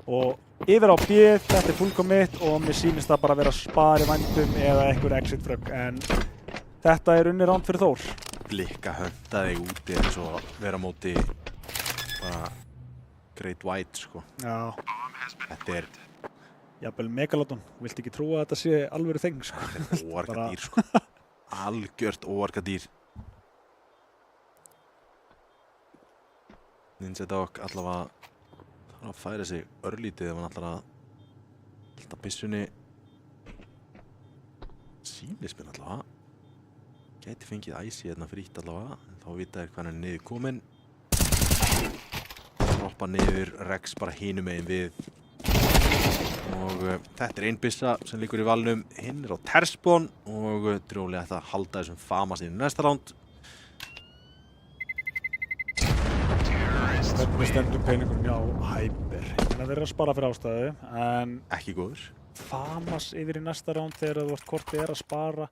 og yfir á B. Þetta full commit og mér sýnist það bara að vera spari vændum eða einhver exit frögg, en þetta unnið ránd fyrir Þór. Blikka höndaði úti eins og vera móti bara Great White, sko. Já. Þetta jafnvel Megalodon, vilt ekki trúa að þetta sé alvöru þeng, sko. Þetta óarga dýr, sko. Algjört óarga dýr. Ninja Dog allavega þarf að færa sig örlítið ef hann ætlar að halda byssunni. Sýnist mér allavega. Gæti fengið Æsi hérna frítt allavega, en þá vita þeir hvað hann niður kominn. Droppa niður, Rex bara hinum megin við. Og þetta ein byssa sem liggur í valnum, hinn á Terspawn og drjóðlega ætti að halda þessum Famas inn í næsta ránd. Hvernig stendur peningurinn á Hyper? Það verður að spara fyrir ástæðu, en ekki góður. Famas yfir í næsta ránd þegar þú hvort að spara.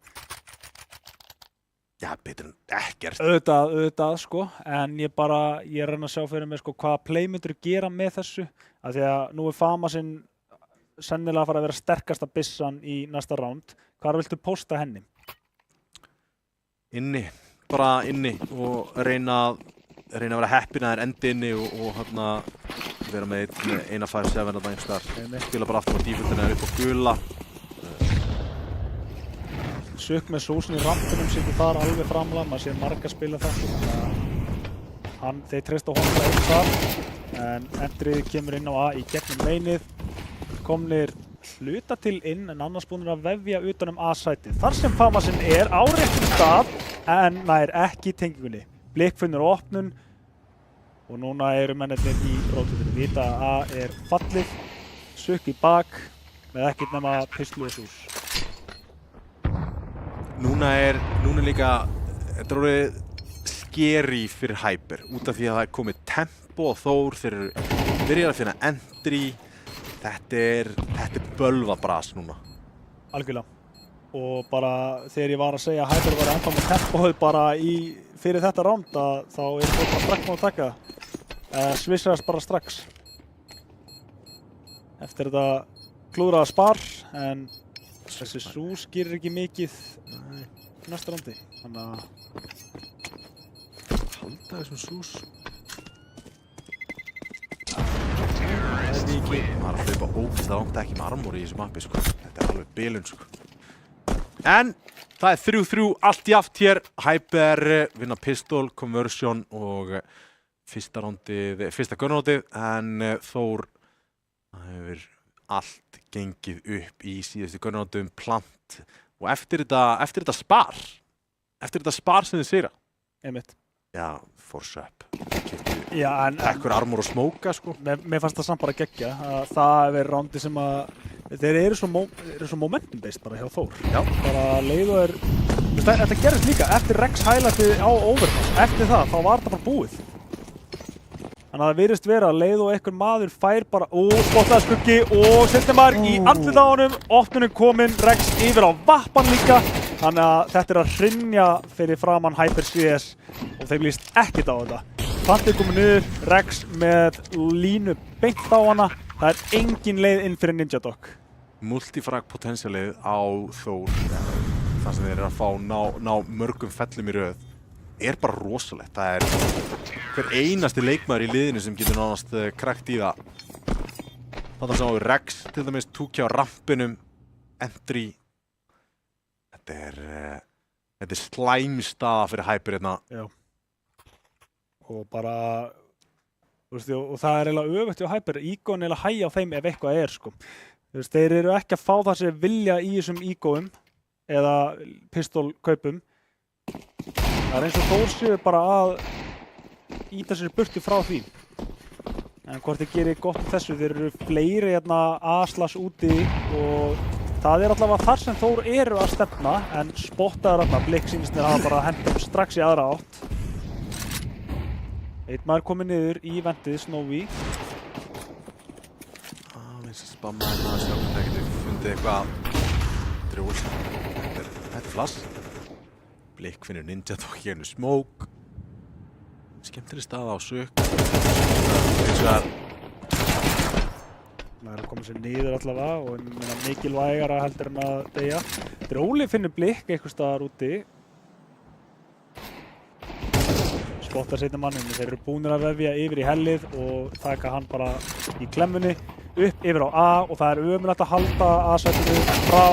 Já, betur en ekkert. Auðvitað, sko, en ég reyna að sjá fyrir mig, sko, hvaða play myndir gera með þessu, af því að nú Famasinn sennilega að fara að vera sterkasta byssan í næsta ránd. Hvar viltu posta henni? Inni, bara inni og reyna að vera heppin að þeir endi inni og hérna vera með eina 5-7 að einhvers þar. Spila bara aftur á defaultina upp á gula. Sukk með sósun í rampinum situr þar alveg framlega, maður sér marga spila það. Þeir treysta honum einn þar, en endrið kemur inn á A í gegnum meinið. Komnir hluta til inn, en annars búinir að vefja utan A-sætið. Þar sem Famasinn á réttum stað, en nær ekki tengingunni. Blik finnur opnun, Og núna eru mennirnir í rótutinu. Vita að A er fallið, sukk í bak, með ekkert nema pistlu og sús. Núna er líka, þetta er orðið scary fyrir Hyper, út af því að það er komið tempo og Þór, þeir eru byrjað að finna entry. Þetta er bölvabras núna. Algjörlega. Og bara þegar ég var að segja að Hyper var ennþá með tempoð bara fyrir þetta round þá er það bara strax má að taka það. Svissast bara strax. Eftir þetta klúðraða spar, en þessi sús gerir ekki mikið næsta roundi. Þannig að halda þessum sús. Maður að hlaupa ógeðslega langt ekki með armor í þessu mappi, sko. Þetta er alveg bilun, sko. En það er 3-3 allt jafnt hér. Hyper vinna pistol, conversion og fyrsta gunnáttið, en Þór hefur allt gengið upp í síðustu gunnáttið plant. Og eftir þetta spar sem þið sigra. Einmitt. Já, force up. Já, en ekkur armor og smóka, sko. Mér fannst það samt bara geggja. Það hefur verið rándi sem að þeir eru svo momentum-based bara hjá Þór. Já. Bara leið og þetta gerist líka eftir Rex highlightið á overpass. Eftir það, þá var þetta bara búið. Þannig að það virðist vera að leið og einhver maður fær bara spottaði skuggi og setja maður í andlið á honum. Opnunin kominn, Rex yfir á vappan líka. Þannig að þetta er að hrynja fyrir framann Hyper CS og þeim líst ekkert á þetta. Plantið komið niður, Rex með línu beint á hana. Það er engin leið inn fyrir Ninja Dog. Multifrag potentialið á Þór, þar sem þeir eru að fá ná mörgum fellum í röð, er bara rosalegt. Það er hver einasti leikmaður í liðinu sem getur nánast krækt í það. Þannig að Rex til dæmis túkja á rampinum, entry. Þetta er slæmstaða fyrir Hyper hérna. Já. Og bara, þú veist, og það er eiginlega öfugt hjá Hyper. Ígóin er eiginlega hægja á þeim ef eitthvað er, sko. Þú veist, þeir eru ekki að fá það sem vilja í þessum ígóum eða pistolkaupum. Það er eins og Þór séu bara að íta sér burtu frá því. En hvort þeir gerir gott þessu, þeir eru fleiri hérna A-slash úti og það er allavega þar sem Þór eru að stefna, en spottaður þarna, Blikk sýnist mér hafa bara hentum strax í aðra átt. Einn maður komið niður í ventið, Snowy. Minnst að spamma hérna að sjá hvernig það getur fundið eitthvað drjól. Þetta er flass. Blikk finnur Ninja Dog hérna smók. Skemmtileg staða á sök. Eins og að maður er að koma sér niður allavega og mikilvægara heldur en að deyja. Dróli finnur Blikk einhvers staðar úti. Spottar seinna manninu. Þeir eru búnir að vefja yfir í hellið og taka hann bara í klemmunni upp yfir á A og það er ömurlegt að halda A-sætinu frá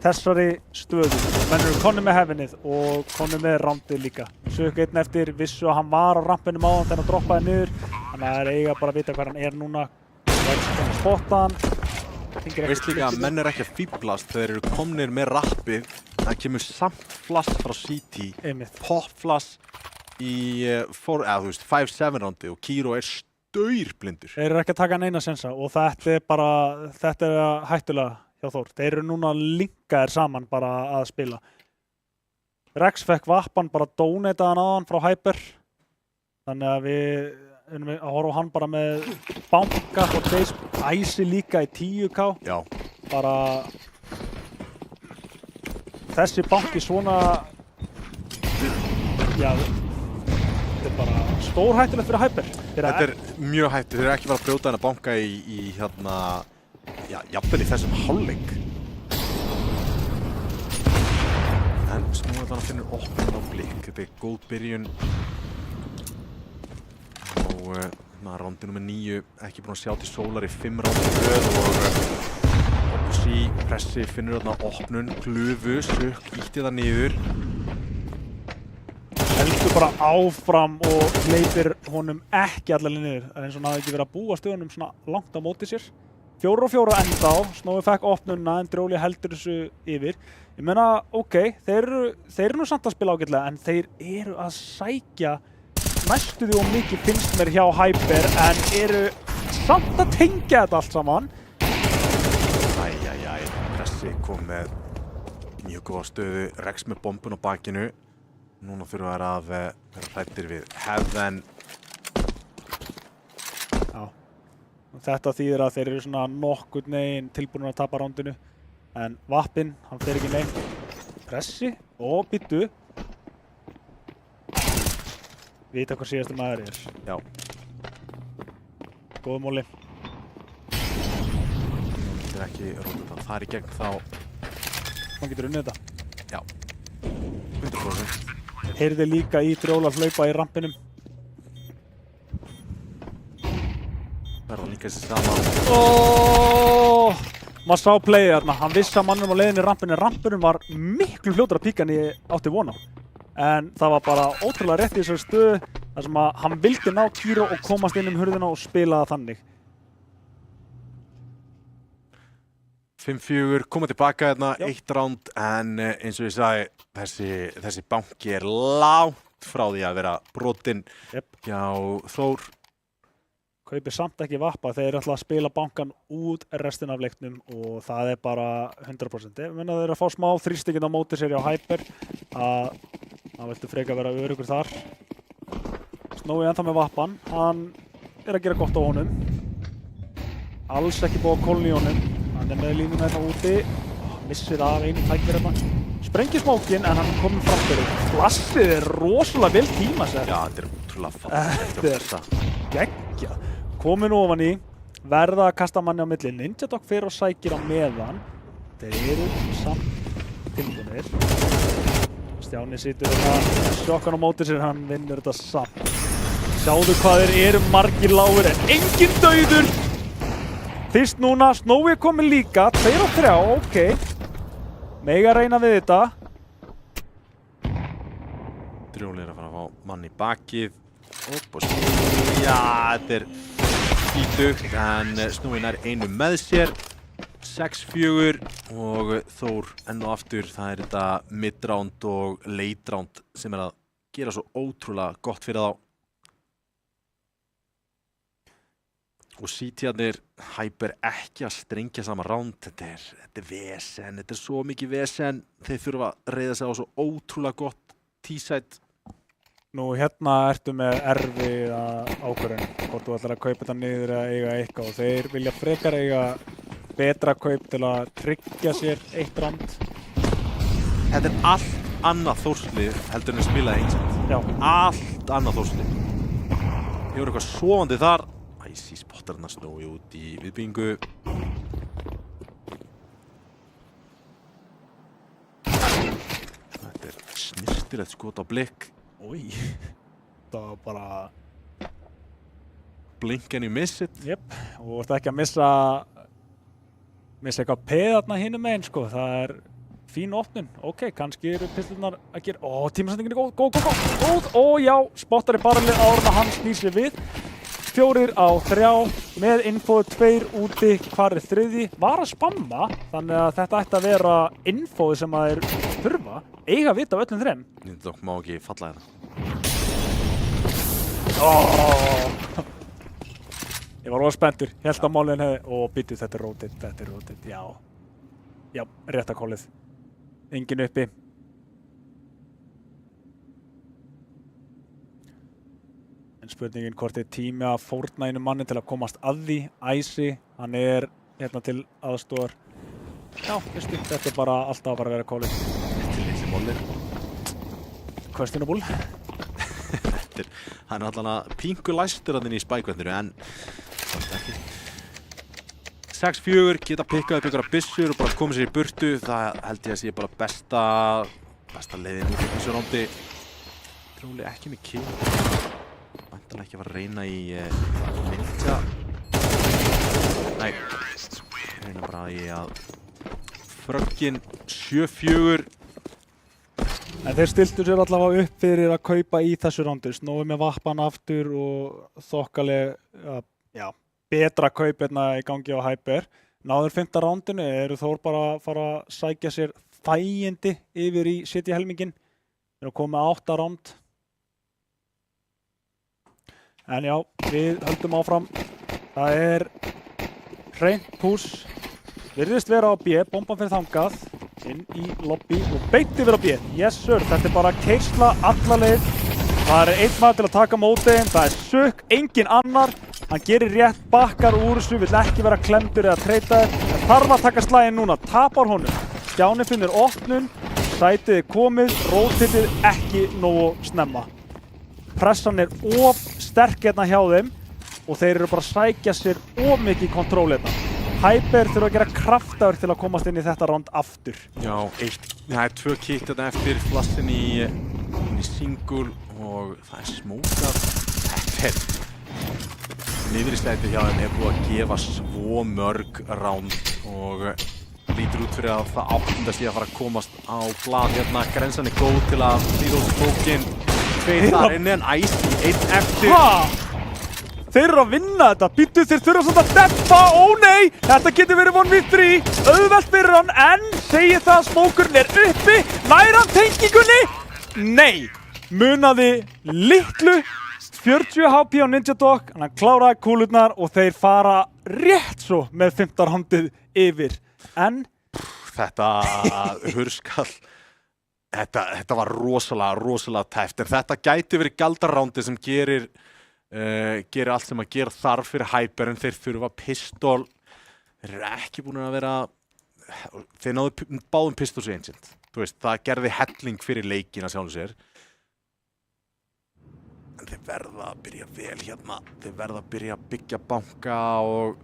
þessari stöðu. Menn eru konur með hefinnið og konur með roundið líka. Sök einn eftir, vissu að hann var á rampinum áðan þegar hann droppaði niður. Þannig að það er eiga bara að vita hvað hann er núna. Það er svona spottan. veist líka að menn er ekki að fíblast, þeir eru komnir með rappið. Það kemur samt flass frá CT. Pop-flass í 5-7 roundi og Kiro er staurblindur. Þeir eru ekki að taka neina sensa og þetta er hættulega hjá Þór. Þeir eru núna linkaðir saman bara að spila. Rex fekk vappan, bara donataðan á hann frá Hyper. Þannig að við erum að horfa á hann bara með banka og æsi líka í 10k. Já. Bara þessi banki svona, já, þetta er bara stórhættulegt fyrir Hyper. Þetta er mjög hættulegt, þeir eru ekki bara að brjóta hennar banka í hérna, já, jafnvel í þessum hálfleik. En snúið þannig að finnur opnum á Blikk, þetta er góð byrjun. Og rondi nummer 9, ekki búinn að sjá til sólar í 5 rándi röð og Opsi pressi finnur þarna opnun, glufu, sukk, ítti það niður. Heldur bara áfram og hleypir honum ekki allavega niður. Það er eins og hann hafði ekki verið að búa stöðunum svona langt á móti sér. 4-4 enda á, Snowy fekk opnunna en Dróli heldur þessu yfir. Ég meina, ok, þeir eru nú samt að spila ágætlega en þeir eru að sækja næstu því og mikið finnst mér hjá Hyper en eru samt að tengja þetta allt saman. Pressi kom með mjög góða stöðu, Rex með bombun á bakinu. Núna þurfa þær að vera hræddir við Heaven. Já. Þetta þýðir að þeir eru svona nokkurn veginn tilbúinir að tapa rándinu. En Vappinn, hann fer ekki neitt. Pressi og byttu. Vita hvað síðastur maður er. Já. Góða móli. Þetta er ekki rótið það. Það er í gegn þá. Hann getur unnið þetta. Já. 100%. Heyrði líka í Drjólar hlaupa í rampinum. Verða líka þessi saman. Maður sá playið þarna. Hann vissi að mannum á leiðinni í rampinu. Rampinum var miklu fljótur að píka en ég átti von á. En það var bara ótrúlega rétt í þessari stöðu þar sem að hann vildi ná Kiro og komast inn hurðina og spila það þannig. 5-4, koma tilbaka hérna, 1 ránd en eins og ég sagði, þessi banki er langt frá því að vera brotinn hjá Þór. Kaupir samt ekki Vappa, þeir ætla að spila bankan út restin af leiknum og það er bara 100%. Ég meina þeir eru að fá smá þrýstingin á móti sér hjá Hyper að hann vildi freka vera örugur þar. Snói ennþá með Vappan, hann er að gera gott á honum. Alls ekki búið á kólni í honum, hann er með línuna hérna úti. Missir af einu tækir hérna. Sprengir smókin en hann er komin fram fyrir. Flassið er rosalega vel tímasett. Já, þetta er útrúlega fallegt. Þetta er geggjað. Komin ofan í, verða að kasta manni á milli. Ninja Dog fer og sækir á meðan. Þeir eru samt tilbúinir. Stjáni situr hérna, sjokkan á móti sér, hann vinnur þetta samt. Sjáðu hvað þeir eru margir lágur en enginn dauður. Fyrst núna, Snói er komin líka, 2 og 3, ok. Mega reyna við þetta. Drjóli er að fara að fá mann í bakið. Já, þetta er skítugt en Snói nær einu með sér. 6-4 og Þór enn og aftur, það er þetta mid-round og late-round sem er að gera svo ótrúlega gott fyrir þá. Og CT-arnir Hyper ekki að strengja saman round, þetta er vesen, þetta er svo mikið vesen, þeir þurfa að reiða sig á svo ótrúlega gott T-side. Nú hérna ertu með erfiða ákvörðun, hvort þú ætlar að kaupa þetta niður eða eiga eitthvað og þeir vilja frekar eiga betra kaup til að tryggja sér 1 round. Þetta er allt annað Þórslið heldur en að spila einsett. Já. Allt annað Þórslið. Ég voru eitthvað sofandi þar. Æsí spottar hann að Snói út í viðbyggingu. Þetta er snirtilegt skot á blikk. Ói, það var bara... Blink and you miss it. Jep, og þú ert ekki að missa eitthvað peð þarna hinum meginn, sko. Það er fín opnun. Ok, kannski eru pistlunar að gera... Tímasendingin er góð. Já, spottar í baralið áður en hann snýr sér við. 4 á 3 með infóð 2 úti, hvar er 3? Var að spamma, þannig að þetta ætti að vera infóð sem að þeir þurfa. Eiga að vita af öllum 3. Nýndokk má ekki falla hérna. Ég var alveg spenntur, held að málinn hefði... Býtu, þetta er rótið, já. Já, rétta kólið. Engin uppi. En spurningin hvort er tími að fórna einu manni til að komast að því. Æsi, hann er hérna til aðstoðar. Já, veistu, þetta er bara alltaf að vera kólið. Þetta er litli mollir. Questionable. Hann er allan að píngu læstur hann inn í spækvendinu en samt ekki. 6-4, geta pikkað upp ykkur byssur og bara komið sér í burtu. Það held ég að sé bara besta leiðin út í þessu rándi. Drjóli ekki með kill. Væntanlega ekki að fara að reyna í Ninja. Nei, reyna bara í að fröggin 7-4. En þeir stiltu sér allavega upp fyrir að kaupa í þessu rándi. Snói með Vappan aftur og þokkaleg, betra kaup hérna í gangi á Hyper. Náður 5. rándinu, eru Þór bara að fara að sækja sér þægindi yfir í City helmingin. Þeir eru komið 8 ránd. En já, við höldum áfram. Það hreint pús. Virðist vera á B, bomban fyrir þangað. Inn í lobby og beint yfir á B. Yes sir, þetta bara keyrsla alla leið. Það einn maður til að taka móti þeim. Það sukk, engin annar. Hann gerir rétt, bakkar úr þessu, vill ekki vera klemdur eða treytaður. En þarf að taka slaginn núna, tapar honum. Stjáni finnur opnun, sætið komið, rótitið ekki nógu snemma. Pressan of sterk hérna hjá þeim og þeir eru bara að sækja sér of mikið í kontról hérna. Hyper þurfa að gera kraftaverk til að komast inn í þetta round aftur. Já, það 2 kitt þetta eftir flassin í single og það smókað. Þetta niðuristætið hjá þeim búið að gefa svo mörg round og lítur út fyrir að það áttundast í að fara að komast á blað hérna. Grensan góð til að þýða út bókin. 2 þar inni en Icy 1 eftir. Þeir eru að vinna þetta, býttu þeir þurfa svona að deppa, ó nei, þetta getur verið 1v3, auðvelt fyrir hann, en segir það að smókurinn uppi, nær hann tengingunni? Nei, munaði litlu, 40 HP á Ninja Dog, hann kláraði kúlurnar og þeir fara rétt svo með 15 roundið yfir, en? Þetta hurskall, þetta var rosalega tæft, en þetta gæti verið galdarrándið sem gerir allt sem að gera þarf fyrir Hyper en þeir þurfa pistol. Þeir eru ekki búin að vera, þeir náðu báðum pistols í Ancient. Þú veist, það gerði helling fyrir leikina sjálfum sér. En þeir verða að byrja vel hérna. Þeir verða að byrja að byggja banka og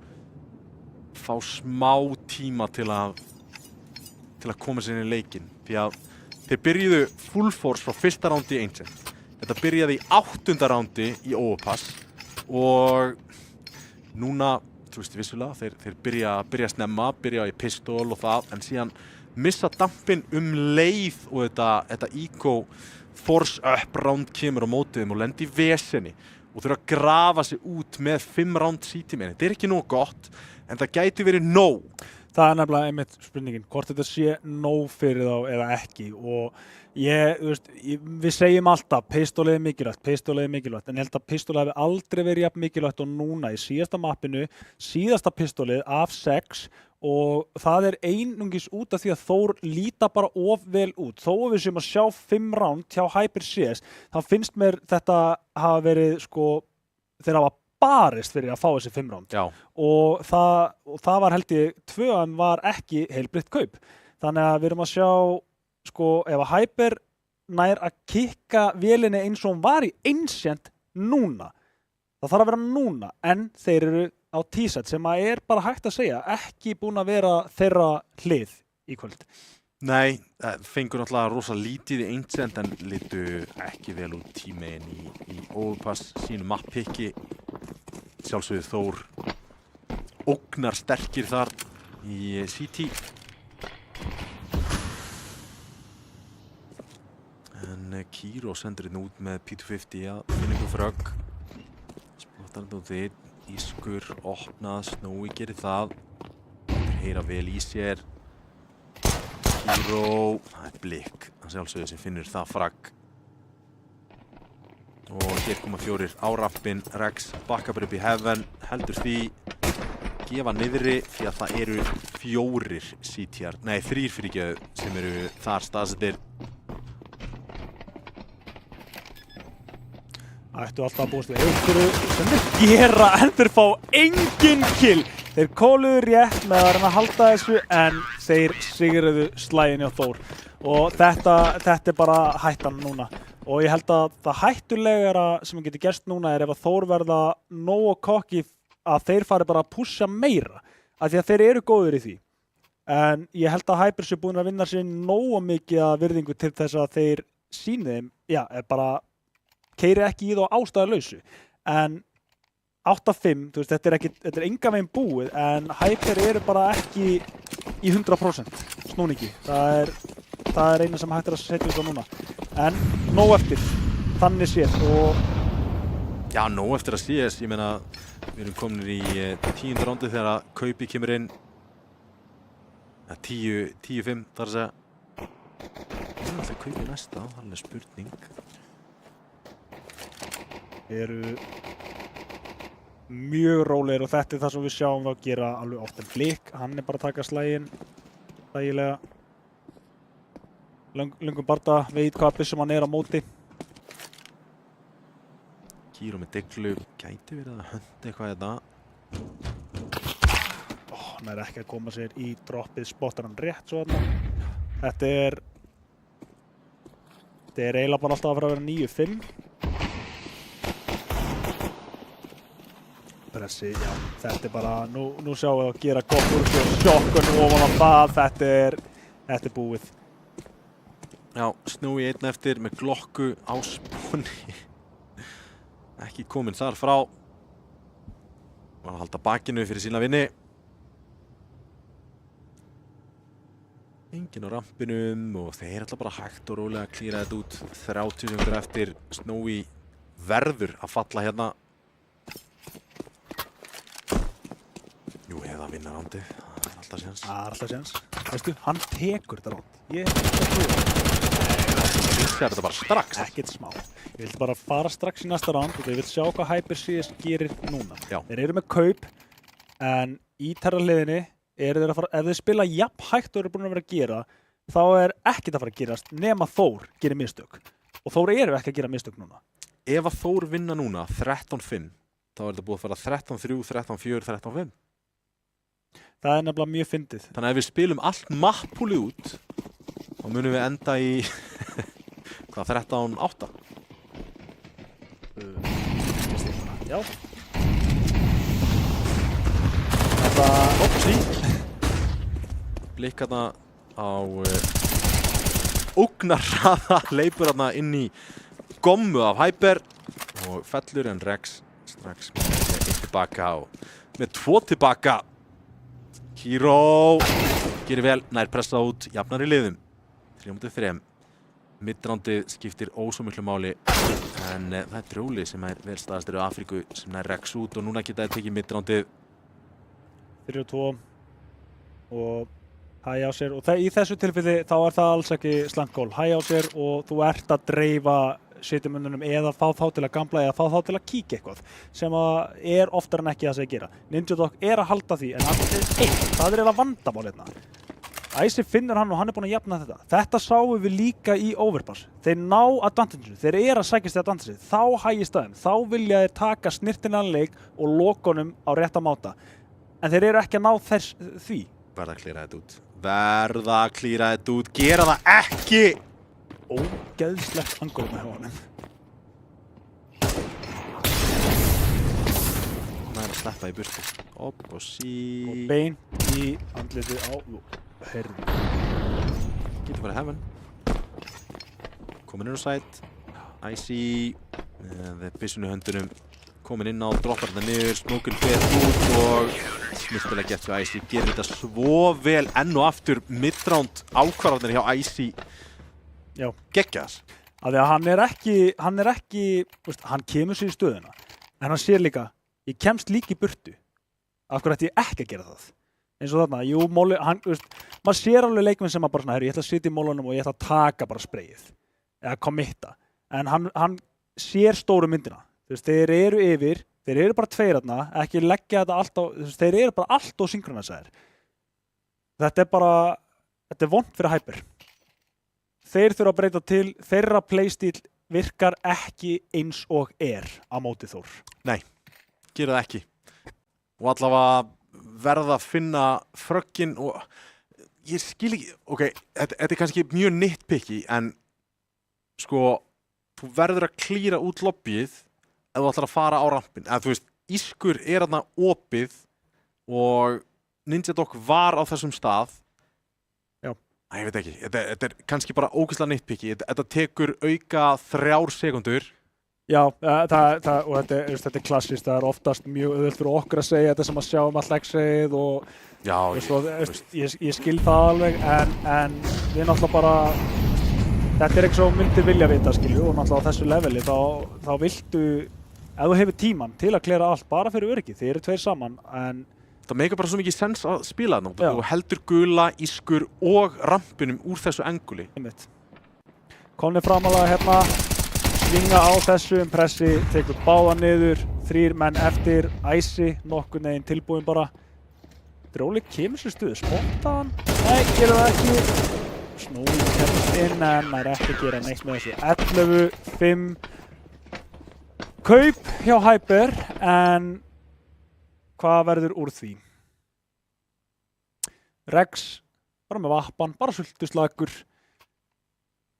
fá smá tíma til að koma sér inn í leikinn. Því að þeir byrjuðu full force frá fyrsta rándi í Ancient. Þetta byrjaði í 8. rándi í Overpass og núna, þú veist vissulega, þeir byrja snemma, byrja í pistol og það, en síðan missa dampinn leið og þetta Eco Force Up ránd kemur á mótið þeim og lendi í vesenni og þurfa að grafa sig út með 5 ránd sítími. Þetta ekki nóg gott, en það gæti verið nóg. Það nefnilega einmitt spurningin, hvort þetta sé nóg fyrir þá eða ekki og við segjum alltaf pistolið mikilvægt, en ég held að pistolið hefði aldrei verið jafn mikilvægt og núna í síðasta mappinu, síðasta pistolið af 6 og það einungis út af því að Þór líta bara of vel út. Þó að við séum að sjá 5 round hjá Hyper CS, þá finnst mér þetta hafa verið þeir hafa barist fyrir að fá þessi 5 round. Já. Og það var held ég 2 var ekki heilbrigt kaup. Þannig að við erum að sjá ef að Hyper nær að kikka vélinni eins og hún var í Ancient núna. Það þarf að vera núna, en þeir eru á T-set sem að bara hægt að segja ekki búin að vera þeirra hlið í kvöld. Nei, fengur náttúrulega rosa lítið í Ancient en litu ekki vel út tíminn í Overpass sínu mappikki. Sjálfsögðu Þór ógnar sterkir þar í CT. En Kiro sendur hérna út með P250 að finna ykkur frögg. Spottar þetta út þitt, Ískur opnað, Snowy gerir það. Þeir heyra vel í sér. Kiro, það blikk, hann sjálfsögðu sem finnur það fragg. Og hér koma 4 á rampinn, Rex bakkar upp í heaven, heldur því, gefa niðri því að það eru 4 CTR, nei 3 fyrirgefðu sem eru þar staðsettir. Ættu alltaf að búast við einhverju sem þeir gera en þeir fá engin kill. Þeir kóluðu rétt með að reyna að halda þessu en þeir sigruðu slaginn hjá Þór. Og þetta bara hættan núna. Og ég held að það hættulegara sem getur gerst núna ef að Þór verða nógu kokki að þeir fari bara að pusha meira. Af því að þeir eru góður í því. En ég held að Hyper sé búin að vinna sér nógu mikið að virðingu til þess að þeir sýni þeim, bara keyri ekki í þá ástæðulausu. En 8-5, þú veist, þetta er engan veginn búið, en Hyper eru bara ekki í 100% snúningi. Það er eina sem hægt að setja út á núna. En nóg eftir, þannig séð og... Já, nóg eftir að séð, ég meina, við erum komin í 10. rándið þegar að Kaupi kemur inn. 10-5, þar að segja. Það er alltaf Kaupi næsta, það er spurning. Eru mjög rólegir og þetta það sem við sjáum þá gera alveg oft en Blik, hann bara að taka slægin þægilega. Löngum barda, veit hvað byssum hann á móti. Kíró með deglu, gæti verið að hönda eitthvað þetta. Hann ekki að koma sér í droppið, spottar hann rétt svo þarna. Þetta er eiginlega bara alltaf að fara að vera 9-5. Pressi, já, þetta er bara, nú sjáum við að gera gott úr þessu sjokkun ofan á það, þetta er búið. Já, Snowy einn eftir með glokku á spónni. Ekki kominn þar frá. Var að halda bakinu fyrir sína vini. Enginn á rampinum og þeir ætla bara hægt og rólega að klíra þetta út. 30 sekundur eftir. Snowy verður að falla hérna. Jú, eða vinna rándið. Það er alltaf séns. Það er alltaf séns. Veistu, hann tekur þetta ránd. Ég vissi þetta bara strax. Ekkert smá. Ég vildi bara fara strax í næsta ránd og ég vil sjá hvað HyperCS gerir núna. Já. Þeir eru með kaup, en í terrarliðinni eru þeir að fara, ef þeir spila jafn hægt og eru búin að vera að gera, þá er ekkert að fara að gerast nema Þór gerir mistök. Og Þór eru ekki að gera mistök núna. Ef að Þór vinna núna 13-5, þá er þetta búið að fara 13-3, 13-4, 13-5. Það er nefnilega mjög fyndið. Þannig að ef við spilum allt mappúlið út, þá munum við enda í hvað, 13-8? Já. Þetta, opsi. Blik hérna á ógnarhraða, leipur hérna inn í gommu af Hyper og fellur en Rex strax með 1 tilbaka og með 2 tilbaka. Kíró gerir vel, nær pressa út, jafnar í liðum. 3-3. Midrándið skiptir ósvo miklu máli en það er Drjóli sem er vel staðastur í Afríku sem nær Rex út og núna geta þeir tekið midrándið. 3-2 og hægja á sér og í þessu tilfelli þá er það alls ekki slangt gól. Hægja á sér og þú ert að dreifa sitjumönnunum eða fá þá til að gambla eða fá þá til að kíkja eitthvað sem er oftar en ekki það sem þeir gera. Ninjadog er að halda því en það er eiginlega vandamál hérna. Icy finnur hann og hann er búinn að jafna þetta. Þetta sáum við líka í Overpass. Þeir ná advantage, þeir eru að sækjast í advantage. Þá hægist það þeim. Þá vilja þeir taka snirtilegan leik og lokunum á rétta máta. En þeir eru ekki að ná því. Verða að klíra þetta út. Verða að klíra þetta út. Gera það ekki! Ógeðslegt angol með honum. Það er að sleppa í burtu. Upp og sí. Og bein í andlitið á herði. Getur bara heaven. Komin inn á site. Icy með byssun í höndunum. Komin inn á, droppar þetta niður, smókun fer út og snirtilega gett fyrir Icy. Gerir þetta svo vel enn og aftur midround ákvarðanir hjá Icy. Já. Geggjaðs. Af því að hann er ekki, veist, hann kemur sér í stöðuna. En hann sér líka, ég kemst líka í burtu. Af hverju ætti ég ekki að gera það? Eins og þarna, jú, móli, hann, veist, maður sér alveg leikmenn sem að bara svona, herru, ég ætla að sitja í mólunum og ég ætla að taka bara sprayið. Eða committa. En hann sér stóru myndina. Þú veist, þeir eru yfir, þeir eru bara tveir þarna, ekki leggja þetta allt á, þeir eru bara allt á synkronisaðir. Þetta er vont fyrir Hyper. Þeir þurfa að breyta til, þeirra playstíl virkar ekki eins og á móti Þór. Nei, gera það ekki. Og allavega verða að finna fröggin og ég skil ekki, ok, þetta er kannski mjög nitpicky en sko, þú verður að klíra út lobbyið ef þú ætlar að fara á rampin. En þú veist, Ískur er þarna opið og Ninjadog var á þessum stað. Já. Ég veit ekki, þetta er kannski bara ógeðslega nitpicky. Þetta tekur auka 3 sekundur. Já, og þetta er klassist, það er oftast mjög auðvelt fyrir okkur að segja þetta sem að sjá allt X-rayið og já, ég skil það alveg en við náttúrulega bara þetta er ekki svo myndir vilja vita skilju og náttúrulega á þessu leveli þá viltu, ef þú hefur tíman til að klera allt bara fyrir öryggi, þið eru tveir saman en það meikar bara svo mikið sens að spila þarna og heldur gula, Ískur og rampinum úr þessu anguli. Komnir framalega hérna svinga á þessu pressi, tekur báða niður, 3 menn eftir, Æsi, nokkurn veginn tilbúin bara. Dróli kemur sér stuðu, spotta hann? Nei, gera það ekki. Snúi kemst inn en nær ekki að gera neitt með þessu. 11-5 kaup hjá Hyper, en hvað verður úr því? Rex, bara með vappan, bara sultuslagur.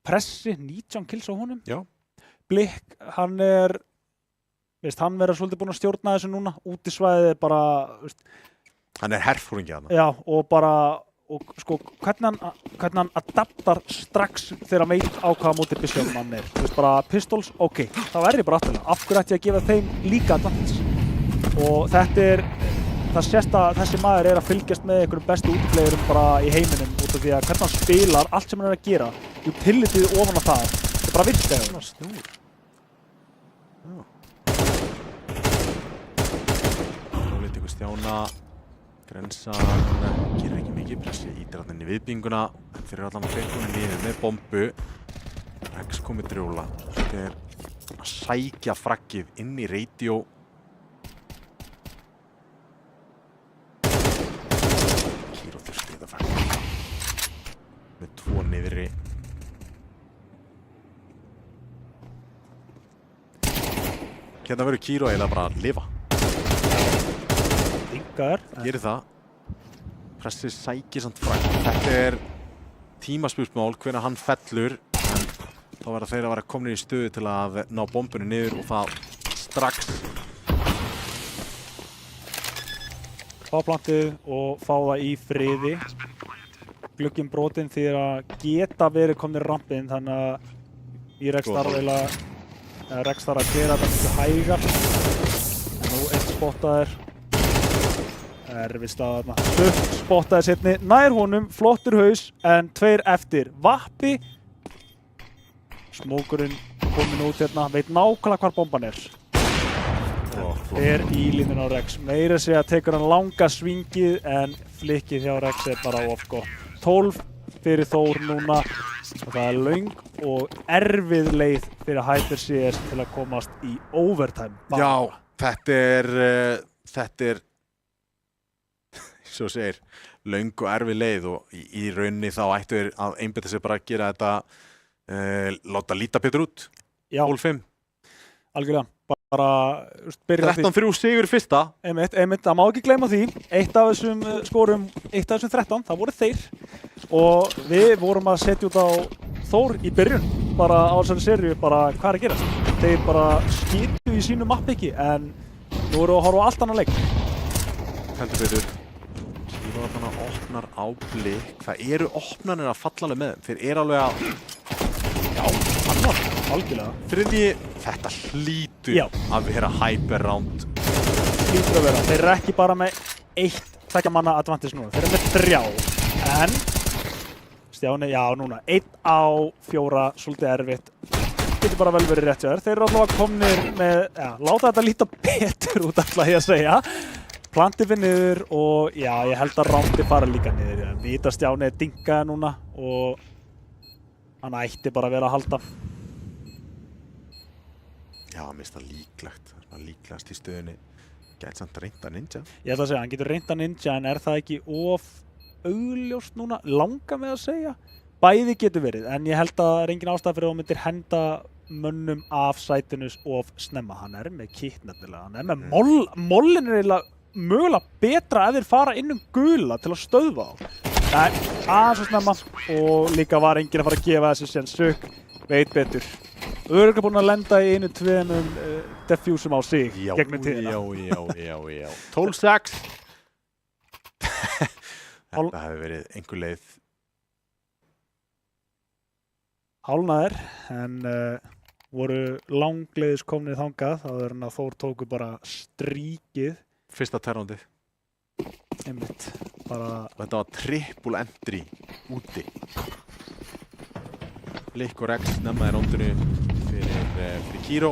Pressi, 19 kills á honum. Já. Blikk, hann verður svolítið búinn að stjórna þessu núna. Útisvæðið bara, veist. Hann herfóringi þarna. Já, og bara, og sko, hvernig hann adaptar strax þegar hann veit á hvaða móti Bishop hann er. Þú veist, bara pistols, ok, það verður bara afturlega. Af hverju ætti ég að gefa þeim líka advantage? Og það sést að þessi maður er að fylgjast með einhverjum bestu útiplegurum bara í heiminum út af því að hvernig hann spilar, allt sem hann er að gera, utilitið ofan á það, er bara virkilega. Svona snúr. Nú ykkur Stjána, Grensan, gerir ekki mikið pressi, ítir hann inn í viðbygginguna, en þeir eru allan að fekka hann niður með bombu. Rex komið drjóla, þetta er að sækja fraggið inn í radio. Með 2 niðri. Hérna verður Kiro eiginlega bara að lifa. Dingar. Gerir það. Pressið sækir samt frag. Þetta er tímaspursmál hvenær hann fellur. En þá verða þeir að vera komnir í stöðu til að ná bombunni niður og það strax. Fá plantið og fá það í friði. Glugginn brotinn því að geta verið komnir rampinn, þannig að í Rex þarf að gera þetta mjög hægar. Nú eitt spottaður. Erfið staða þarna. Sutt spottaði seinni, nær honum, flottur haus, en 2 eftir. Vappi. Smókurinn kominn út hérna, veit nákvæmlega hvar bomban er. Er í línuna á Rex. Meira segja tekur hann langa svingið, en flikkið hjá Rex er bara of gott. 12 fyrir Þór núna og það er löng og erfið leið fyrir Hyper CS til að komast í overtime. Já, þetta er svo segir, löng og erfið leið og í rauninni þá ættu þeir að einbeita sig bara að gera þetta, láta líta betur út. Já. 12-5. Algjörlega. Bara byrja 13-3 sigur í fyrsta. Einmitt, það má ekki gleyma því. Eitt af þessum skorum, eitt af þessum 13, það voru þeir. Og við vorum að setja út á Þór í byrjun, bara á þessari seríu, bara hvað er að gerast. Þeir bara skitu í sínu mappiki, en nú eru að horfa á allt annan leik. Heldur betur. Kílóðarna opnar á Blikk. Það eru opnarnir að falla alveg með þeim. Þeir eru alveg að... Já, annar. Algjörlega. Þriðji, þetta hlýtur að vera Hyper round. Hlýtur að vera. Þeir eru ekki bara með 1 manna advantage núna. Þeir eru með 3. En Stjáni, já núna, 1 á 4, svolítið erfitt. Getur bara vel verið rétt hjá þér. Þeir eru allavega komnir með, láta þetta líta betur út alltaf ég að segja. Plantið fyrir niður og já, ég held að rándi fara líka niður. Ég veit að Stjáni er dingaði núna og hann ætti bara að vera að halda. Já, mér finnst það líklegt. Það er líklegast í stöðunni. Gæti samt reynda ninja. Ég ætla að segja, hann getur reynda ninja, en er það ekki of augljóst núna? Langar með að segja. Bæði getur verið, en ég held að það er engin ástæða fyrir að hann myndir henda mönnum af sætinu of snemma. Hann er með kit nefnilega. Hann er með mollin er eiginlega mögulega betra ef þeir fara inn gula til að stöðva á. Nei, aðeins svo snemma og líka var enginn að fara að gefa þessu síðan sök. Veit betur. Örugglega búinn að lenda í 1-2 defusum á sig gegnum tíðina. Já. 12-6. Þetta hefur verið einhver leið. Hálnaðir, en voru langleiðis komnir þangað. Það er að Þór tóku bara stríkið. Fyrsta terrandið. Einmitt. Þetta var triple entry úti. Blikk og Rex nefnaði róndinu fyrir Kiro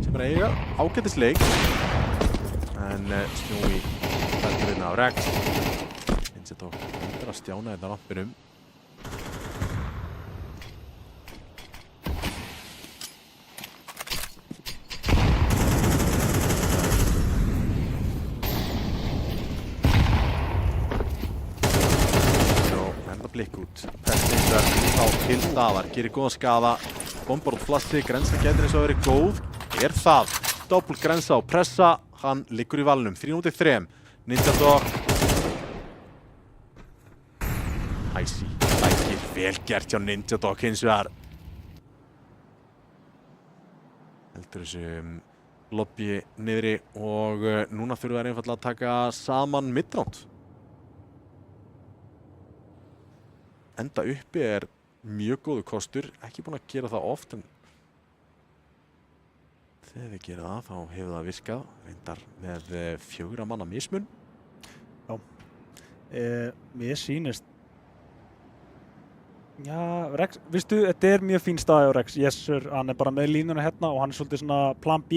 sem er að eiga ágætis leik. En Snúi fældur inn af Rex. Vincent tók undir að Stjána þetta rampinum. blikk út. Pressi eins og þá til staðar, gerir góðan skaða. Bombar út flassi, grensa getur eins og verið góð. Það. Doppul grensa og pressa, hann liggur í valnum. 3-3. Ninja Dog. Icy, lækir, vel gert hjá Ninja Dog hins vegar. Heldur þessu lobby niðri og núna þurfa þær einfaldlega að taka saman midround. Enda uppi mjög góður kostur, ekki búin að gera það oft en þegar við gerum það þá hefur það virkað, reyndar með 4 manna mismun. Já, mér sýnist, já, Rex, vistu, þetta mjög fín staði á Rex, yes sir, hann bara með línuna hérna og hann svolítið svona plan B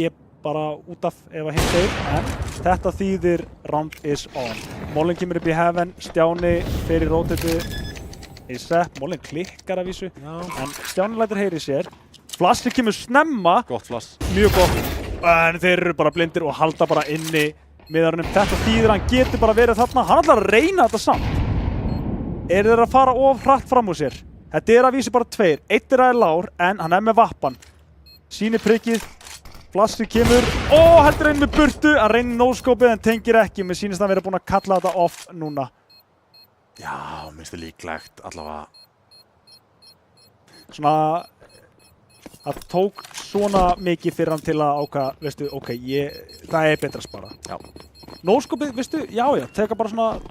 bara út af ef að hinn deyr, en þetta þýðir round is on. Mollin kemur upp í heaven, Stjáni fyrir rótiti, Mollin klikkar að vísu, en Stjáni lætur heyri sér. Flassi kemur snemma, gott flass, mjög gott, en þeir eru bara blindir og halda bara inni miðarunum. Þetta þýðir hann getur bara verið þarna, hann ætlar að reyna þetta samt. Þeir að fara of hratt fram úr sér? Þetta að vísu bara 2, einn er lár, en hann með vappan. Sýnir prikkið, Flassi kemur, heldur einn með burtu, hann reynir no-scopið en tengir ekki, mér sýnist hann verið búinn að kalla þetta off núna. Já, minnst það líklegt, allavega. Svona, það tók svona mikið fyrir hann til að ákveða, veistu, ok, það betra að spara. Já. No-scopið, veistu, já, teka bara svona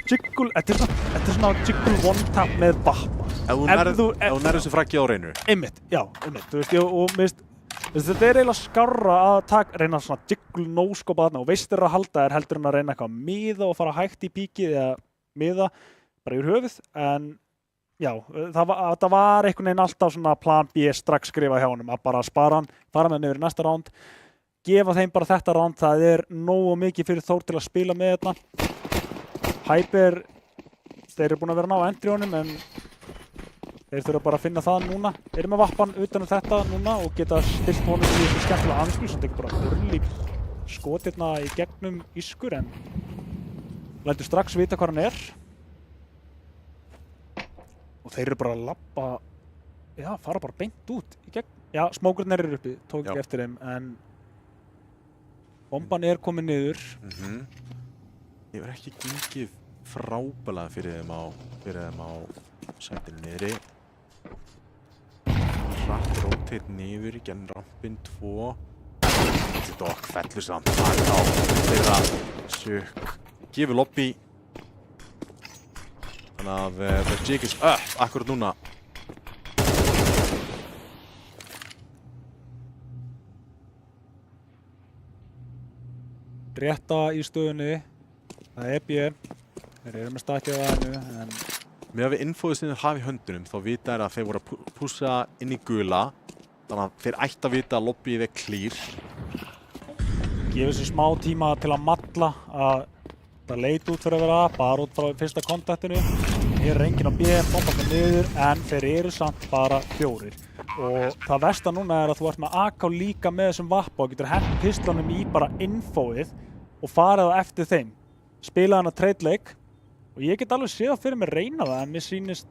jiggle, þetta svona jiggle one-tap með vappa. Ef þú nærður þessu frakkið á reynu. Einmitt, já, einmitt, þú veist, og minnst, þetta eiginlega skárra að reyna svona jiggle no-scope aðna og veistir að halda þér heldur en að reyna eitthvað að miða og fara hægt í píkið eða miða bara yfir höfuð, en já, það var einhvern veginn alltaf svona plan B strax skrifa hjá honum að bara spara hann, fara með hann yfir í næsta round, gefa þeim bara þetta round, það nógu mikið fyrir Þór til að spila með þetta. Hyper, þeir eru búin að vera ná entry honum en þeir þurfa bara að finna það núna, eru með vappan utan þetta núna og geta stilt honum í þessu skemmtilega anskil sem tekur bara örlík skotirna í gegnum ískur en lætur strax vita hvað hann og þeir eru bara að labba, já, fara bara beint út í gegn, já, smókurinn eru uppi, tók ekki eftir þeim en bomban komin niður. Ég verð ekki gengið frábælega fyrir þeim á sætinu niðri. Hratt rotate niður í genn rampin 2. Þetta Dog fellur samt á þeirra sökk. Gefur lobby. Þannig að the jig is up akkurat núna. Rétta í stöðunni. Það B. Þeir eru með stakkið á aðeinu en Með að við infóið sem þeir hafa í höndunum þá vita þeir að þeir voru að pússa inn í gula þannig að þeir ætti að vita að lobbyið clear. Gefur sér smá tíma til að malla að það leit út fyrir að vera bara út frá fyrsta kontaktinu. Hér enginn á B, bomba það niður en þeir eru samt bara 4. Og það versta núna að þú ert með AK líka með þessum vappa og getur hent pistlunum í bara infóið og farið á eftir þeim. Spila hann að trade leik. Og ég get alveg séð fyrir mig reyna það, en mér sýnist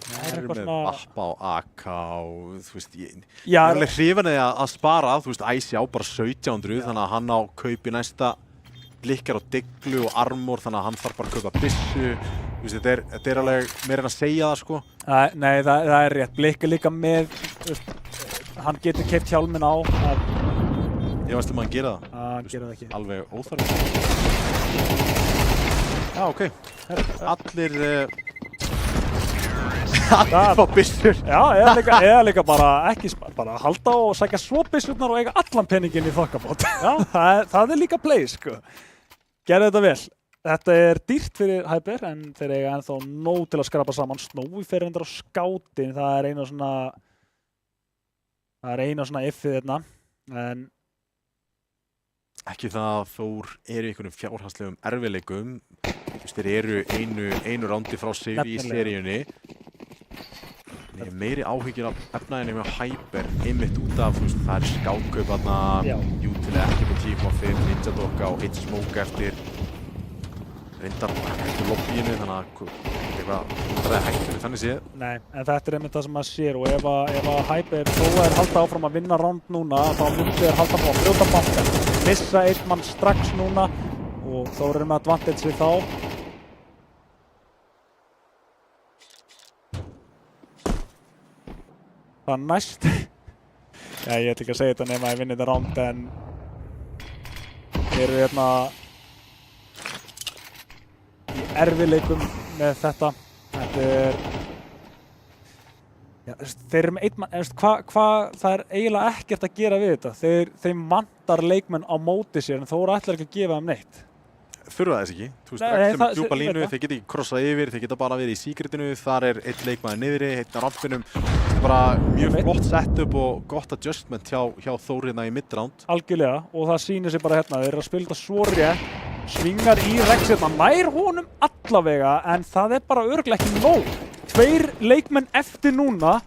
það eitthvað svona... Vappa og AK og þú veist, ég er alveg hrifinn að spara, þú veist, Icy á bara 1700, þannig að hann á kaupi næsta blikkar á diglu og armor, þannig að hann þarf bara að kaupa byssu, þú veist, þetta alveg meira en að segja það, sko. Nei, það rétt, blikka líka með, veist, hann getur keypt hjálminn á að... Ég veist að gera það. Hann gera það ekki. Alveg óþarf. Já, ok. Allir fá byssur. Já, eða líka bara ekki bara halda og sækja svo byssurnar og eiga allan peninginn í þokkabót. Já, það líka play, sko. Gerðu þetta vel. Þetta dýrt fyrir Hyper, en þeir eiga ennþá nóg til að skrapa saman. Snowy fer endur á skátin, það eina svona iffið þarna. En ekki það að Þór eru í einhvernum fjárhagslegum erfiðleikum. Þeir eru einu rándi frá sigri í seríunni. Ég hef meiri áhyggjur af efnaðinni með Hyper einmitt út af, það skátkaup þarna, Util ekki på 10.5, Ninja Dog á 1 smoke eftir reyndar eftir lobbyinu, þannig að eitthvað hættur þannig séð. Nei, en þetta einmitt það sem maður sér og ef að Hyper þó er halda áfram að vinna round núna þá myndi þeir halda á að brjóta bankan, missa einn mann strax núna og þá erum við advantage við þá. Það næst Já, ég ætla ekki að segja þetta nema að ég vinni þetta round en þeir eru hérna í erfiðleikum með þetta. Þetta er já, þeir eru með einn mann, það er eiginlega ekkert að gera við þetta. Þeim vantar leikmenn á móti sér en þó ætlar ekki að gefa þeim neitt. Þurfa þess ekki, þú veist, ekki sem djúpa línu, þeir geta ekki krossað yfir, þeir geta bara verið í secretinu, þar er einn leikmaður niðri, einn á rampinum. Þetta er bara mjög flott setup og gott adjustment hjá Þór hérna í mid-round. Algjörlega, og það sýnir sig bara hérna, þeir eru að spila þetta svo rétt, svingar í Rex hérna, nær honum allavega, en það er bara örugglega ekki nóg. 2 leikmenn eftir núna,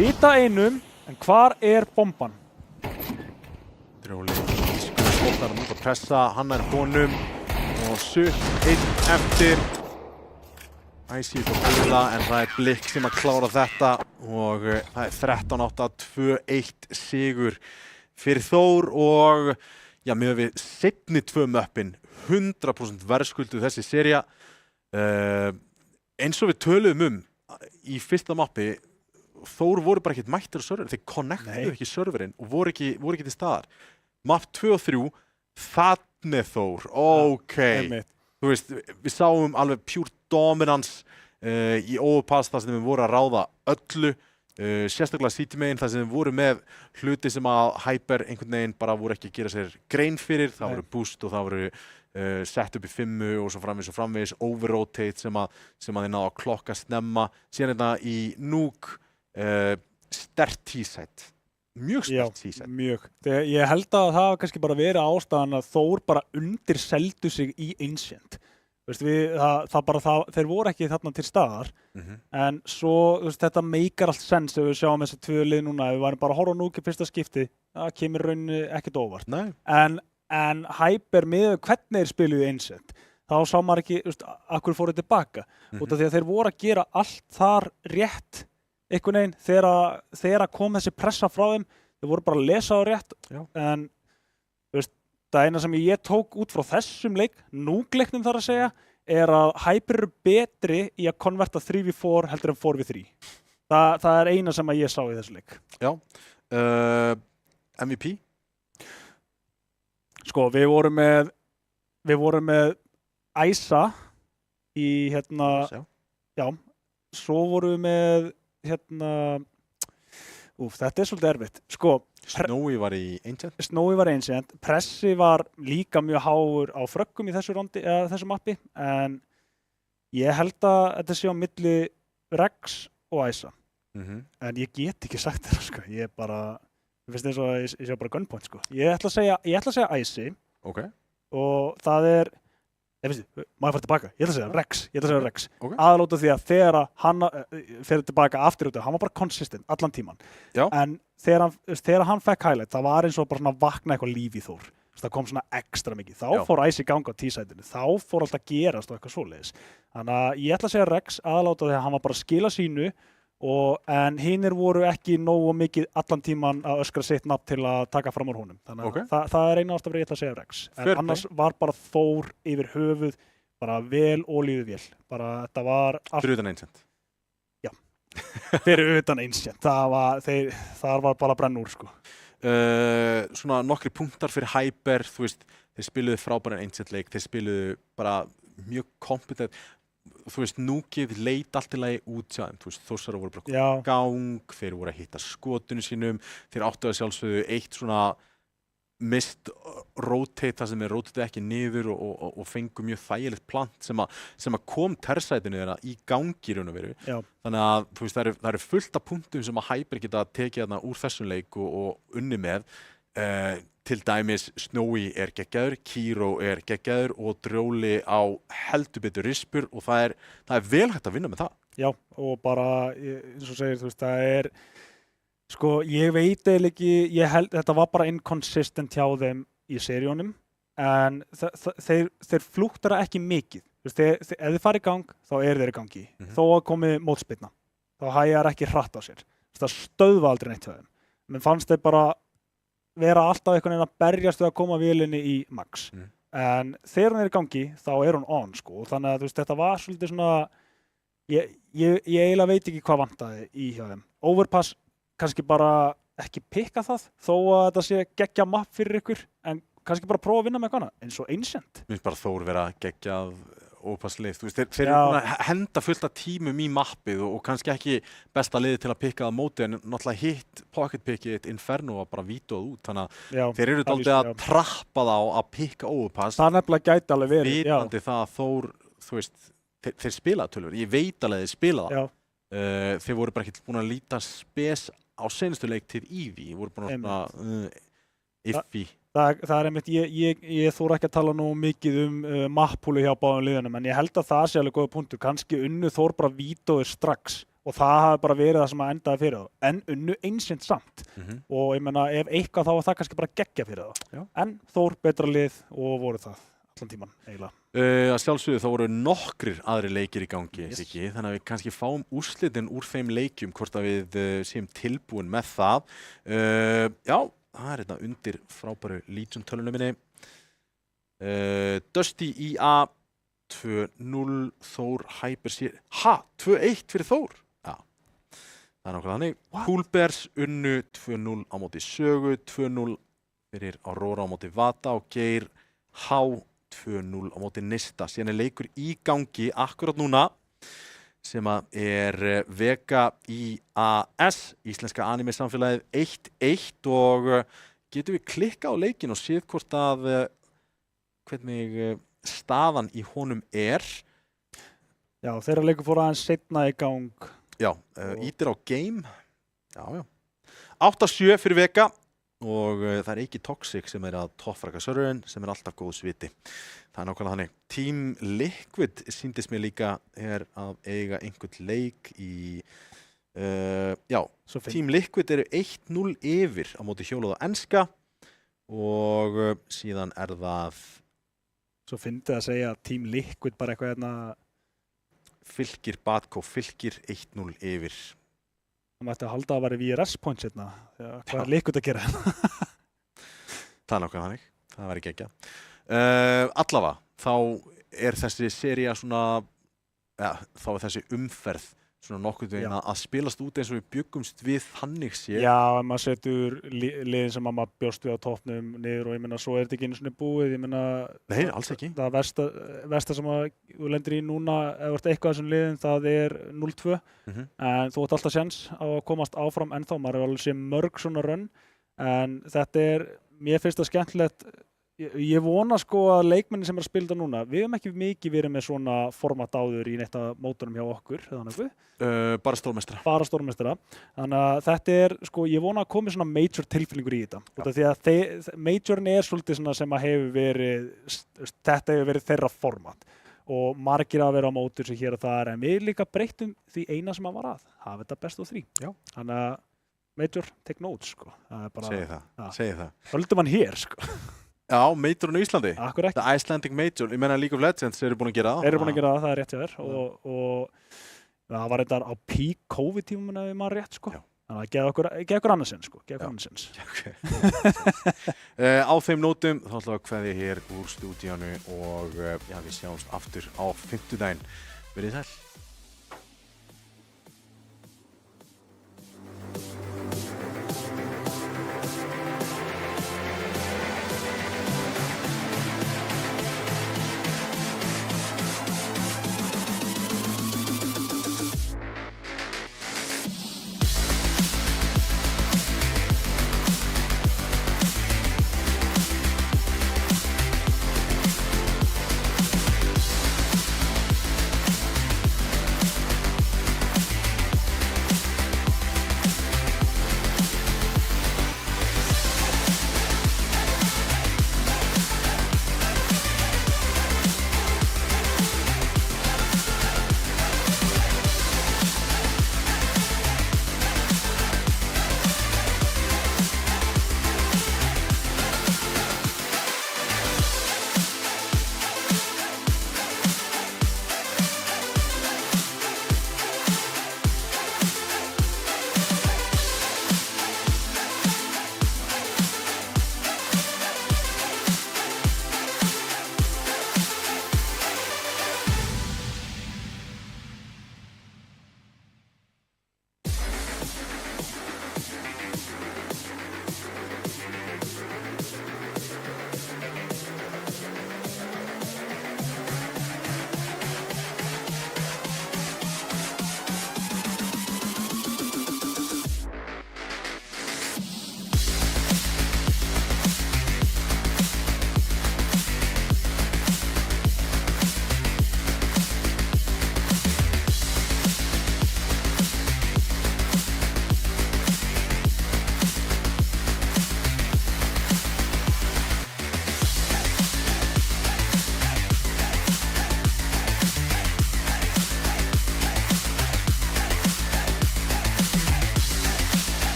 vita einum, en hvar er bomban? Drjóli. Skottar út að pressa, hann er honum og sutt einn eftir. Icy út að búla en það er Blikk sem að klára þetta og það er 13-8, 2-1 sigur fyrir Þór og já, með við seinni 2 möppin 100% verðskulduð þessi sería. Eins og við töluðum í fyrsta mappi, Þór voru bara ekkert mættir á serverinn, þeir connectuðu ekki serverinn og voru ekki til staðar. Map 2 og 3, þannig Þór, ok. Þú veist, við sáum alveg pure dominance í overpass þar sem við vorum að ráða öllu, sérstaklega CT-megin þar sem við vorum með hluti sem að Hyper einhvern veginn bara voru ekki að gera sér grein fyrir. Það voru boost og það voru sett upp í 5 og svo framvegis, overrotate sem að þeir náðu að klokka snemma. Síðan þetta í Nuke, sterkt T-site. Mjög sterkt T-site. Mjög. Ég held að það hafa kannski bara verið ástæðan að Þór bara undirseldu sig í Ancient. Veist, þeir voru ekki þarna til staðar, en svo þetta meikar allt sens ef við sjáum þessa 2 lið núna. Ef við varum bara að horfa á Nuke í fyrsta skipti, það kemur rauninni ekkert óvart. En Hyper með hvernig þeir spiluðu Ancient, þá sá maður ekki, af hverju fóru tilbaka. Út af því að þeir voru að gera allt þar rétt einhvern veginn þegar kom þessi pressa frá þeim, þeir voru bara að lesa á rétt. En það eina sem ég tók út frá þessum leik, Nuke-leiknum þar að segja, er að Hyper eru betri í að konverta 3v4 heldur en 4v3. Það er eina sem ég sá í þessu leik. Já. MVP? Sko, við vorum með Æsa í já, svo vorum við með þetta er svolítið erfitt. Sko, Snowy var í Ancient. Snowy var í Ancient. Pressi var líka mjög háur á fröggum í þessu mappi, en ég held að þetta sé á milli Rex og Æsa. En ég get ekki sagt þetta, sko. Ég finnst eins og ég sé bara gunpoint, sko. Ég ætla að segja Æsi. Ok. Og það er má ég fara tilbaka? Ég ætla að segja Rex. Aðalóta því að þegar hann fer tilbaka aftur út, hann var bara consistent allan tíman. En þegar hann fekk highlight, það var eins og bara svona vakna eitthvað líf í Þór. Það kom svona ekstra mikið. Þá fór Ice í gang á T-sætinu. Þá fór alltaf að gerast og eitthvað svoleiðis. Þannig að ég ætla að segja Rex aðalóta því að hann var bara að skila sínu en hinir voru ekki nógu mikið allan tíman að öskra sitt nafn til að taka fram úr honum. Þannig að það er eina ástæða fyrir ég ætla að segja Rex. En annars var bara Þór yfir höfuð, bara vel og lífið vel. Bara þetta var fyrir utan Ancient. Já, fyrir utan Ancient. Það var bara brenn úr, sko. Svona nokkri punktar fyrir Hyper, þú veist, þeir spiluðu frábæran Ancient leik, þeir spiluðu bara mjög kompetent. Þú veist, Nukeið leit allt í lagi út hjá þeim, þú veist, Þórsara voru bara komið gang, þeir voru að hitta skotinu sínum, þeir áttu að sjálfsögðu eitt svona mist rotate, það sem rotate ekki niður og fengu mjög þægilegt plant sem að kom tersætinu þeirra í gangi raun og veru. Þannig að þú veist, það eru fullt af punktum sem að Hyper geta tekið þarna úr þessum leik og unni með. Til dæmis Snowy er geggjaður, Kiro er geggjaður og Drjóli á heldur betur rispur og það er vel hægt að vinna með það. Já, og bara, eins og segir, þú veist, það er, sko, ég veit eða ekki, þetta var bara inconsistent hjá þeim í seríunum, en þeir flúktara ekki mikið. Þú veist, ef þið farið í gang, þá þeir í gangi. Þó að komi mótspyrna. Þá hægjar ekki hratt á sér. Það stöðva aldrei neitt hjá þeim. Menn fannst þeir bara vera alltaf einhvern veginn að berjast við að koma vélinni í max. En þegar hún í gangi, þá hún on, sko. Þannig að þú veist, þetta var svolítið svona, ég eiginlega veit ekki hvað vantaði í hjá þeim. Overpass, kannski bara ekki pikka það, þó að þetta sé geggja mapp fyrir ykkur, en kannski bara prófa að vinna með eitthvað annað, eins og Ancient. Mér finnst bara Þór vera geggjað ópasslið. Þú veist, þeir eru búin að henda fullt af tímum í mappið og kannski ekki besta liði til að pikka það móti, en náttúrulega hitt pocketpickið Inferno var bara vítóð út, þannig að þeir eru dálítið að trappa þá að pikka ópass. Það nefnilega gæti alveg verið. Vitandi það að Þór, þú veist, þeir spilaði tölvur. Ég veit alveg þeir spilaði það. Þeir voru bara ekki búin að líta spes á seinustu leiktíð í því. Þeir voru búin að iffi. Það einmitt, ég þóra ekki að tala nú mikið mappúlu hjá báðum liðunum, en ég held að það sé alveg góða punktur. Kannski unnu Þór bara vítóður strax og það hafi bara verið það sem að endaði fyrir þá. En unnu Ancient samt. Og ég meina, ef eitthvað þá var það kannski bara geggja fyrir þá. En Þór betra lið og voru það allan tíman, eiginlega. Að sjálfsögðu þá voru nokkrir aðri leikir í gangi, ekki? Þannig að við kannski fáum úrslitin úr þeim leikjum, hvort að við séum tilbúin með það. Já. Það hérna undir frábæru Legion tölunum minni. Dusty IA 2-0, Þór Hyper sér. 2-1 fyrir Þór? Já, það nákvæmlega þannig. Coolbears unnu 2-0 á móti Sögu, 2-0 fyrir Aurora á móti Vata og Geir H 2-0 á móti Nista. Síðan leikur í gangi akkurat núna sem að Vega IAS, Íslenska anime samfélagið 1-1 og getum við klikka á leikinn og séð hvort að hvernig staðan í honum er. Já, þeirra leikur fór aðeins seinna í gang. Já, ítir á game. Já. 8-7 fyrir Vega og það ekki Toxic sem að toppfraka serverinn sem alltaf góð sviti. Það nákvæmlega þannig. Team Liquid sýndist mér líka að eiga einhvern leik í Team Liquid eru 1-0 yfir á móti Hjólóð og Enska og síðan það Svo fyndið að segja Team Liquid bara eitthvað hérna Fylkir Badco, Fylkir 1-0 yfir. Það mætti að halda að vera VRS points hérna. Hvað Liquid að gera? Það nákvæmlega þannig. Það væri geggjað. Allavega, þá þessi sería svona, þá þessi umferð svona nokkuð veginn að spilast út eins og við bjöggumst við þannig séð. Já, ef maður setur liðin sem maður bjóst við á toppnum niður og ég meina, svo þetta ekki einu svona búið, ég meina... Nei, alls ekki. Það versta sem þú lendir í núna, ef þú ert eitthvað þessum liðin, það 0-2, en þú átt alltaf séns á að komast áfram ennþá, maður alveg sé mörg svona rönn, en þetta mér finnst það skemmtilegt. Ég vona sko að leikmennin sem að spila núna, við hefum ekki mikið verið með svona format áður í neitt af mótunum hjá okkur, eða nokkuð? Bara stórmeistara. Bara stórmeistara. Þannig að þetta sko, ég vona að komi svona major tilfinningur í þetta. Út af því að majorin svolítið svona sem að þetta hefur verið þeirra format. Og margir að vera á mótur sem hér og þar, en við líka breyttum því eina sem að var hafa þetta best of 3. Já. Þannig að major, take notes, sko. Segir það. Höldum hann hér, sko. Já, Majorinn á Íslandi. Akkur ekki. The Icelandic Major. Ég meina League of Legends eru búin að gera það. Eru búin að gera það, það rétt hjá þér. Og það var þetta á peak COVID-tímum ef maður rétt, sko. Já. Þannig að geða okkur annars sinn, sko. Geða okkur annars sinns. Okay. Á þeim nótum, þá ætlum við að kveðja hér úr stúdíónu og við sjáumst aftur á fimmtudaginn. Verið sæl.